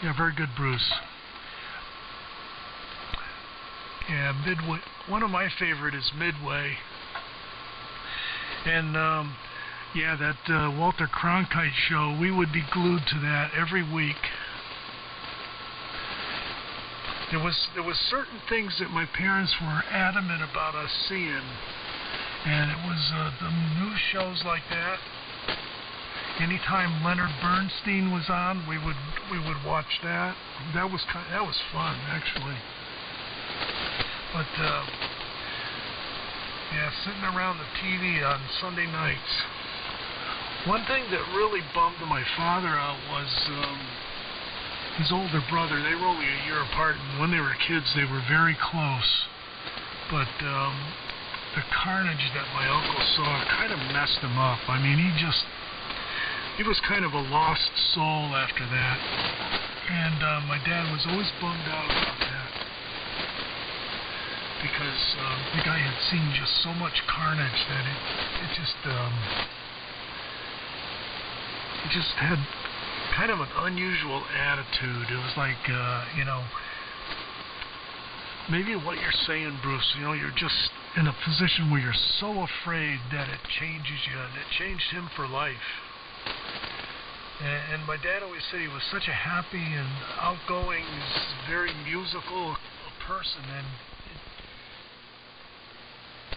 Yeah, very good, Bruce. Yeah, Midway. One of my favorite is Midway. And yeah, that Walter Cronkite show, we would be glued to that every week. There was certain things that my parents were adamant about us seeing, and it was the news shows like that. Anytime Leonard Bernstein was on, we would watch that. That was fun, actually. But yeah, sitting around the TV on Sunday nights. One thing that really bummed my father out was his older brother. They were only a year apart, and when they were kids, they were very close. But the carnage that my uncle saw kind of messed him up. I mean, he was kind of a lost soul after that. And my dad was always bummed out about that. Because the guy had seen just so much carnage that it just had kind of an unusual attitude. It was like, you know, maybe what you're saying, Bruce, you know, you're just in a position where you're so afraid that it changes you, and it changed him for life. And my dad always said he was such a happy and outgoing, very musical person, and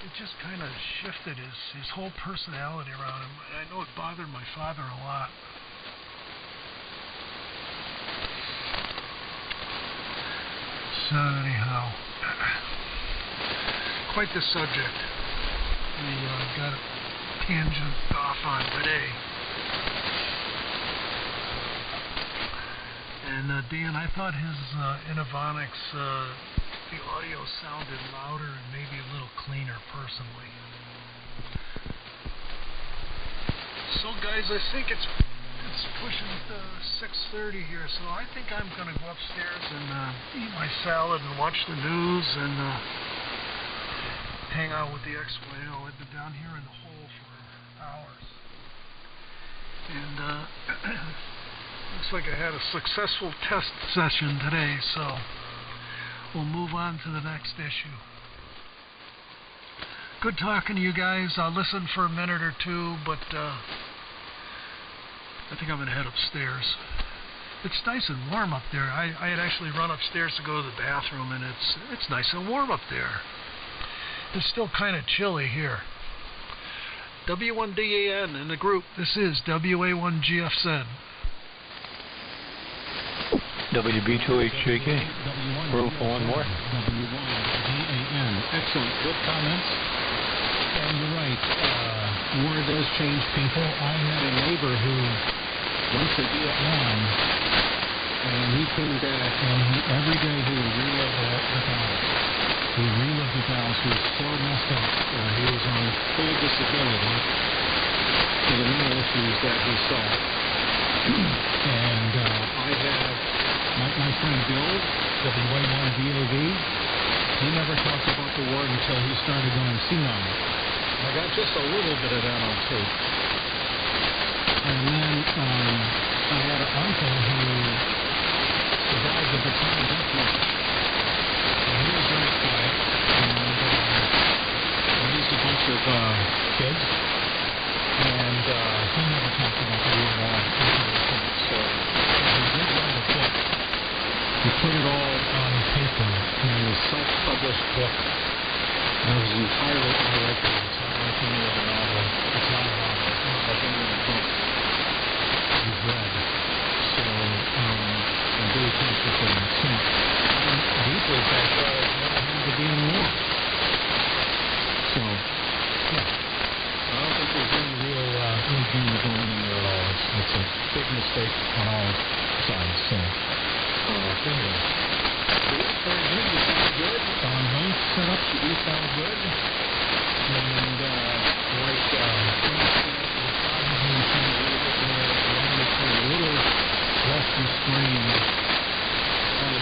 it just kind of shifted his whole personality around him. And I know it bothered my father a lot. So anyhow, quite the subject we got a tangent off on today. And Dan, I thought his Innovonics, the audio sounded louder and maybe a little cleaner personally. So guys, I think it's It's pushing 6:30 here, so I think I'm going to go upstairs and eat my salad and watch the news and hang out with the ex-whale. I've been down here in the hole for hours. And looks like I had a successful test session today, so we'll move on to the next issue. Good talking to you guys. I'll listen for a minute or two, but I think I'm going to head upstairs. It's nice and warm up there. I had actually run upstairs to go to the bathroom, and it's nice and warm up there. It's still kind of chilly here. W1DAN in the group. This is WA1GFZ. WB2HJK. Room for one more. W1DAN. Excellent. Good comments. And you're right. War does change people. I had a neighbor who went to Vietnam, and he came back, and every day he would relive the battles. He relived the battles. He was so messed up. He was on full disability for the mental issues that he saw. And I have my friend Bill, WA1VAV. He never talked about the war until he started going senile. I got just a little bit of that on tape. And then I had an uncle who survived the battalion death march. And he was very quiet. And raised a bunch of kids. And he never talked about the war at all until the point. So he did write a book. He put it all on paper in a self-published book. And it was entirely unlikely. It's not like any other novel. It's not a novel. It's not like any other book you've read. So, I'm very thankful for that. So, I'm deeply thankful I never had to be in war. So, yeah. I don't think there's any real doom or gloom in there at all. It's a big mistake on all sides. So, anyway. Very good. You sound good. Nice setup. You sound good. And like Frank said, you probably sound a little bit more organic, a little less restrained on the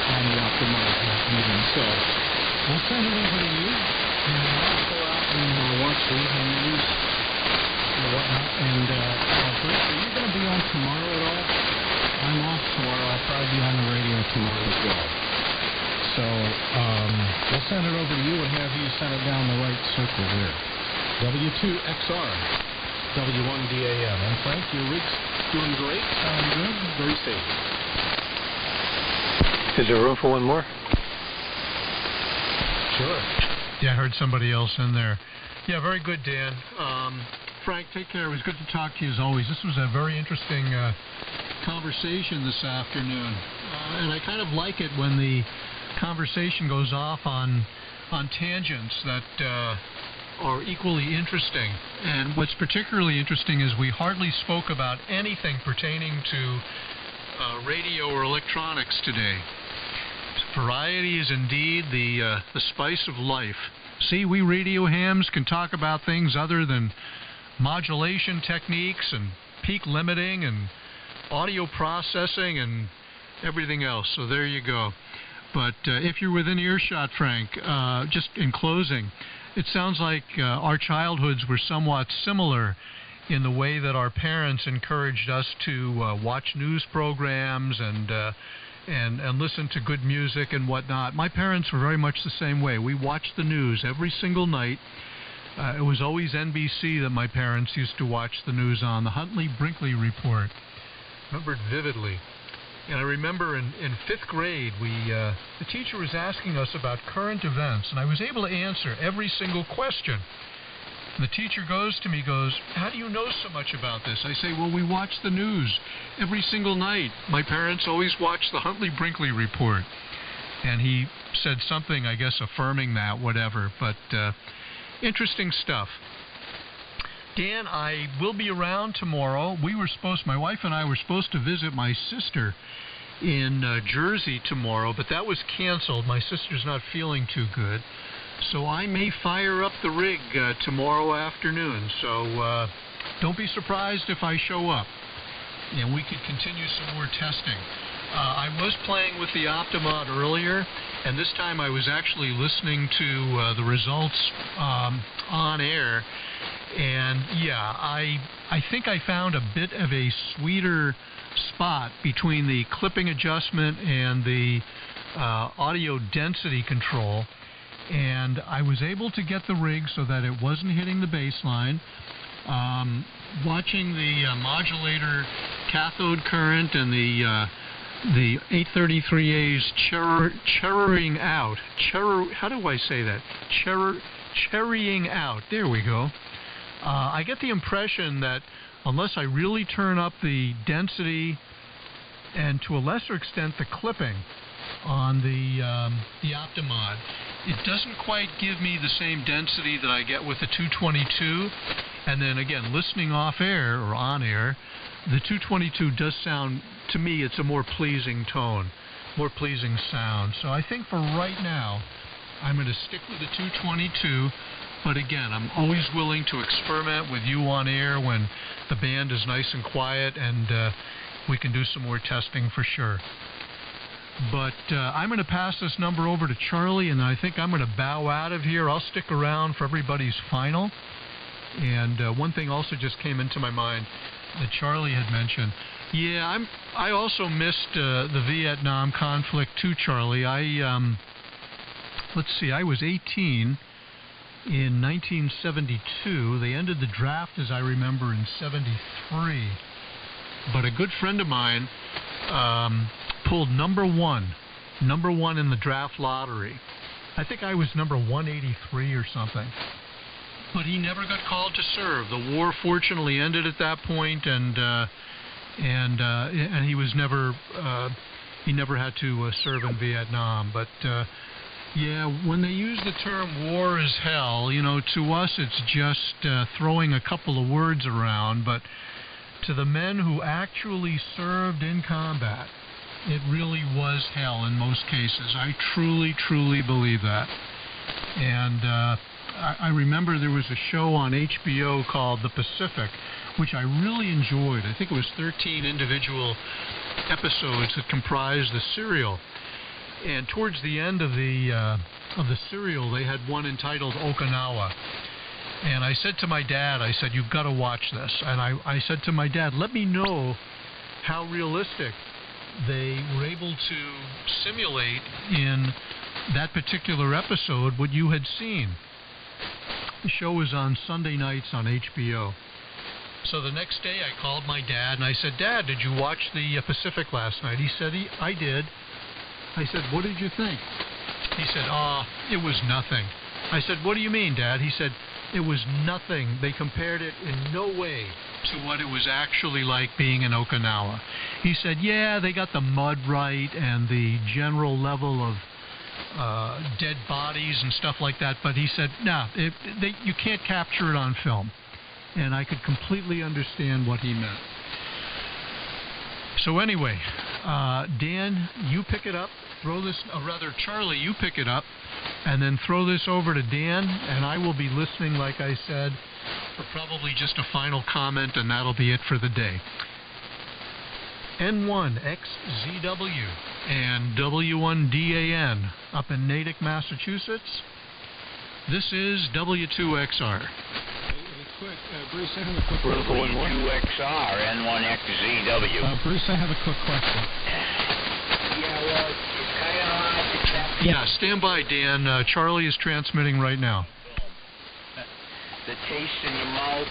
on the optimized meeting. So we'll send it over to you, and I'll go out and watch the evening news or whatnot. And Bruce, are you going to be on tomorrow at all? I'm off tomorrow. I'll probably be on the radio tomorrow as well. So we'll send it over to you and have you send it down the right circle there. W2XR, W1DAN. And Frank, your rig's doing great. Sound good. Very safe. Is there room for one more? Sure. Yeah, I heard somebody else in there. Yeah, very good, Dan. Frank, take care. It was good to talk to you as always. This was a very interesting conversation this afternoon. And I kind of like it when the conversation goes off on tangents that are equally interesting. And what's particularly interesting is we hardly spoke about anything pertaining to radio or electronics today. Variety is indeed the spice of life. See, we radio hams can talk about things other than modulation techniques and peak limiting and audio processing and everything else. So there you go. But if you're within earshot, Frank, just in closing, it sounds like our childhoods were somewhat similar in the way that our parents encouraged us to watch news programs and listen to good music and whatnot. My parents were very much the same way. We watched the news every single night. It was always NBC that my parents used to watch the news on, the Huntley-Brinkley Report. Remember it vividly. And I remember in 5th grade, the teacher was asking us about current events, and I was able to answer every single question. And the teacher goes to me, how do you know so much about this? I say, well, we watch the news every single night. My parents always watched the Huntley-Brinkley Report. And he said something, I guess, affirming that, whatever. But interesting stuff. Dan, I will be around tomorrow. My wife and I were supposed to visit my sister in Jersey tomorrow, but that was canceled. My sister's not feeling too good. So I may fire up the rig tomorrow afternoon. So don't be surprised if I show up. And we could continue some more testing. I was playing with the Optimod earlier, and this time I was actually listening to the results on air. And yeah, I think I found a bit of a sweeter spot between the clipping adjustment and the audio density control. And I was able to get the rig so that it wasn't hitting the bass line. Watching the modulator cathode current and the 833A's cherrying out. How do I say that? Cherrying out. There we go. I get the impression that unless I really turn up the density and to a lesser extent the clipping on the Optimod, it doesn't quite give me the same density that I get with the 222. And then again, listening off air or on air, the 222 does sound, to me, it's a more pleasing tone, more pleasing sound. So I think for right now, I'm going to stick with the 222. But again, I'm always willing to experiment with you on air when the band is nice and quiet, and we can do some more testing for sure. But I'm going to pass this number over to Charlie, and I think I'm going to bow out of here. I'll stick around for everybody's final. And one thing also just came into my mind that Charlie had mentioned. Yeah, I also missed the Vietnam conflict too, Charlie. Let's see, I was 18 in 1972. They ended the draft, as I remember, in 73. But a good friend of mine pulled number one in the draft lottery. I think I was number 183 or something. But he never got called to serve. The war fortunately ended at that point, and he was never he never had to serve in Vietnam. But yeah, when they use the term war is hell, you know, to us it's just throwing a couple of words around. But to the men who actually served in combat, it really was hell in most cases. I truly, truly believe that. And I remember there was a show on HBO called The Pacific, which I really enjoyed. I think it was 13 individual episodes that comprised the serial. And towards the end of the serial, they had one entitled Okinawa. And I said to my dad, I said, you've got to watch this. And I said to my dad, let me know how realistic they were able to simulate in that particular episode what you had seen. The show was on Sunday nights on HBO. So the next day I called my dad and I said, Dad, did you watch the Pacific last night? He said, I did. I said, what did you think? He said, it was nothing. I said, what do you mean, Dad? He said, it was nothing. They compared it in no way to what it was actually like being in Okinawa. He said, yeah, they got the mud right and the general level of dead bodies and stuff like that, but he said, no, you can't capture it on film. And I could completely understand what he meant. So anyway, Dan, you pick it up, Charlie, you pick it up, and then throw this over to Dan, and I will be listening, like I said, for probably just a final comment, and that'll be it for the day. N1XZW and W1DAN up in Natick, Massachusetts. This is W2XR. Quick, Bruce, I have a quick question. W2XR, N1XZW. Bruce, I have a quick question. Yeah, well, it's kind of hard to capture. Yeah, stand by, Dan. Charlie is transmitting right now. The taste in your mouth,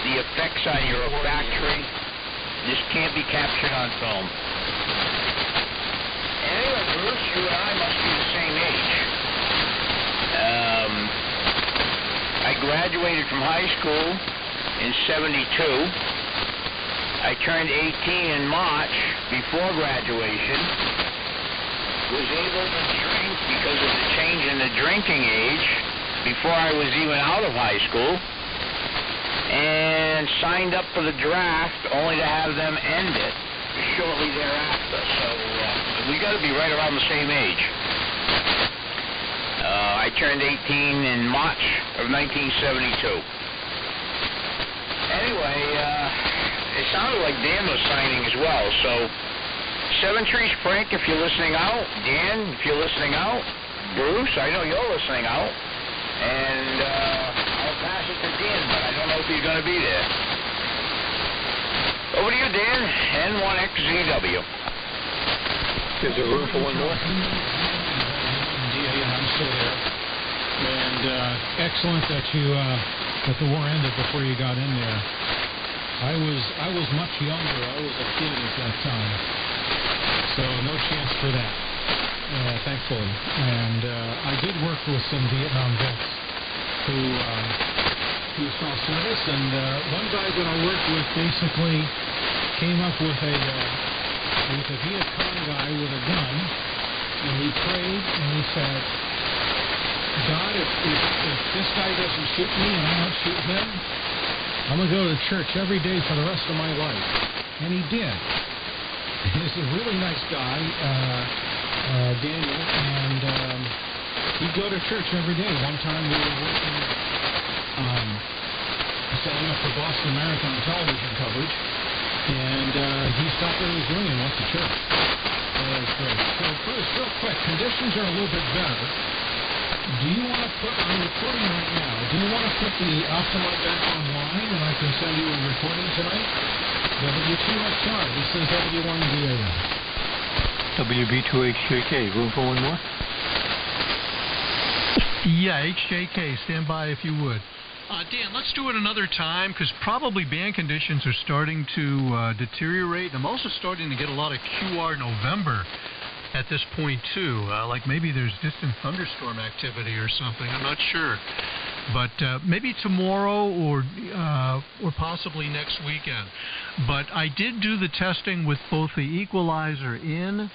the effects on your olfactory, this can't be captured on film. Anyway, Bruce, you and I must be the same age. I graduated from high school in 72. I turned 18 in March before graduation. Was able to drink because of the change in the drinking age before I was even out of high school. And signed up for the draft only to have them end it shortly thereafter. So we got to be right around the same age. I turned 18 in March of 1972. Anyway, it sounded like Dan was signing as well, so 7 Trees Frank, if you're listening out, Dan, if you're listening out, Bruce, I know you're listening out, and I'll pass it to Dan, but I don't know if he's going to be there. Over to you, Dan, N1XZW. Is there room for one more? Yeah, I'm still there. And excellent that you that the war ended before you got in there. I was much younger. I was a kid at that time, so no chance for that, thankfully. And I did work with some Vietnam vets who saw service, and one guy that I worked with basically came up with a Viet Cong guy with a gun, and he prayed and he said, God, if this guy doesn't shoot me and I don't shoot him, I'm going to go to church every day for the rest of my life. And he did. He's a really nice guy, Daniel, and he'd go to church every day. One time we were working, setting up for Boston Marathon television coverage, and he stopped what he was doing and went to church. That was great. So, Bruce, real quick, conditions are a little bit better. Do you want to put, I'm recording right now, do you want to put the Optimum back online and I can send you a recording tonight? W2XR, this is W1VAM. WB2HJK, room for one more? Yeah, HJK, stand by if you would. Dan, let's do it another time, because probably band conditions are starting to deteriorate. I'm also starting to get a lot of QR November at this point too, like maybe there's distant thunderstorm activity or something. I'm not sure, but maybe tomorrow or possibly next weekend. But I did do the testing with both the equalizer the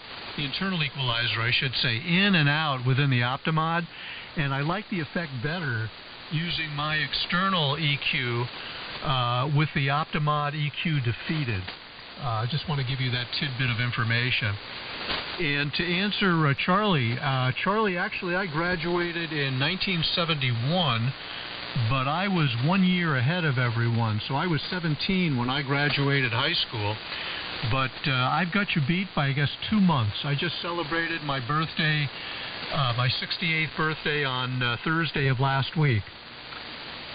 internal equalizer, I should say, in and out within the Optimod, and I like the effect better using my external EQ with the Optimod EQ defeated. I just want to give you that tidbit of information. And to answer Charlie, actually I graduated in 1971, but I was 1 year ahead of everyone. So I was 17 when I graduated high school. But I've got you beat by, I guess, 2 months. I just celebrated my birthday, my 68th birthday on Thursday of last week.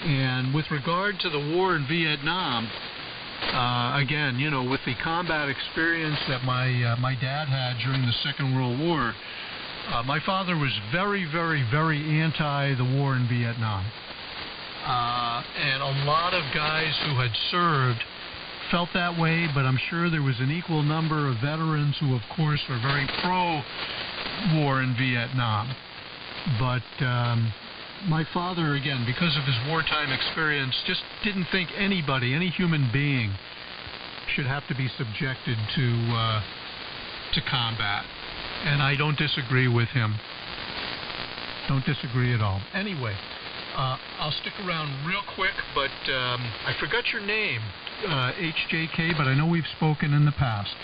And with regard to the war in Vietnam, again, you know, with the combat experience that my dad had during the Second World War, my father was very, very, very anti the war in Vietnam. And a lot of guys who had served felt that way, but I'm sure there was an equal number of veterans who, of course, were very pro-war in Vietnam. But my father, again, because of his wartime experience, just didn't think anybody, any human being, should have to be subjected to combat. And I don't disagree with him. Don't disagree at all. Anyway, I'll stick around real quick, but I forgot your name, HJK, but I know we've spoken in the past.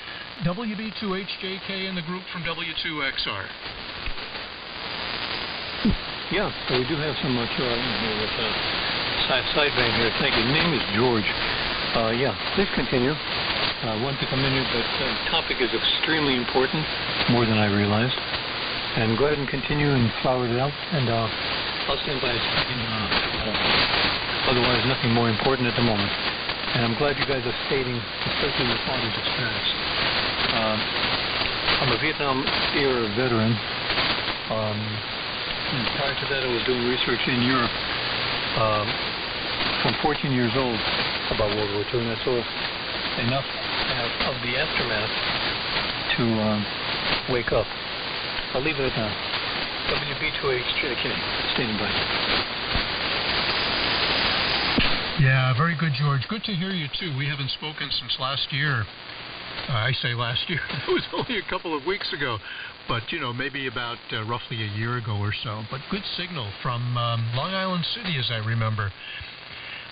WB2HJK in the group from W2XR. Yeah, so we do have some material in here with sideband here. Thank you. Name is George. Yeah, please continue. Want to come in here, but the topic is extremely important, more than I realized. And go ahead and continue and flower it out, and I'll stand by a second. Otherwise, nothing more important at the moment. And I'm glad you guys are stating, especially your father's experience. I'm a Vietnam-era veteran. And prior to that, I was doing research in Europe from 14 years old about World War II, and I saw enough of the aftermath to wake up. I'll leave it at that. WB2HJK, standing by. Yeah, very good, George. Good to hear you, too. We haven't spoken since last year. I say last year. It was only a couple of weeks ago. But, you know, maybe about roughly a year ago or so. But good signal from Long Island City, as I remember.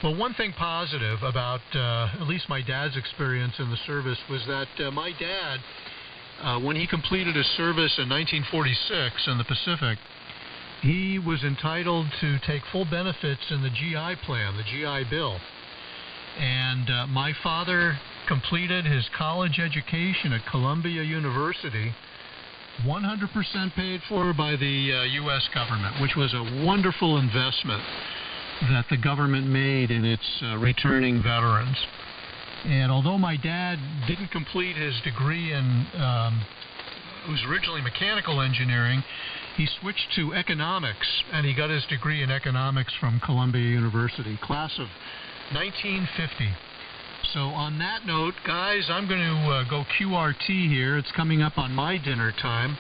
Well, one thing positive about at least my dad's experience in the service was that my dad, when he completed his service in 1946 in the Pacific, he was entitled to take full benefits in the GI plan, the GI Bill. And my father completed his college education at Columbia University, 100% paid for by the U.S. government, which was a wonderful investment that the government made in its returning veterans. And although my dad didn't complete his degree in, it was originally mechanical engineering, he switched to economics, and he got his degree in economics from Columbia University, class of 1950. So on that note, guys, I'm going to go QRT here. It's coming up on my dinner time.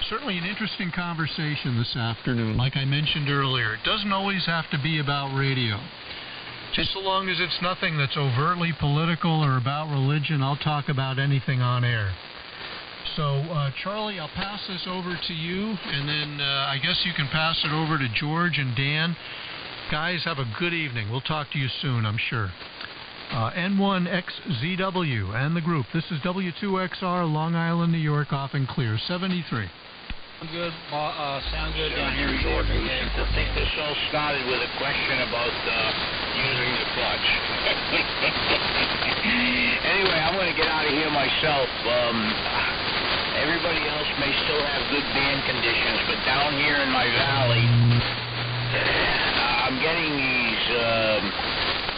Certainly an interesting conversation this afternoon. Like I mentioned earlier, it doesn't always have to be about radio. Just so long as it's nothing that's overtly political or about religion, I'll talk about anything on air. So, Charlie, I'll pass this over to you, and then I guess you can pass it over to George and Dan. Guys, have a good evening. We'll talk to you soon, I'm sure. N1XZW and the group. This is W2XR, Long Island, New York, off and clear, 73. Good, sound good down here. I think this all started with a question about using the clutch. Anyway, I'm going to get out of here myself. Everybody else may still have good band conditions, but down here in my valley, I'm getting these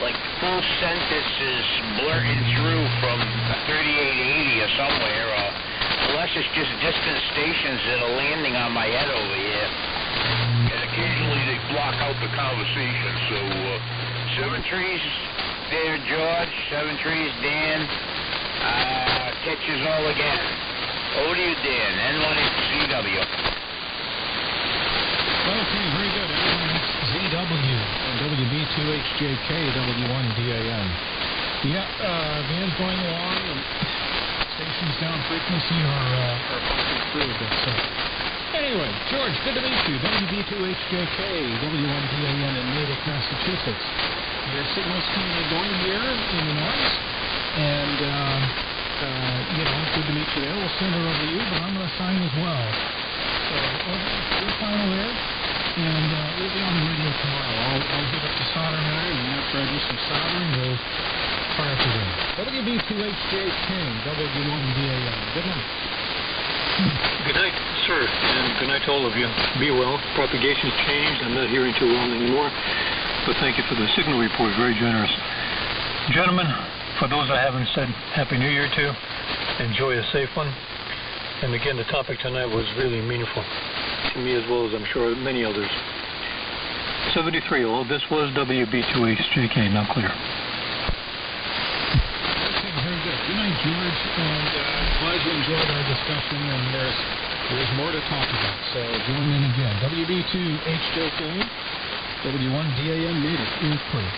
like full sentences blurting through from 3880 or somewhere. Unless it's just distant stations that are landing on my head over here. And occasionally they block out the conversation. So, 7 trees there, George. 7 trees, Dan. Catch us all again. Over to you, Dan. N1XZW. Okay, very good. N1XZW and WB2HJK, W1DAN. Yeah, band's going along, and stations down frequency are passing through. But anyway, George, good to meet you. WB2HJK, W1DAN in Natick, Massachusetts. Your signal's coming and going here in the noise, and good to meet you there. We'll send it over to you, but I'm going to sign as well. So, your final there, and we'll be on the radio tomorrow. I'll hit up the soldering iron, and after I do some soldering, we'll fire for them. WB2HJK, W1DAN. Good night. Good night, sir, and good night to all of you. Be well. Propagation's changed. I'm not hearing too well anymore, but thank you for the signal report. Very generous. Gentlemen, for those I haven't said Happy New Year to, enjoy a safe one. And again, the topic tonight was really meaningful to me as well as I'm sure many others. 73 all. This was WB2HJK. Now clear. Good night, George, and glad you enjoyed our discussion, and there's more to talk about, so join in again. WB2HJK, W1DAN Natick is clear.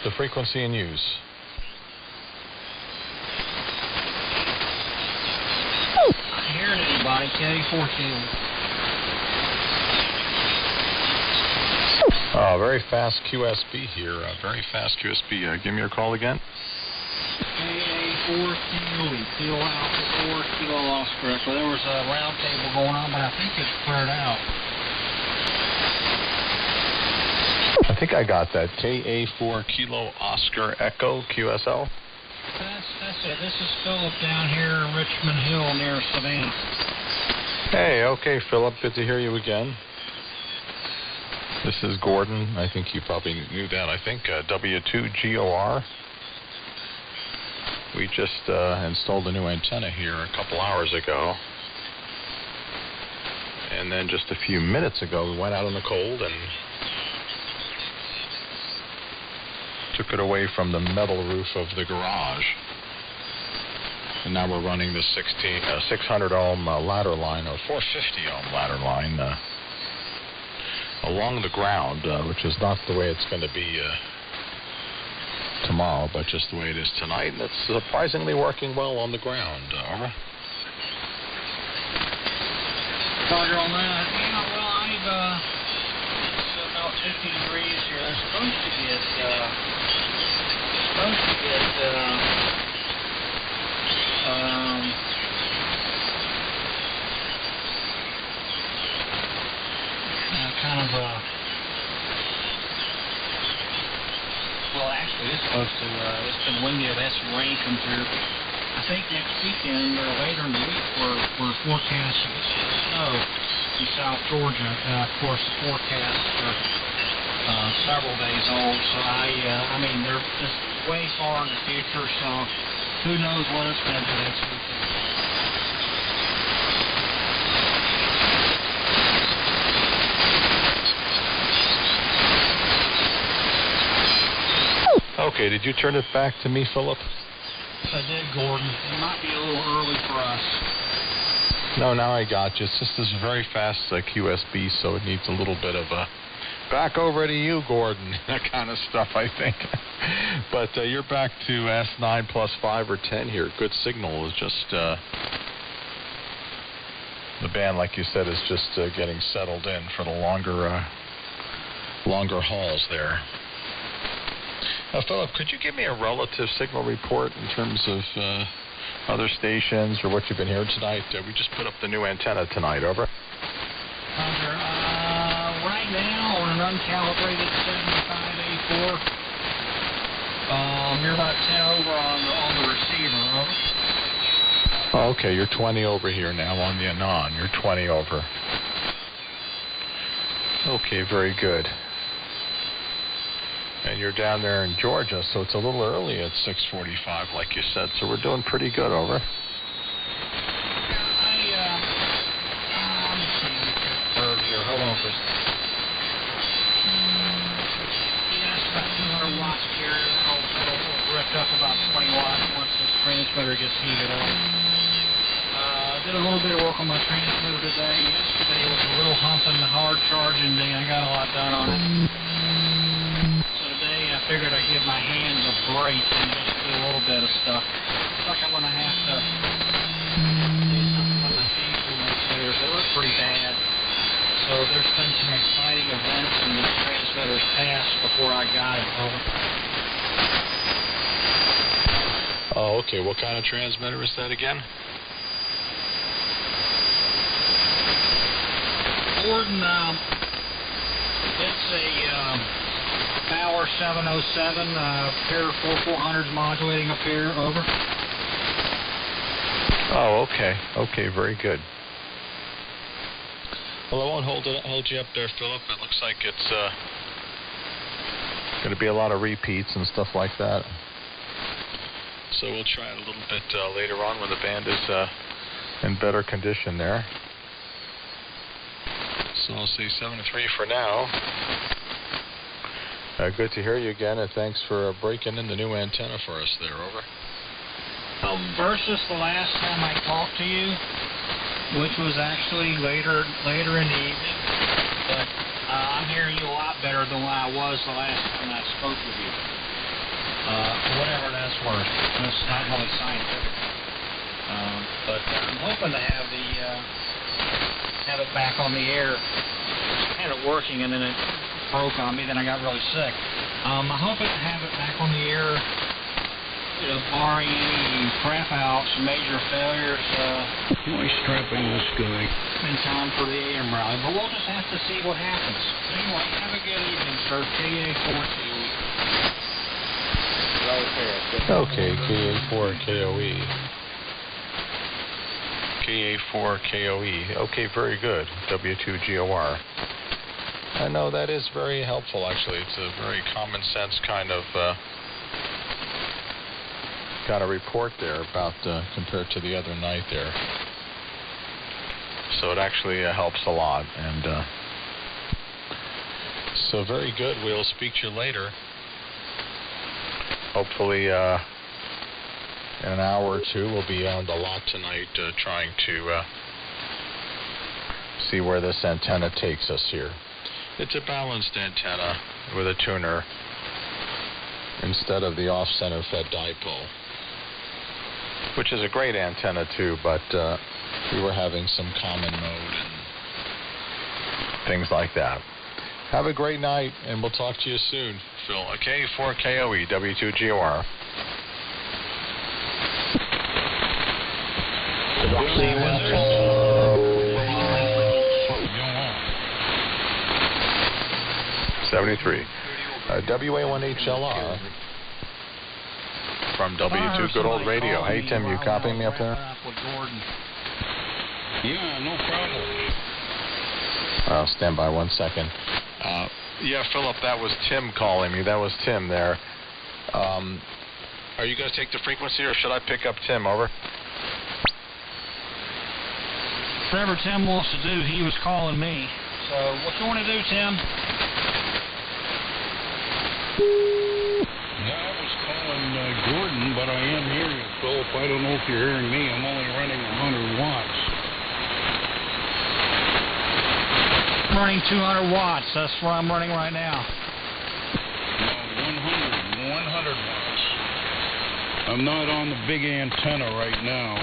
the frequency in use. Not hearing anybody. K84 Kilo. Very fast QSB here. Very fast QSB. Give me your call again. KA4 Kilo, Kilo Alpha 4, Kilo Oscar. So there was a round table going on, but I think it's cleared out. I think I got that. KA4 Kilo Oscar Echo QSL. That's it. This is Philip down here in Richmond Hill near Savannah. Hey, okay, Philip. Good to hear you again. This is Gordon. I think you probably knew that. I think W2GOR. We just installed a new antenna here a couple hours ago. And then just a few minutes ago, we went out in the cold and took it away from the metal roof of the garage. And now we're running the 600 ohm ladder line, or 450 ohm ladder line along the ground, which is not the way it's going to be tomorrow, but just the way it is tonight. And it's surprisingly working well on the ground. Over. Roger on that. Yeah, well, it's about 50 degrees here. I'm supposed to get kind of well, actually, it's supposed to, it's been windy. I've had some rain come through. I think next weekend or later in the week we're forecasting snow in South Georgia. Of course, the forecasts are several days old, so I mean, they're just way far in the future, so who knows what it's going to do next weekend. Okay, did you turn it back to me, Philip? I did, Gordon. It might be a little early for us. No, now I got you. It's just this very fast QSB, so it needs a little bit of a back over to you, Gordon. That kind of stuff, I think. But you're back to S9 plus 5 or 10 here. Good signal is just the band, like you said, is just getting settled in for the longer hauls there. Philip, could you give me a relative signal report in terms of other stations or what you've been hearing tonight? We just put up the new antenna tonight. Over. Roger. Right now on an uncalibrated 75A4, you're about 10 over on the receiver. Over. Oh, okay, you're 20 over here now on the Anon. You're 20 over. Okay, very good. And you're down there in Georgia, so it's a little early at 6:45, like you said. So we're doing pretty good, over. Let me see. Here, hold on for a second. Yes, about 200 watts carrier. I'll ripped up about 20 watts once this transmitter gets heated up. Did a little bit of work on my transmitter today. Yesterday was a little humping, hard charging day. I got a lot done on it. I figured I'd give my hands a break and just do a little bit of stuff. Looks like I'm going to have to do something with my feet transmitters. They look pretty bad. So there's been some exciting events in this transmitter's past before I got it. Oh, okay. What kind of transmitter is that again? Gordon, it's a Bauer 707, pair of 4400s modulating a pair, over. Oh, okay. Okay, very good. Well, I won't hold you up there, Philip. It looks like it's going to be a lot of repeats and stuff like that. So we'll try it a little bit later on when the band is in better condition there. So I'll say 7-3 for now. Good to hear you again, and thanks for breaking in the new antenna for us there, over. Versus the last time I talked to you, which was actually later in the evening, but I'm hearing you a lot better than when I was the last time I spoke with you. for whatever that's worth. It's not really scientific. But I'm hoping to have it back on the air. I had it working and then it broke on me. Then I got really sick. I'm hoping to have it back on the air, barring any crap outs, major failures. Why strapping this guy? In time for the AM rally, but we'll just have to see what happens. Anyway, have a good evening, sir. KA4KOE. Okay, KA4KOE. KA4KOE. Okay, very good. W2GOR. I know that is very helpful, actually. It's a very common sense kind of report there about compared to the other night there. So it actually helps a lot. And so very good. We'll speak to you later. Hopefully in an hour or two we'll be on the lot tonight trying to see where this antenna takes us here. It's a balanced antenna with a tuner instead of the off-center fed dipole, which is a great antenna too, but we were having some common mode and things like that. Have a great night, and we'll talk to you soon. Phil, K4KOE, W2GOR. See you Wednesday. 73. WA1HLR from W2 Good Old Radio. Hey, Tim, you copying me up there? Yeah, no problem. I'll stand by 1 second. Yeah, Philip, that was Tim calling me. That was Tim there. Are you going to take the frequency, or should I pick up Tim? Over. Whatever Tim wants to do, he was calling me. So, what you want to do, Tim? Yeah, I was calling Gordon, but I am hearing you, Philip. I don't know if you're hearing me. I'm only running 100 watts. I'm running 200 watts. That's what I'm running right now. No, 100 watts. I'm not on the big antenna right now.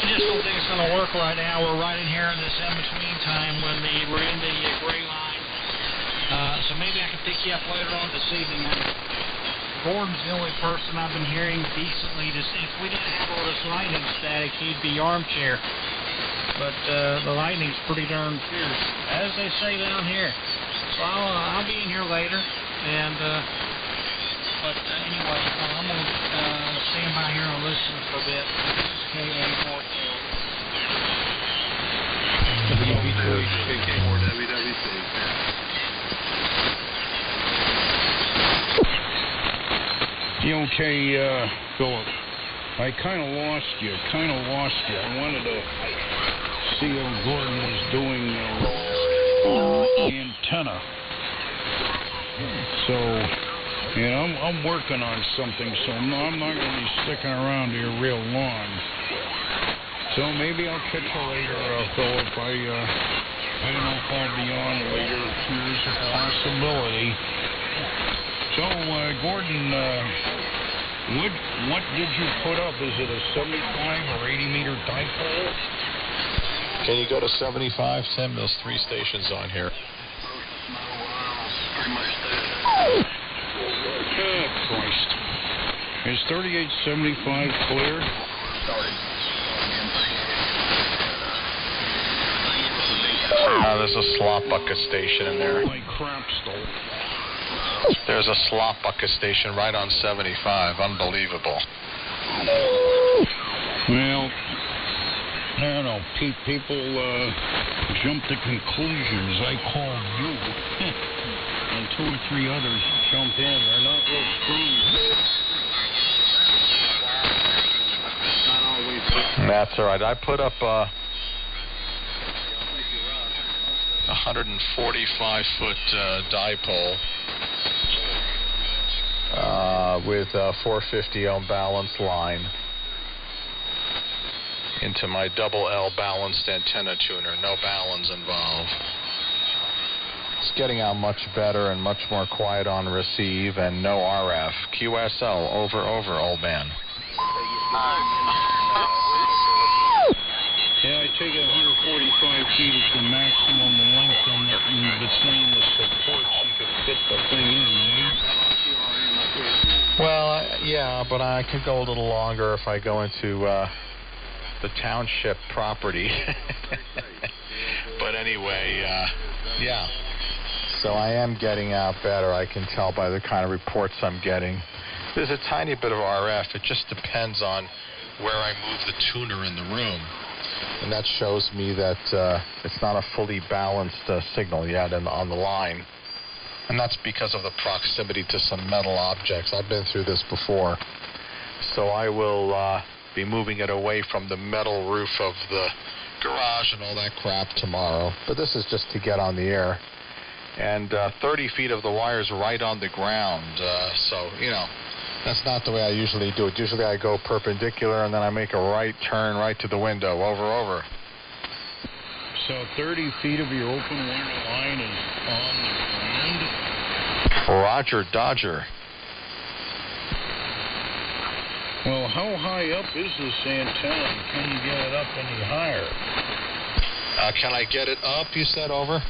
I just don't think it's going to work right now. We're right in here in this in-between time when we're in the gray line. So maybe I can pick you up later on this evening. Gordon's the only person I've been hearing decently. If we didn't have all this lightning static, he'd be armchair. But the lightning's pretty darn fierce, as they say down here. So I'll be in here later. And but anyway, I'm going to stand by here and listen for a bit. This is KA4K. Okay, Philip, I kind of lost you. I wanted to see how Gordon was doing the antenna. So, I'm working on something, so I'm not going to be sticking around here real long. So maybe I'll catch you later, Philip. I don't know if I'll be on later. Here's a possibility. So, Gordon, what did you put up? Is it a 75 or 80 meter dipole? Can you go to 75, Tim? There's 3 stations on here. Oh, Christ. Is 3875 clear? There's a slop bucket station in there. Like crap stole. There's a slop bucket station right on 75. Unbelievable. Well, I don't know. People jump to conclusions. I called you. And 2 or 3 others jump in. They're not real strong. That's all right. I put up 145-foot dipole with a 450 ohm balanced line into my double L balanced antenna tuner. No balance involved. getting out much better and much more quiet on receive and no RF. QSL, over, old man. Yeah, I take it 145 feet is the maximum length in between the supports you could fit the thing in, eh? Well, yeah, but I could go a little longer if I go into the township property. But anyway, yeah. So I am getting out better, I can tell by the kind of reports I'm getting. There's a tiny bit of RF. It just depends on where I move the tuner in the room. And that shows me that it's not a fully balanced signal yet on the line. And that's because of the proximity to some metal objects. I've been through this before. So I will be moving it away from the metal roof of the garage and all that crap tomorrow. But this is just to get on the air. And 30 feet of the wire's right on the ground. So, you know, that's not the way I usually do it. Usually I go perpendicular and then I make a right turn right to the window. Over. So 30 feet of your open wire line is on the ground? Roger, Dodger. Well, how high up is this antenna? And can you get it up any higher? Can I get it up, you said, over?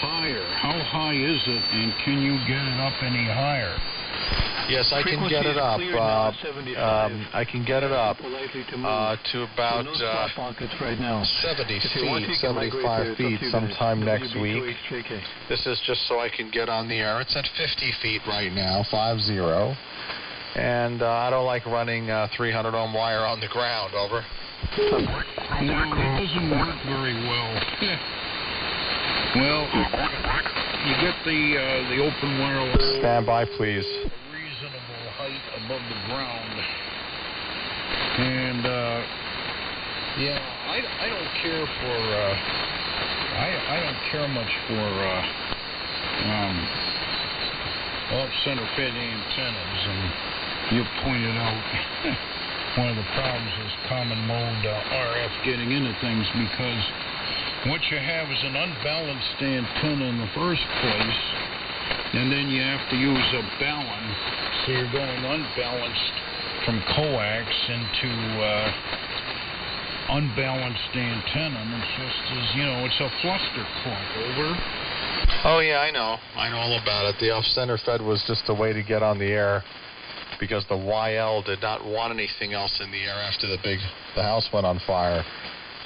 Higher. How high is it, and can you get it up any higher? Yes, I can get it up. I can get it up to about 70 feet, 75 feet sometime next week. This is just so I can get on the air. It's at 50 feet right now, 50. And I don't like running 300 ohm wire on the ground. Over. No, it doesn't work very well. Well, you get the open wire. Stand by, please. Reasonable height above the ground, and yeah, I don't care for I don't care much for off-center fed antennas, and you pointed out one of the problems is common mode RF getting into things, because what you have is an unbalanced antenna in the first place, and then you have to use a balun, so you're going unbalanced from coax into unbalanced antenna, and it's just as, you know, it's a fluster clock. Over. Oh yeah, I know all about it. The off-center fed was just a way to get on the air because the YL did not want anything else in the air after the house went on fire.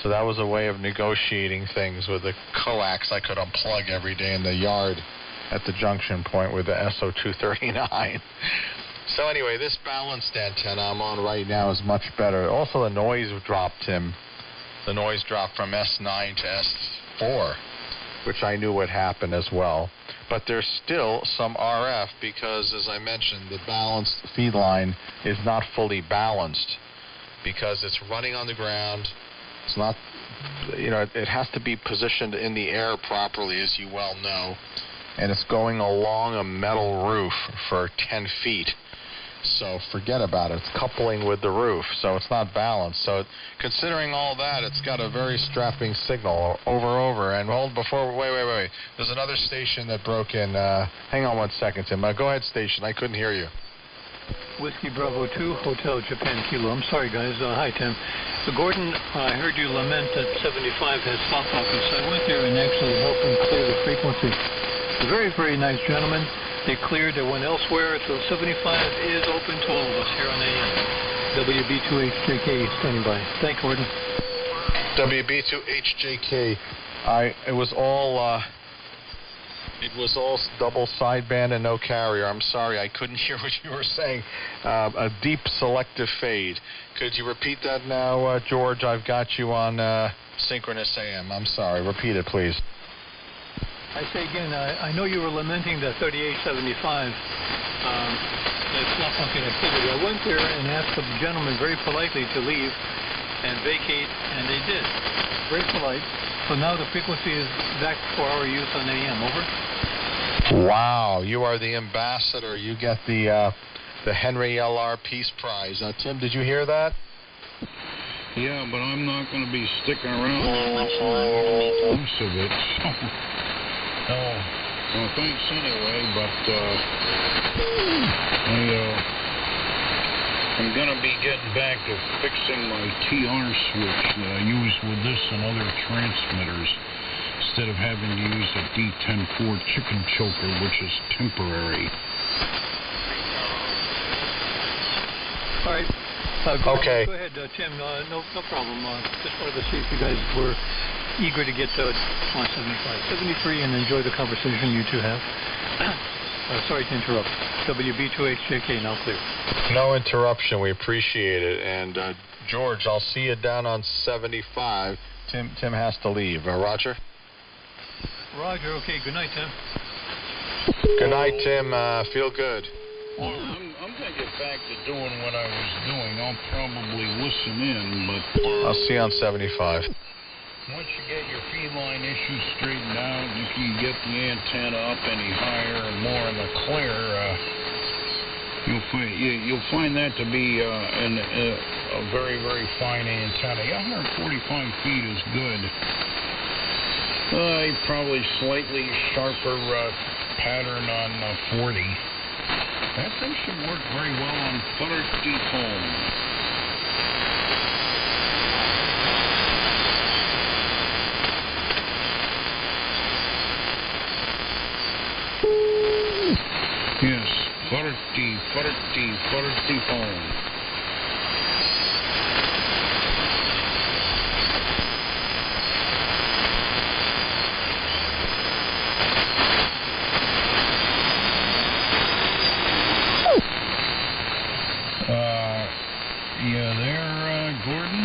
So that was a way of negotiating things with the coax I could unplug every day in the yard at the junction point with the SO239. So anyway, this balanced antenna I'm on right now is much better. Also, the noise dropped, Tim. The noise dropped from S9 to S4, which I knew would happen as well. But there's still some RF because, as I mentioned, the balanced feed line is not fully balanced because it's running on the ground. It's not, you know, it has to be positioned in the air properly, as you well know. And it's going along a metal roof for 10 feet. So forget about it. It's coupling with the roof, so it's not balanced. So considering all that, it's got a very strapping signal. Over. And wait. There's another station that broke in. Hang on 1 second, Tim. Go ahead, station. I couldn't hear you. Whiskey Bravo 2, Hotel Japan Kilo. I'm sorry, guys. Hi, Tim. Gordon, I heard you lament that 75 has soft pockets. I went there and actually helped them clear the frequency. Very, very nice gentlemen. They cleared. They went elsewhere. So 75 is open to all of us here on AM. WB2HJK standing by. Thank you, Gordon. WB2HJK. It was all double sideband and no carrier. I'm sorry, I couldn't hear what you were saying. A deep selective fade. Could you repeat that now, George? I've got you on synchronous AM. I'm sorry. Repeat it, please. I say again, I know you were lamenting the 3875 that flop pumping activity. I went there and asked the gentleman very politely to leave and vacate, and they did. Very polite. So now the frequency is back for our use on AM. Over. Wow, you are the ambassador. You get the Henry L.R. Peace Prize. Tim, did you hear that? Yeah, but I'm not going to be sticking around most of it. Oh, well, thanks anyway, but I'm going to be getting back to fixing my TR switch that I use with this and other transmitters instead of having to use a D10-4 chicken choker, which is temporary. All right. Okay. Go ahead, Tim. No problem. Just wanted to see if you guys were eager to get on 75, 73 and enjoy the conversation you two have. Sorry to interrupt. WB2HJK, now clear. No interruption. We appreciate it. And George, I'll see you down on 75. Tim has to leave. Roger? Roger. Okay. Good night, Tim. Good night, Tim. Feel good. Well, I'm going to get back to doing what I was doing. I'll probably listen in, but I'll see you on 75. once you get your feedline issues straightened out, if you get the antenna up any higher and more in the clear, you'll find that to be a very, very fine antenna. 145 feet is good. Probably slightly sharper pattern on 40. That thing should work very well on flutter deep home. Yes, flutter deep home. Yeah, there, Gordon?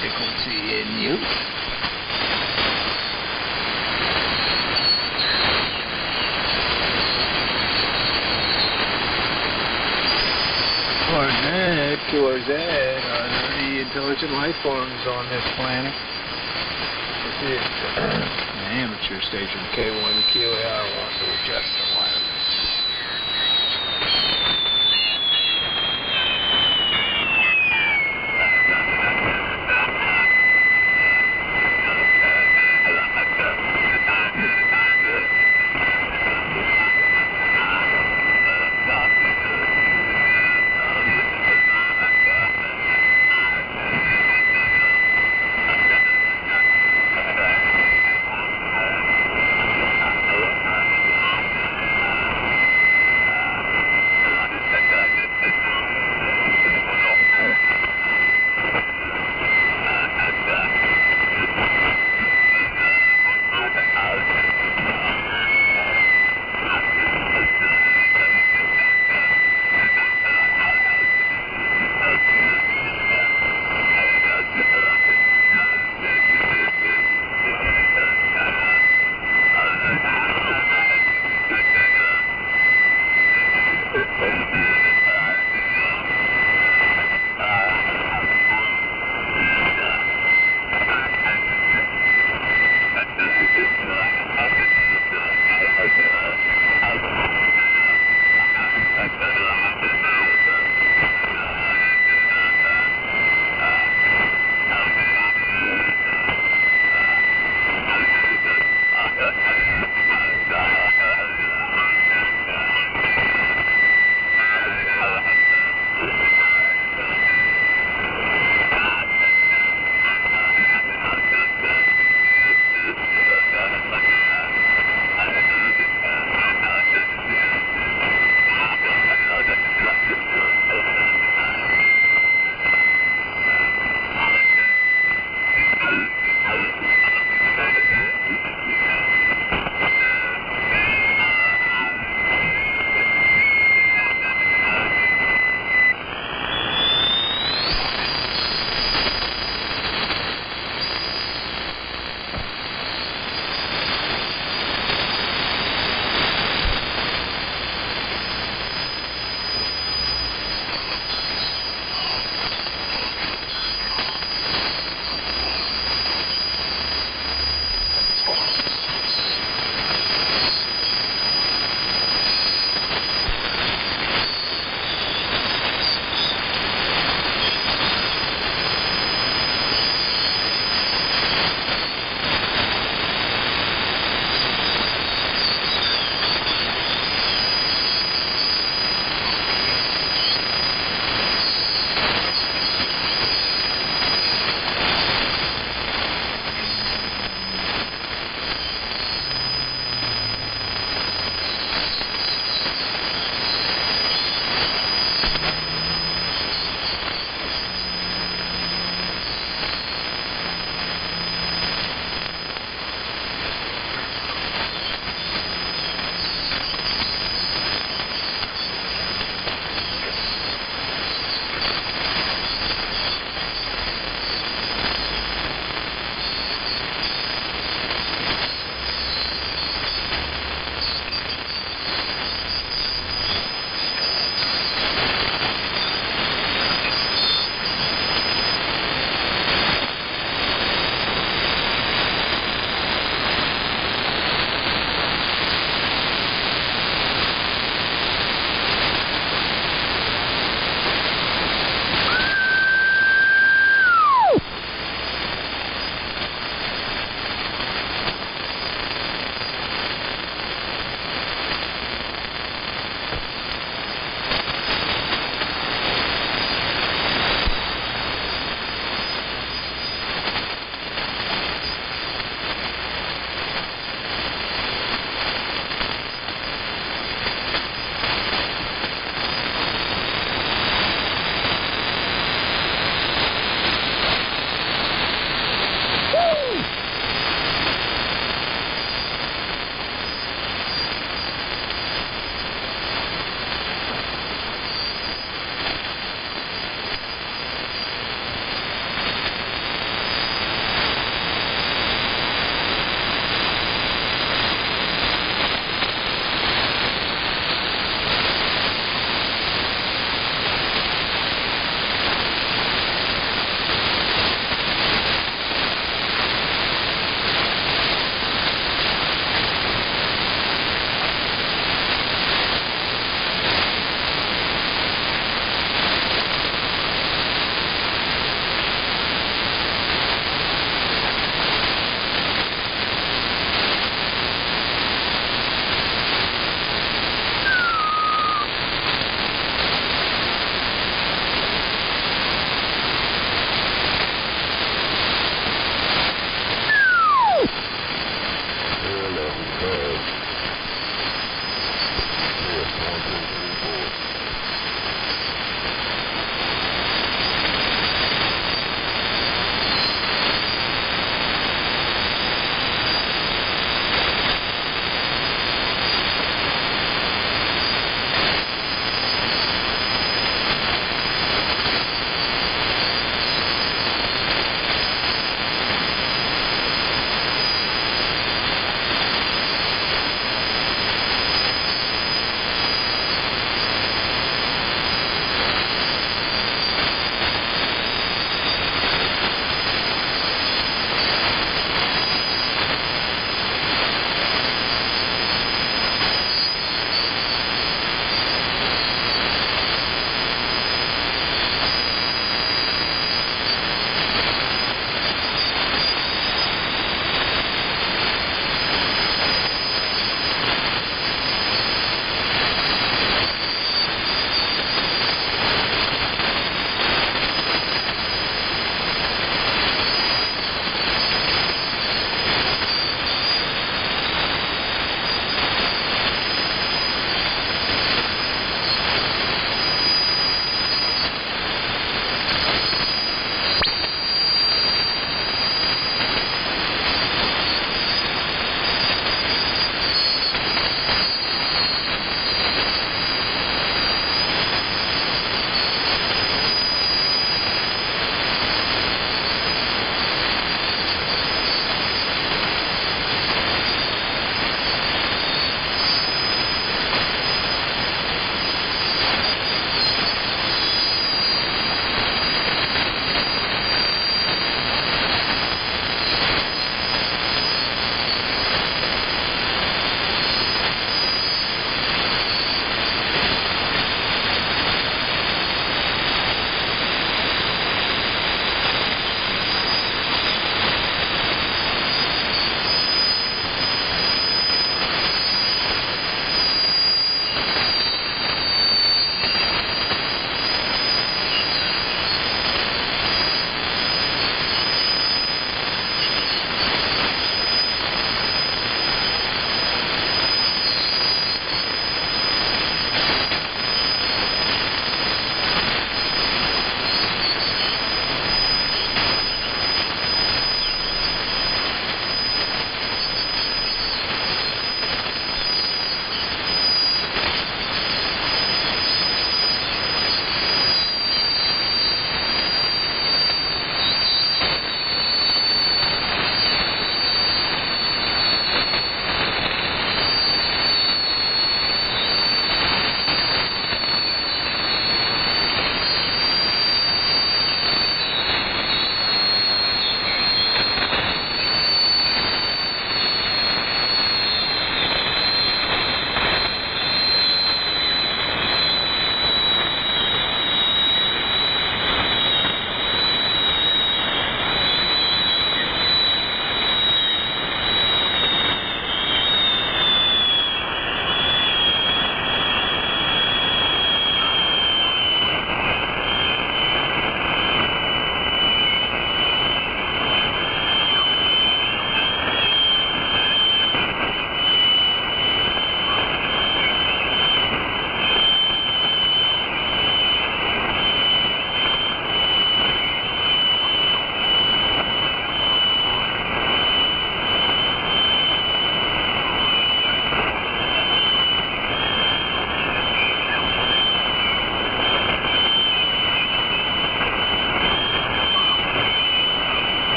difficulty in you. Towards that, are there any intelligent life forms on this planet? This is an amateur station, K1QAR wants to adjust the wireless.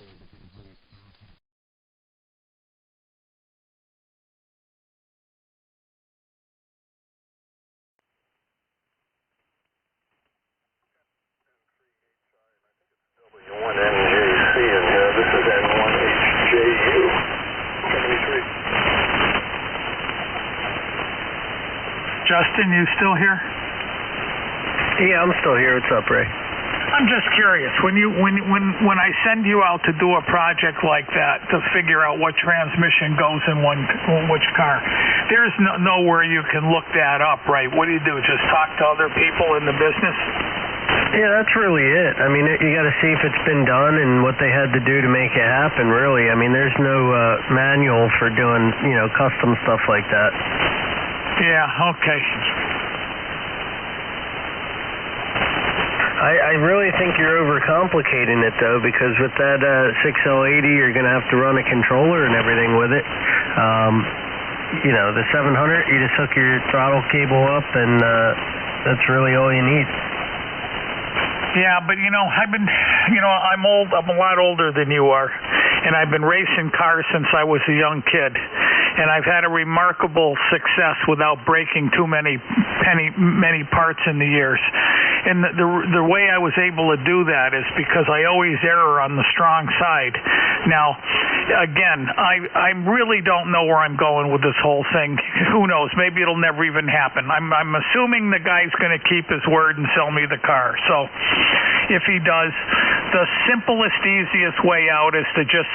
N1NJC, and this is N1HJU. 73. Justin, you still here? Yeah, I'm still here. What's up, Ray? I'm just curious. When I send you out to do a project like that to figure out what transmission goes in which car, there's nowhere you can look that up, right? What do? Just talk to other people in the business? Yeah, that's really it. I mean, you got to see if it's been done and what they had to do to make it happen, really. I mean, there's no manual for doing, custom stuff like that. Yeah, okay. I really think you're overcomplicating it, though, because with that 6L80, you're going to have to run a controller and everything with it. The 700, you just hook your throttle cable up, and that's really all you need. Yeah, but I'm old. I'm a lot older than you are, and I've been racing cars since I was a young kid, and I've had a remarkable success without breaking too many parts in the years. And the way I was able to do that is because I always err on the strong side. Now, again, I really don't know where I'm going with this whole thing. Who knows? Maybe it'll never even happen. I'm assuming the guy's going to keep his word and sell me the car. So if he does, the simplest, easiest way out is to just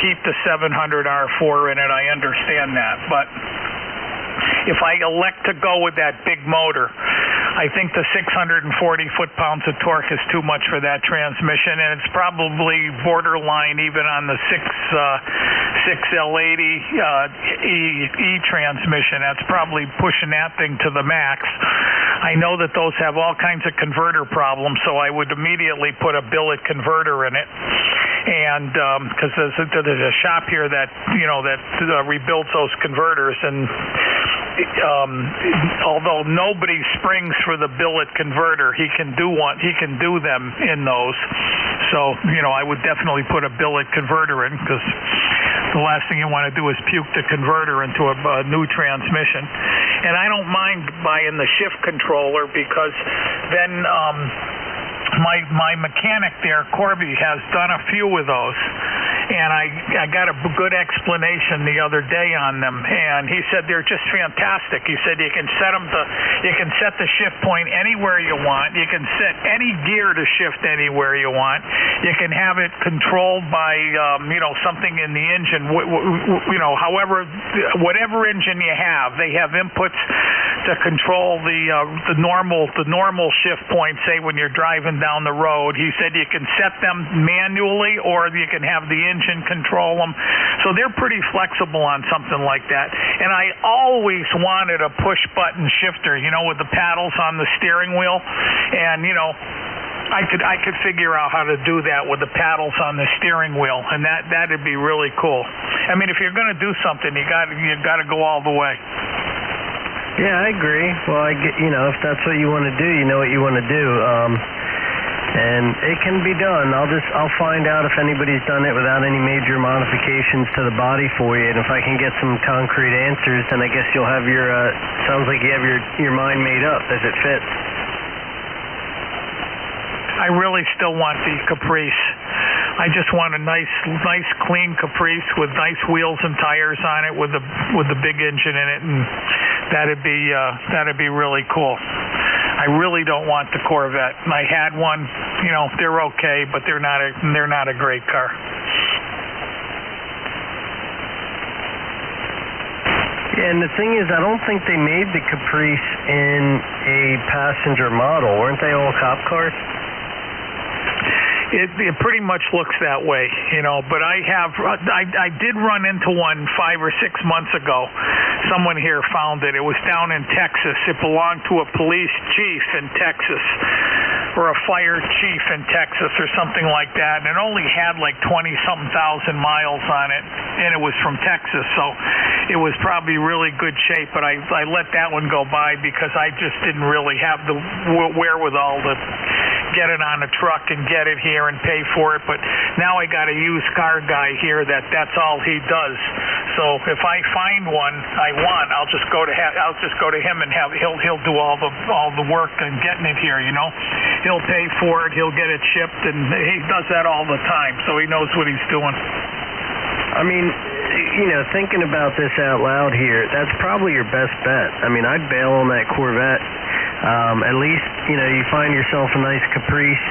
keep the 700 R4 in it. I understand that. But if I elect to go with that big motor, I think the 640 foot-pounds of torque is too much for that transmission, and it's probably borderline even on the 6L80 E transmission. That's probably pushing that thing to the max. I know that those have all kinds of converter problems, so I would immediately put a billet converter in it. And because there's a shop here that rebuilds those converters, and although nobody springs for the billet converter, he can do them in those. So I would definitely put a billet converter in, because the last thing you want to do is puke the converter into a new transmission. And I don't mind buying the shift controller, because then my mechanic there, Corby, has done a few of those, and I got a good explanation the other day on them, and he said they're just fantastic. He said you can set the shift point anywhere you want. You can set any gear to shift anywhere you want. You can have it controlled by something in the engine. However, whatever engine you have, they have inputs to control the normal shift point. Say when you're driving down the road, he said you can set them manually, or you can have the engine control them. So they're pretty flexible on something like that. And I always wanted a push button shifter, with the paddles on the steering wheel, and I could figure out how to do that with the paddles on the steering wheel, and that'd be really cool. I mean, if you're going to do something, you got to go all the way. Yeah, I agree. Well, if that's what you want to do, you know what you want to do. And it can be done. I'll find out if anybody's done it without any major modifications to the body for you, and if I can get some concrete answers, then I guess you'll have your sounds like you have your mind made up if it fits. I really still want the Caprice. I just want a nice clean Caprice with nice wheels and tires on it, with the big engine in it, and that'd be really cool. I really don't want the Corvette. I had one. They're okay, but they're not a great car. Yeah, and the thing is, I don't think they made the Caprice in a passenger model. Weren't they all cop cars? It pretty much looks that way, but I did run into one 5 or 6 months ago. Someone here found it. It was down in Texas. It belonged to a police chief in Texas, or a fire chief in Texas, or something like that. And it only had like 20-something thousand miles on it, and it was from Texas, so it was probably really good shape. But I let that one go by because I just didn't really have the wherewithal to get it on a truck and get it here and pay for it. But now I got a used car guy here that's all he does. So if I find one I want, I'll just go to him and he'll do all the work and getting it here. You know, he'll pay for it, he'll get it shipped, and he does that all the time. So he knows what he's doing. I mean, you know, thinking about this out loud here, that's probably your best bet. I mean, I'd bail on that Corvette. At least, you know, you find yourself a nice Caprice,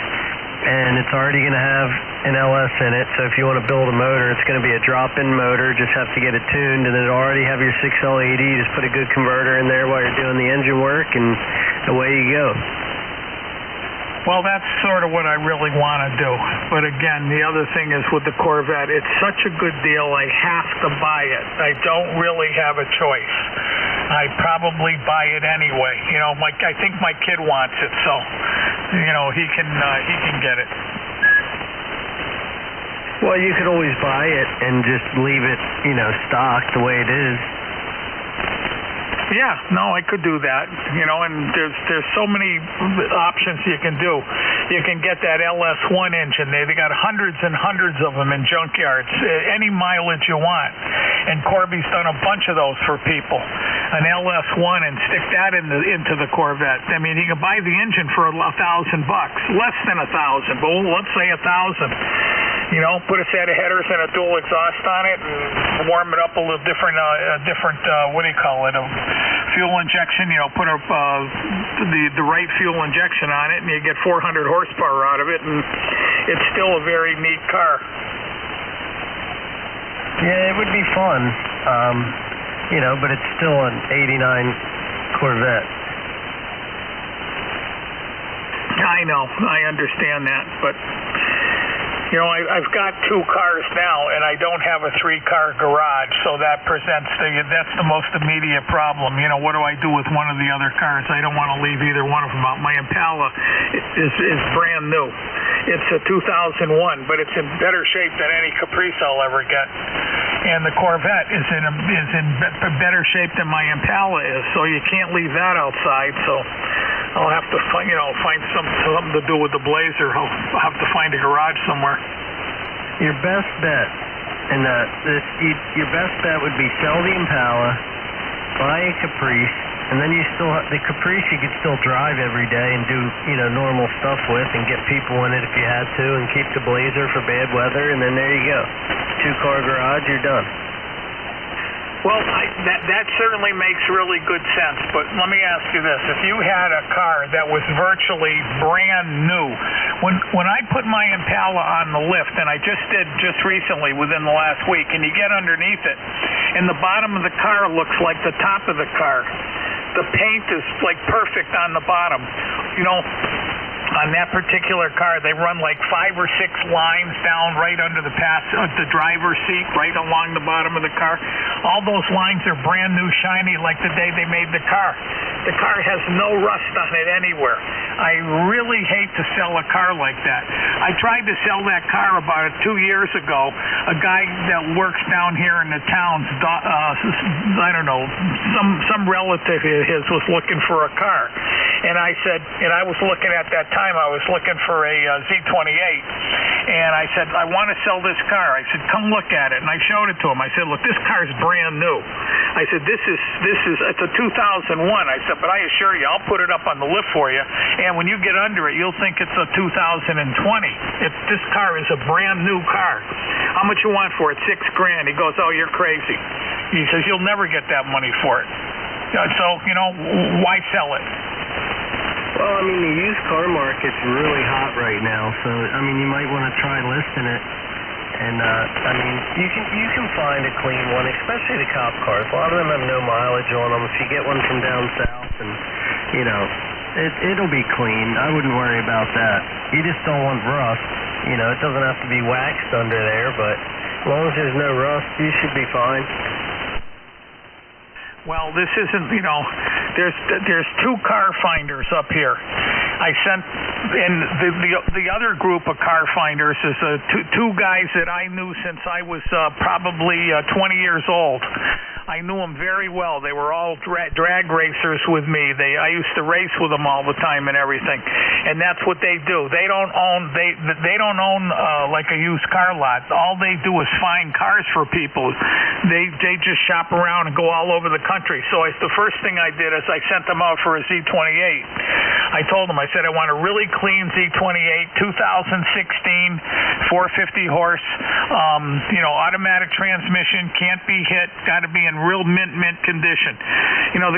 and it's already going to have an LS in it. So if you want to build a motor, it's going to be a drop-in motor. Just have to get it tuned, and it'll already have your 6L80. Just put a good converter in there while you're doing the engine work, and away you go. Well, that's sort of what I really want to do. But again, the other thing is with the Corvette, it's such a good deal, I have to buy it. I don't really have a choice. I'd probably buy it anyway. You know, I think my kid wants it, so, you know, he can get it. Well, you could always buy it and just leave it, you know, stocked the way it is. Yeah, no, I could do that, you know, and there's so many options you can do. You can get that LS1 engine. They got hundreds and hundreds of them in junkyards, any mileage you want. And Corby's done a bunch of those for people. An LS1 and stick that into the Corvette. I mean, you can buy the engine for $1,000, less than $1,000, but let's say $1,000. You know, put a set of headers and a dual exhaust on it, and warm it up a little different. What do you call it? A fuel injection. You know, put the right fuel injection on it, and you get 400 horsepower out of it, and it's still a very neat car. Yeah, it would be fun. You know, but it's still an '89 Corvette. I know, I understand that, but. You know, I've got 2 cars now, and I don't have a 3-car garage, so that's the most immediate problem. You know, what do I do with one of the other cars? I don't want to leave either one of them out. My Impala is brand new. It's a 2001, but it's in better shape than any Caprice I'll ever get. And the Corvette is in better shape than my Impala is, so you can't leave that outside. So I'll have to find something to do with the Blazer. I'll have to find a garage somewhere. Your best bet, your best bet would be sell the Impala, buy a Caprice, and then the Caprice you could still drive every day and do, you know, normal stuff with and get people in it if you had to, and keep the Blazer for bad weather, and then there you go. 2-car garage, you're done. Well, that certainly makes really good sense, but let me ask you this. If you had a car that was virtually brand new, when I put my Impala on the lift, and I just recently within the last week, and you get underneath it, and the bottom of the car looks like the top of the car. The paint is like perfect on the bottom. You know, on that particular car, they run like 5 or 6 lines down right under the driver's seat, right along the bottom of the car. All those lines are brand new, shiny, like the day they made the car. The car has no rust on it anywhere. I really hate to sell a car like that. I tried to sell that car about 2 years ago. A guy that works down here in the town's, I don't know, some relative of his was looking for a car. And I said, and I was looking at that time, I was looking for a Z28. And I said, I want to sell this car. I said, come look at it. And I showed it to him. I said, look, this car's brand new. I said, it's a 2001. I said, but I assure you, I'll put it up on the lift for you. And when you get under it, you'll think it's a 2020. This car is a brand new car. How much you want for it? $6,000. He goes, oh, you're crazy. He says, you'll never get that money for it. So, you know, why sell it? Well, I mean, the used car market's really hot right now, so, I mean, you might want to try listing it. And, I mean, you can find a clean one, especially the cop cars. A lot of them have no mileage on them. If you get one from down south, and, you know, it'll be clean. I wouldn't worry about that. You just don't want rust. You know, it doesn't have to be waxed under there, but as long as there's no rust, you should be fine. Well, this isn't, you know, there's 2 car finders up here. I sent, and the other group of car finders is two guys that I knew since I was probably 20 years old. I knew them very well. They were all drag racers with me. I used to race with them all the time and everything. And that's what they do. They don't own like a used car lot. All they do is find cars for people. They just shop around and go all over the country. So the first thing I did is I sent them out for a Z28. I told them, I said, I want a really clean Z28, 2016, 450 horse, automatic transmission, can't be hit, got to be in real mint condition.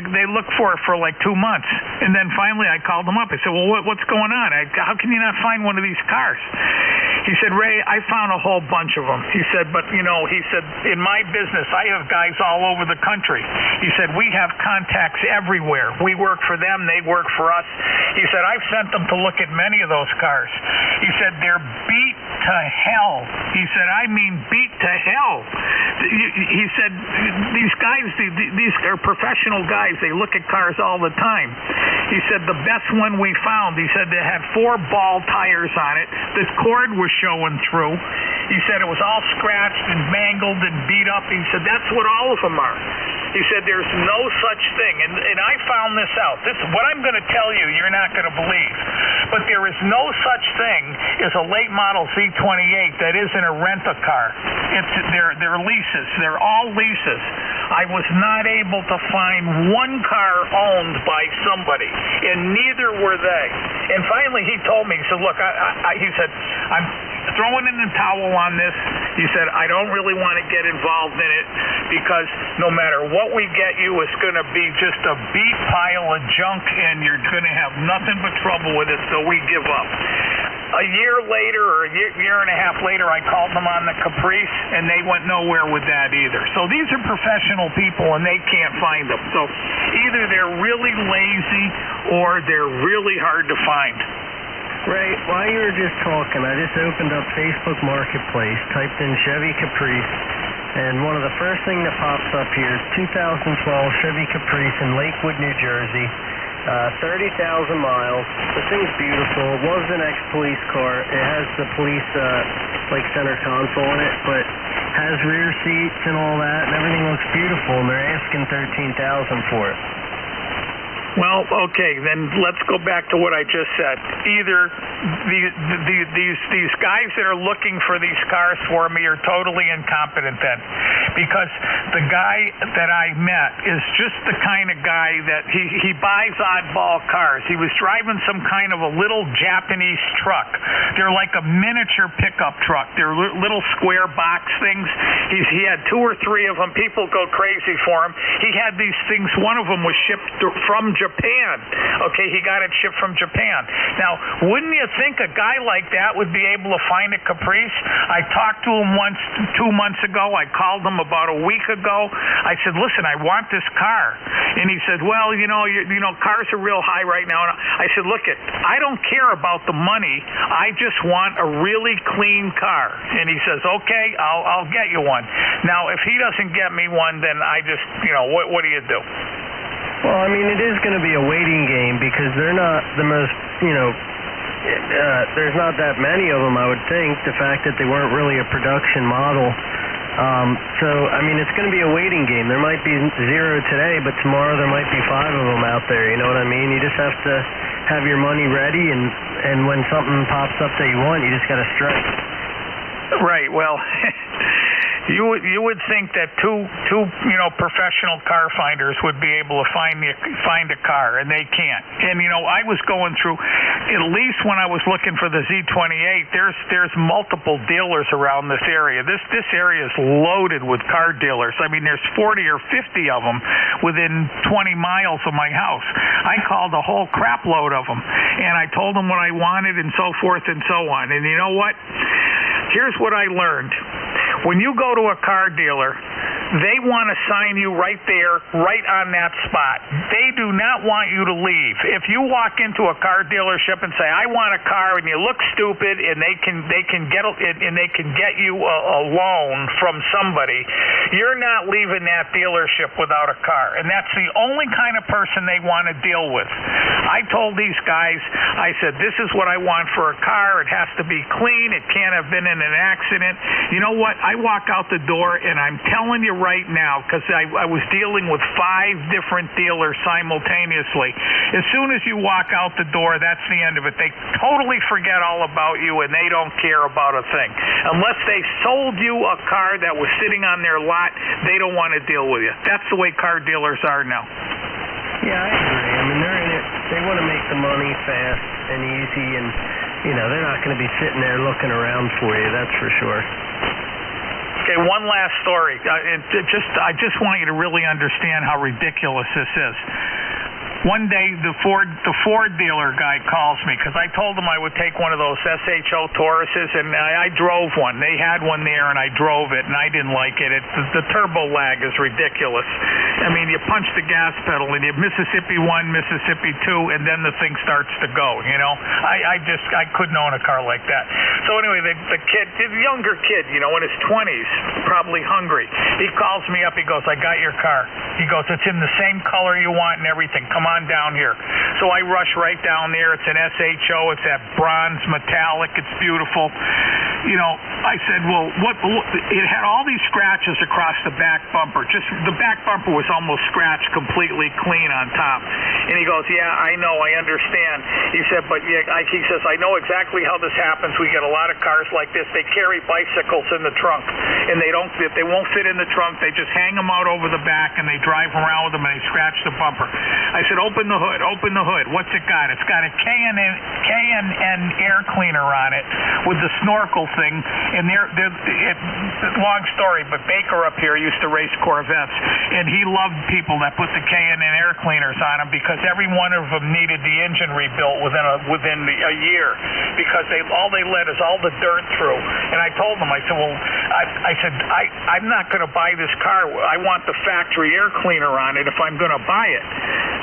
They look for it for like 2 months. And then finally I called them up. I said, well, what's going on? How can you not find one of these cars? He said, Ray, I found a whole bunch of them. He said, but, he said, in my business, I have guys all over the country. He said, we have contacts everywhere. We work for them. They work for us. He said, I've sent them to look at many of those cars. He said, they're beat to hell. He said, I mean beat to hell. He said, these guys, these are professional guys. They look at cars all the time. He said, the best one we found, he said, they had 4 ball tires on it. The cord was showing through. He said it was all scratched and mangled and beat up. He said, that's what all of them are. He said, there's no such thing. And I found this out. This what I'm going to tell you, you're not going to believe. But there is no such thing as a late model Z28 that isn't a rent-a-car. They're leases. They're all leases. I was not able to find one car owned by somebody, and neither were they. And finally he told me, he said, look, he said, I'm throwing in the towel on this. He said, I don't really want to get involved in it because no matter what we get you, it's going to be just a beat pile of junk and you're going to have nothing but trouble with it, so we give up. A year later, or a year and a half later, I called them on the Caprice, and they went nowhere with that either. So these are professional people, and they can't find them. So either they're really lazy or they're really hard to find. Ray, while you were just talking, I just opened up Facebook Marketplace, typed in Chevy Caprice, and one of the first things that pops up here is 2012 Chevy Caprice in Lakewood, New Jersey. 30,000 miles. The thing's beautiful. It was an ex-police car. It has the police center console in it, but has rear seats and all that, and everything looks beautiful. And they're asking $13,000 for it. Well, okay, then let's go back to what I just said. Either these guys that are looking for these cars for me are totally incompetent then, because the guy that I met is just the kind of guy that he buys oddball cars. He was driving some kind of a little Japanese truck. They're like a miniature pickup truck. They're little square box things. He had 2 or 3 of them. People go crazy for him. He had these things. One of them was shipped from Japan. Okay, he got it shipped from Japan. Now, wouldn't you think a guy like that would be able to find a Caprice? I talked to him once 2 months ago. I called him about a week ago. I said, listen, I want this car. And he said, well, cars are real high right now. And I said, look, I don't care about the money. I just want a really clean car. And he says, okay, I'll get you one. Now, if he doesn't get me one, then I just, what do you do? Well, I mean, it is going to be a waiting game because they're not the most, there's not that many of them, I would think, the fact that they weren't really a production model. So, I mean, it's going to be a waiting game. There might be 0 today, but tomorrow there might be 5 of them out there, you know what I mean? You just have to have your money ready, and when something pops up that you want, you just got to strike. Right, well... You would think that two professional car finders would be able to find a car, and they can't. And I was going through, at least when I was looking for the Z28, there's multiple dealers around this area. This area is loaded with car dealers. I mean, there's 40 or 50 of them within 20 miles of my house. I called a whole crap load of them, and I told them what I wanted and so forth and so on. And you know what? Here's what I learned. When you go to a car dealer, they want to sign you right there, right on that spot. They do not want you to leave. If you walk into a car dealership and say, I want a car, and you look stupid, and they can get you a loan from somebody, you're not leaving that dealership without a car. And that's the only kind of person they want to deal with. I told these guys, I said, this is what I want for a car. It has to be clean. It can't have been in an accident. You know what? I walk out the door, and I'm telling you right now, because I was dealing with 5 different dealers simultaneously. As soon as you walk out the door, that's the end of it. They totally forget all about you, and they don't care about a thing. Unless they sold you a car that was sitting on their lot, they don't want to deal with you. That's the way car dealers are now. Yeah, I agree. I mean, they're in it. They want to make the money fast and easy, and they're not going to be sitting there looking around for you. That's for sure. Okay, one last story. I just want you to really understand how ridiculous this is. One day, the Ford dealer guy calls me because I told him I would take one of those SHO Tauruses, and I drove one. They had one there, and I drove it, and I didn't like it. The turbo lag is ridiculous. I mean, you punch the gas pedal, and you Mississippi 1, Mississippi 2, and then the thing starts to go, I couldn't own a car like that. So anyway, the kid, the younger kid, in his 20s, probably hungry. He calls me up. He goes, "I got your car." He goes, "It's in the same color you want and everything. Come on down here." So I rush right down there. It's an SHO. It's that bronze metallic. It's beautiful. I said, well, what? It had all these scratches across the back bumper. Just the back bumper was almost scratched completely clean on top. And he goes, "Yeah, I know. I understand." He said, "But he says, I know exactly how this happens. We get a lot of cars like this. They carry bicycles in the trunk, and they won't fit in the trunk. They just hang them out over the back, and they drive around with them, and they scratch the bumper." I said, "Open the hood. Open the hood. What's it got?" "It's got a K&N air cleaner on it with the snorkel thing." And long story, but Baker up here used to race Corvettes, and he loved people that put the K&N air cleaners on them because every one of them needed the engine rebuilt within a year because all they let is all the dirt through. And I told them, I said, "Well, I'm not going to buy this car. I want the factory air cleaner on it if I'm going to buy it."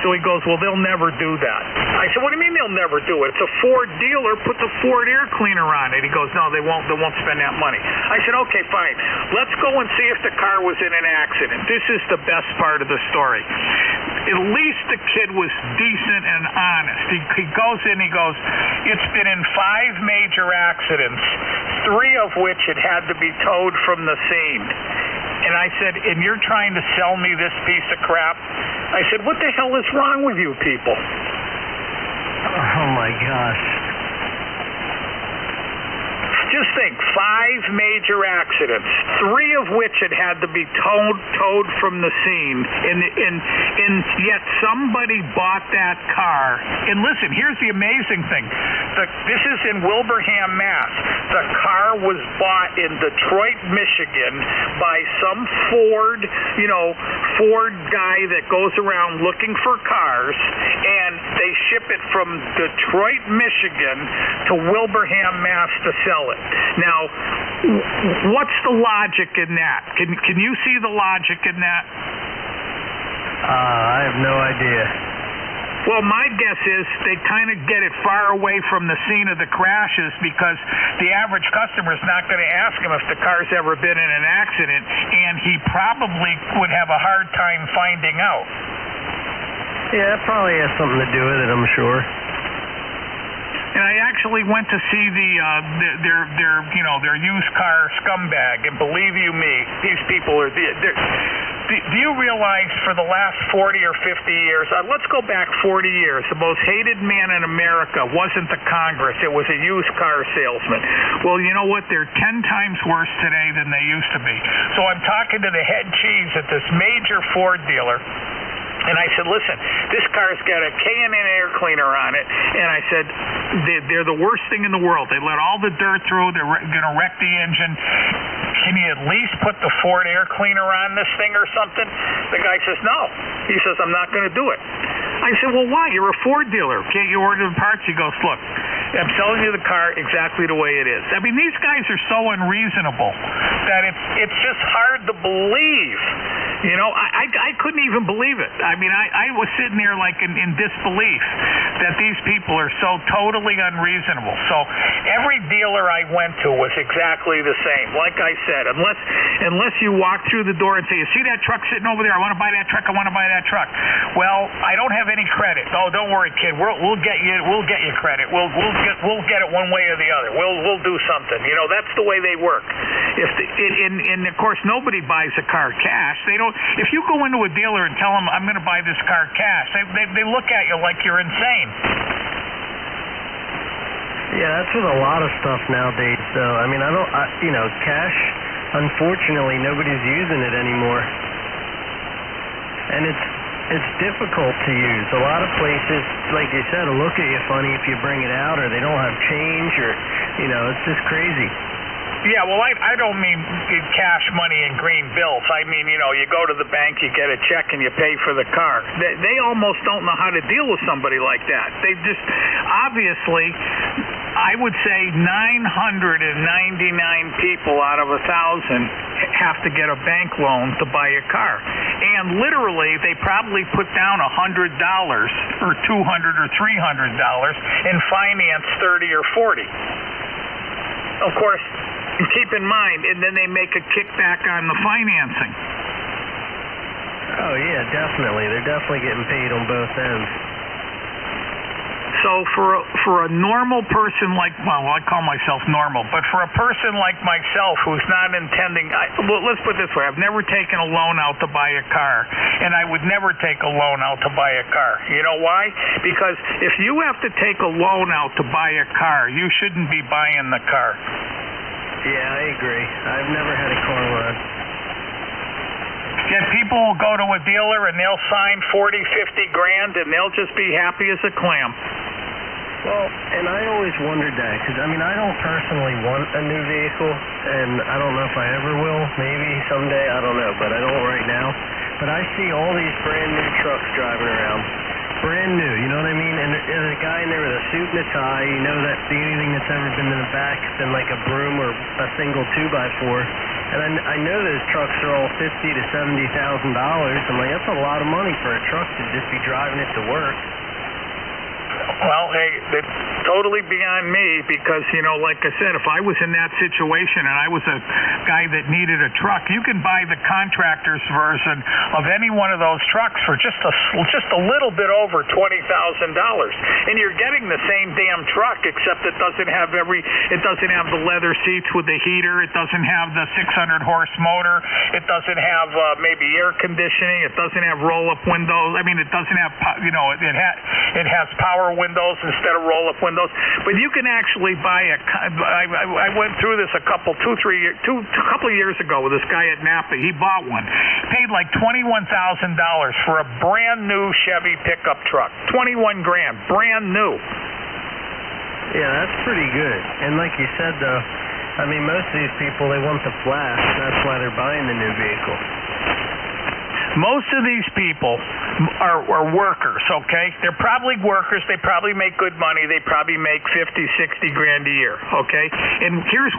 So he goes, "Well, they'll never do that." I said, "What do you mean they'll never do it? It's a Ford dealer. Put the Ford air cleaner on it." He goes, "No, they won't spend that money." I said, "Okay, fine. Let's go and see if the car was in an accident." This is the best part of the story. At least the kid was decent and honest. He goes in, he goes, "It's been in 5 major accidents, 3 of which it had to be towed from the scene." And I said, "And you're trying to sell me this piece of crap?" I said, "What the hell is wrong with you people?" Oh, my gosh. Just think, 5 major accidents, 3 of which it had to be towed from the scene, and yet somebody bought that car. And listen, here's the amazing thing. This is in Wilbraham, Mass. The car was bought in Detroit, Michigan by some Ford guy that goes around looking for cars, and they ship it from Detroit, Michigan to Wilbraham, Mass to sell it. Now, what's the logic in that? Can you see the logic in that? I have no idea. Well, my guess is they kind of get it far away from the scene of the crashes because the average customer is not going to ask him if the car's ever been in an accident, and he probably would have a hard time finding out. Yeah, it probably has something to do with it, I'm sure. And I actually went to see their used car scumbag, and believe you me, these people are. Do you realize for the last 40 or 50 years, let's go back 40 years, the most hated man in America wasn't the Congress, it was a used car salesman. Well, you know what? They're 10 times worse today than they used to be. So I'm talking to the head cheese at this major Ford dealer. And I said, "Listen, this car's got a K&N air cleaner on it." And I said, they're the worst thing in the world. They let all the dirt through. They're going to wreck the engine. Can you at least put the Ford air cleaner on this thing or something? The guy says, "No." He says, "I'm not going to do it." I said, "Well, why? You're a Ford dealer. Can't you order the parts?" He goes, "Look, I'm selling you the car exactly the way it is." I mean, these guys are so unreasonable that it's just hard to believe. I couldn't even believe it. I mean, I was sitting there like in disbelief that these people are so totally unreasonable. So every dealer I went to was exactly the same. Like I said, unless you walk through the door and say, "You see that truck sitting over there? I want to buy that truck. I want to buy that truck." Well, I don't have any credit. "Oh, don't worry, kid. We'll get you credit. We'll get it one way or the other. We'll do something." That's the way they work. And of course, nobody buys a car cash. They don't. If you go into a dealer and tell them, I'm going to buy this car cash, they look at you like you're insane. Yeah, that's with a lot of stuff nowadays. So, I mean, cash, unfortunately, nobody's using it anymore. And it's difficult to use. A lot of places, like you said, will look at you funny if you bring it out, or they don't have change, or, it's just crazy. Yeah, well, I don't mean cash money and green bills. I mean, you go to the bank, you get a check, and you pay for the car. They almost don't know how to deal with somebody like that. They just, obviously, I would say 999 people out of 1,000 have to get a bank loan to buy a car. And literally, they probably put down $100 or $200 or $300 and finance 30 or 40. Of course, keep in mind, and then they make a kickback on the financing. Oh, yeah, definitely. They're definitely getting paid on both ends. So for a normal person like, well, I call myself normal, but for a person like myself who's not intending, let's put it this way, I've never taken a loan out to buy a car, and I would never take a loan out to buy a car. You know why? Because if you have to take a loan out to buy a car, you shouldn't be buying the car. Yeah, I agree. I've never had a car loan. Yet people will go to a dealer and they'll sign 40, 50 grand and they'll just be happy as a clam. Well, and I always wondered that, because, I don't personally want a new vehicle, and I don't know if I ever will. Maybe someday, I don't know, but I don't right now. But I see all these brand new trucks driving around. Brand new, you know what I mean? And there's a guy in there with a suit and a tie. You know that the only thing that's ever been in the back has been like a broom or a single 2x4. And I know those trucks are all $50,000 to $70,000. I'm like, that's a lot of money for a truck to just be driving it to work. Well, hey, it's totally beyond me because, like I said, if I was in that situation and I was a guy that needed a truck, you can buy the contractor's version of any one of those trucks for just a little bit over $20,000, and you're getting the same damn truck, except it doesn't have the leather seats with the heater, it doesn't have the 600 horse motor, it doesn't have maybe air conditioning, it doesn't have roll-up windows. I mean, it doesn't have, it has power windows instead of roll-up windows. But you can actually buy I went through this a couple of years ago with this guy at Napa. He bought one. Paid like $21,000 for a brand new Chevy pickup truck. 21 grand, brand new. Yeah, that's pretty good. And like you said, though, most of these people, they want the flash. That's why they're buying the new vehicle. Most of these people are workers, okay? They're probably workers. They probably make good money. They probably make 50, 60 grand a year, okay? And here's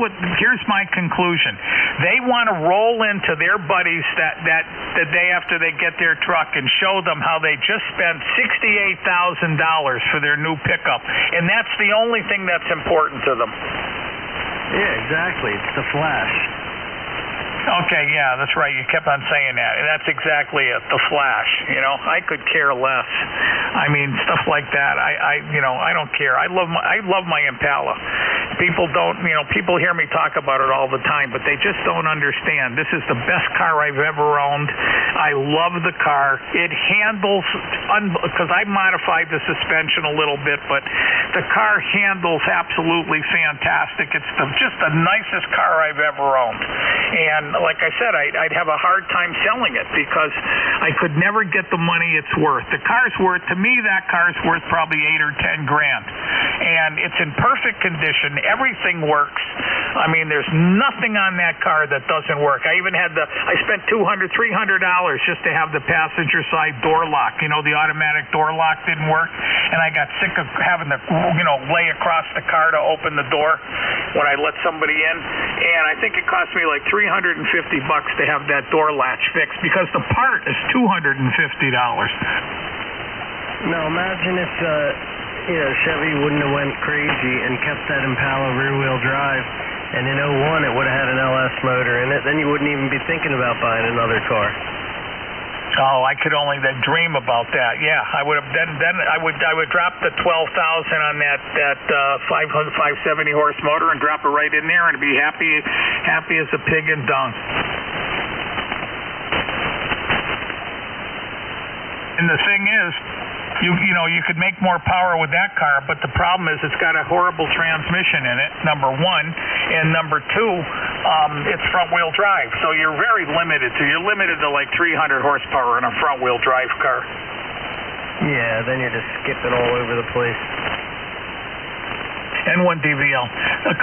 my conclusion. They want to roll into their buddies that day after they get their truck and show them how they just spent $68,000 for their new pickup. And that's the only thing that's important to them. Yeah, exactly. It's the flash. Okay, yeah, that's right. You kept on saying that. And that's exactly it, the flash. I could care less. Stuff like that. I don't care. I love my Impala. People hear me talk about it all the time, but they just don't understand. This is the best car I've ever owned. I love the car. It handles, because I modified the suspension a little bit, but the car handles absolutely fantastic. It's just the nicest car I've ever owned. And like I said, I'd have a hard time selling it because I could never get the money it's worth. The car's worth, to me, that car's worth probably $8 or $10 grand. And it's in perfect condition. Everything works. There's nothing on that car that doesn't work. I spent $200, $300 just to have the passenger side door lock. The automatic door lock didn't work. And I got sick of having to, lay across the car to open the door when I let somebody in. And I think it cost me like $350 to have that door latch fixed because the part is $250. Now imagine if Chevy wouldn't have went crazy and kept that Impala rear-wheel drive, and in 01 it would have had an LS motor in it. Then you wouldn't even be thinking about buying another car. Oh, I could only then dream about that. Yeah, I would have then I would drop the 12,000 on that 570 horse motor and drop it right in there and be happy as a pig in dung. And the thing is, you could make more power with that car, but the problem is it's got a horrible transmission in it, number one, and number two, it's front-wheel drive, so you're very limited. So you're limited to like 300 horsepower in a front-wheel drive car. Yeah, then you're just skipping all over the place. N1 DVL. I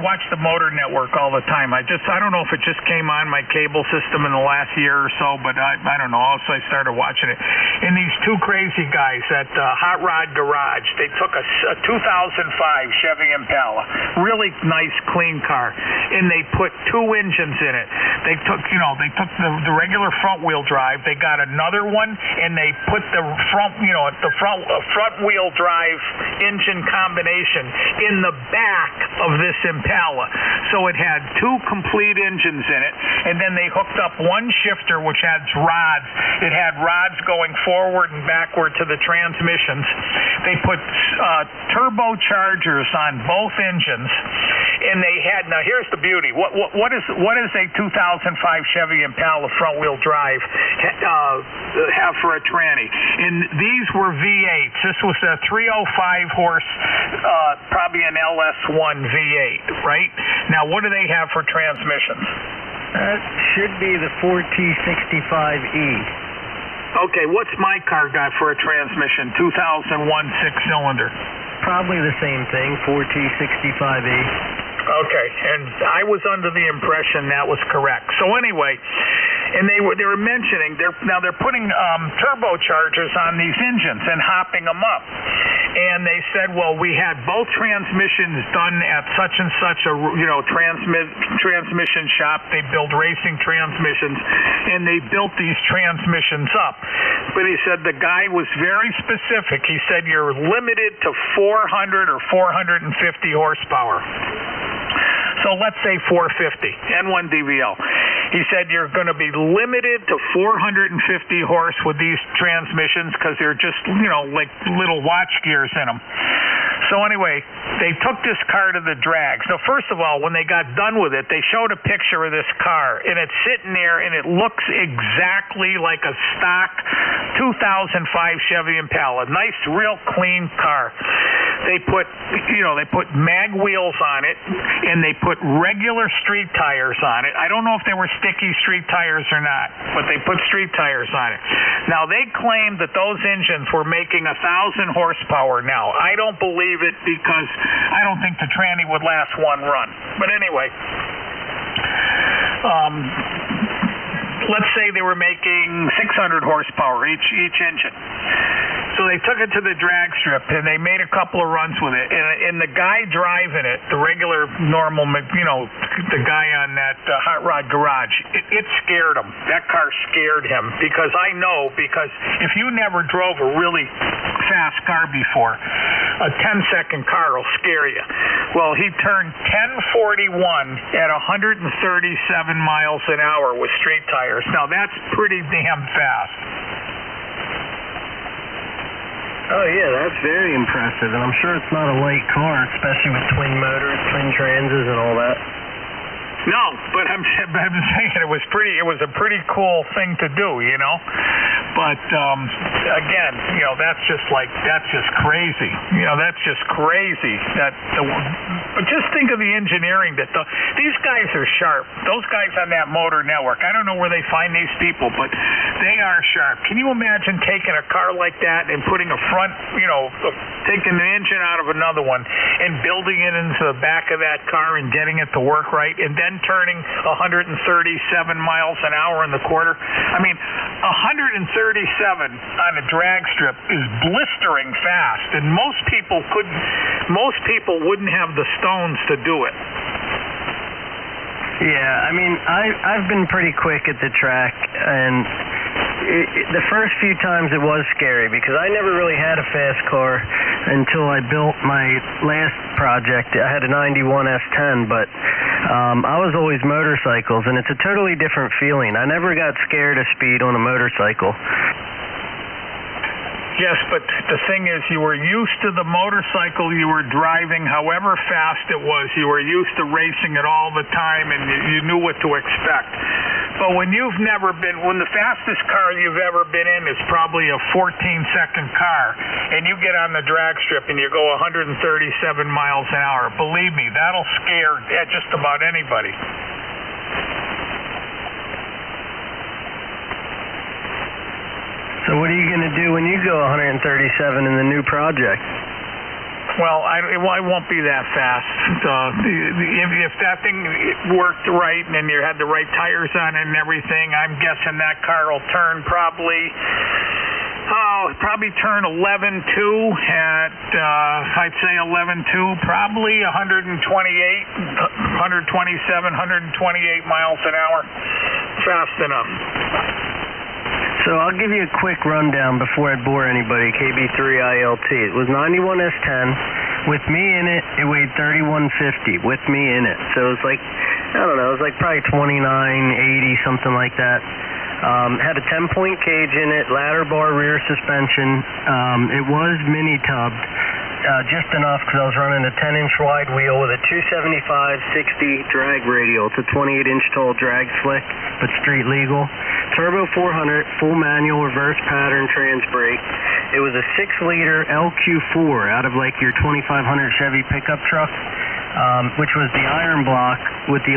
watched the Motor Network all the time. I don't know if it just came on my cable system in the last year or so, but I don't know. Also, I started watching it. And these two crazy guys at Hot Rod Garage, they took a 2005 Chevy Impala, really nice, clean car, and they put two engines in it. They took the regular front-wheel drive. They got another one, and they put the front-wheel drive engine combination in the back of this Impala. So it had two complete engines in it, and then they hooked up one shifter which had rods. It had rods going forward and backward to the transmissions. They put turbochargers on both engines, and they had, now here's the beauty. What is a 2005 Chevy Impala front-wheel drive have for a tranny? And these were V8s. This was a 305 horse, probably an LS1 V8, right? Now, what do they have for transmissions? That should be the 4T65E. Okay, what's my car got for a transmission? 2001 six-cylinder. Probably the same thing, 4T65E. Okay, and I was under the impression that was correct. So anyway, and they were mentioning they're putting turbochargers on these engines and hopping them up. And they said, well, we had both transmissions done at such and such a transmission shop. They build racing transmissions, and they built these transmissions up. But he said the guy was very specific. He said you're limited to 400 or 450 horsepower. So let's say 450, N1 DVL. He said you're going to be limited to 450 horse with these transmissions because they're just, like little watch gears in them. So anyway, they took this car to the drag. So first of all, when they got done with it, they showed a picture of this car, and it's sitting there, and it looks exactly like a stock 2005 Chevy Impala. Nice, real clean car. They put mag wheels on it, and they put regular street tires on it. I don't know if they were sticky street tires or not, but they put street tires on it. Now, they claimed that those engines were making 1,000 horsepower now. I don't believe it because I don't think the tranny would last one run. But anyway, let's say they were making 600 horsepower each engine. So they took it to the drag strip, and they made a couple of runs with it. And the guy driving it, the regular, normal, the guy on that Hot Rod Garage, it scared him. That car scared him because if you never drove a really fast car before, a 10-second car will scare you. Well, he turned 1041 at 137 miles an hour with street tires. Now, that's pretty damn fast. Oh, yeah, that's very impressive, and I'm sure it's not a light car, especially with twin motors, twin transes, and all that. No, but I'm saying it was a pretty cool thing to do, But again, that's just crazy. That's just crazy. But just think of the engineering these guys are sharp. Those guys on that Motor Network. I don't know where they find these people, but they are sharp. Can you imagine taking a car like that and putting taking an engine out of another one and building it into the back of that car and getting it to work right, and then turning 137 miles an hour in the quarter? I mean, 137 on a drag strip is blistering fast, and most people wouldn't have the stones to do it. Yeah, I mean, I've been pretty quick at the track, and the first few times it was scary because I never really had a fast car until I built my last project. I had a 91 S10, but I was always motorcycles, and it's a totally different feeling. I never got scared of speed on a motorcycle. Yes, but the thing is, you were used to the motorcycle you were driving, however fast it was. You were used to racing it all the time, and you knew what to expect. But when you've never been, when the fastest car you've ever been in is probably a 14-second car, and you get on the drag strip and you go 137 miles an hour, believe me, that'll scare just about anybody. So what are you going to do when you go 137 in the new project? Well, I won't be that fast. If that thing worked right and you had the right tires on it and everything, I'm guessing that car will turn probably turn 11.2 at, I'd say 11.2, probably 127, 128 miles an hour. Fast enough. So I'll give you a quick rundown before I bore anybody. KB3ILT. It was 91 S10. With me in it, it weighed 3150 with me in it. So it was like, I don't know, it was like probably 2980, something like that. Had a 10-point cage in it, ladder bar rear suspension. It was mini-tubbed. Just enough because I was running a 10-inch wide wheel with a 275/60 drag radial. It's a 28-inch tall drag slick, but street legal. Turbo 400, full manual reverse pattern trans brake. It was a 6-liter LQ4 out of like your 2500 Chevy pickup truck, which was the iron block with the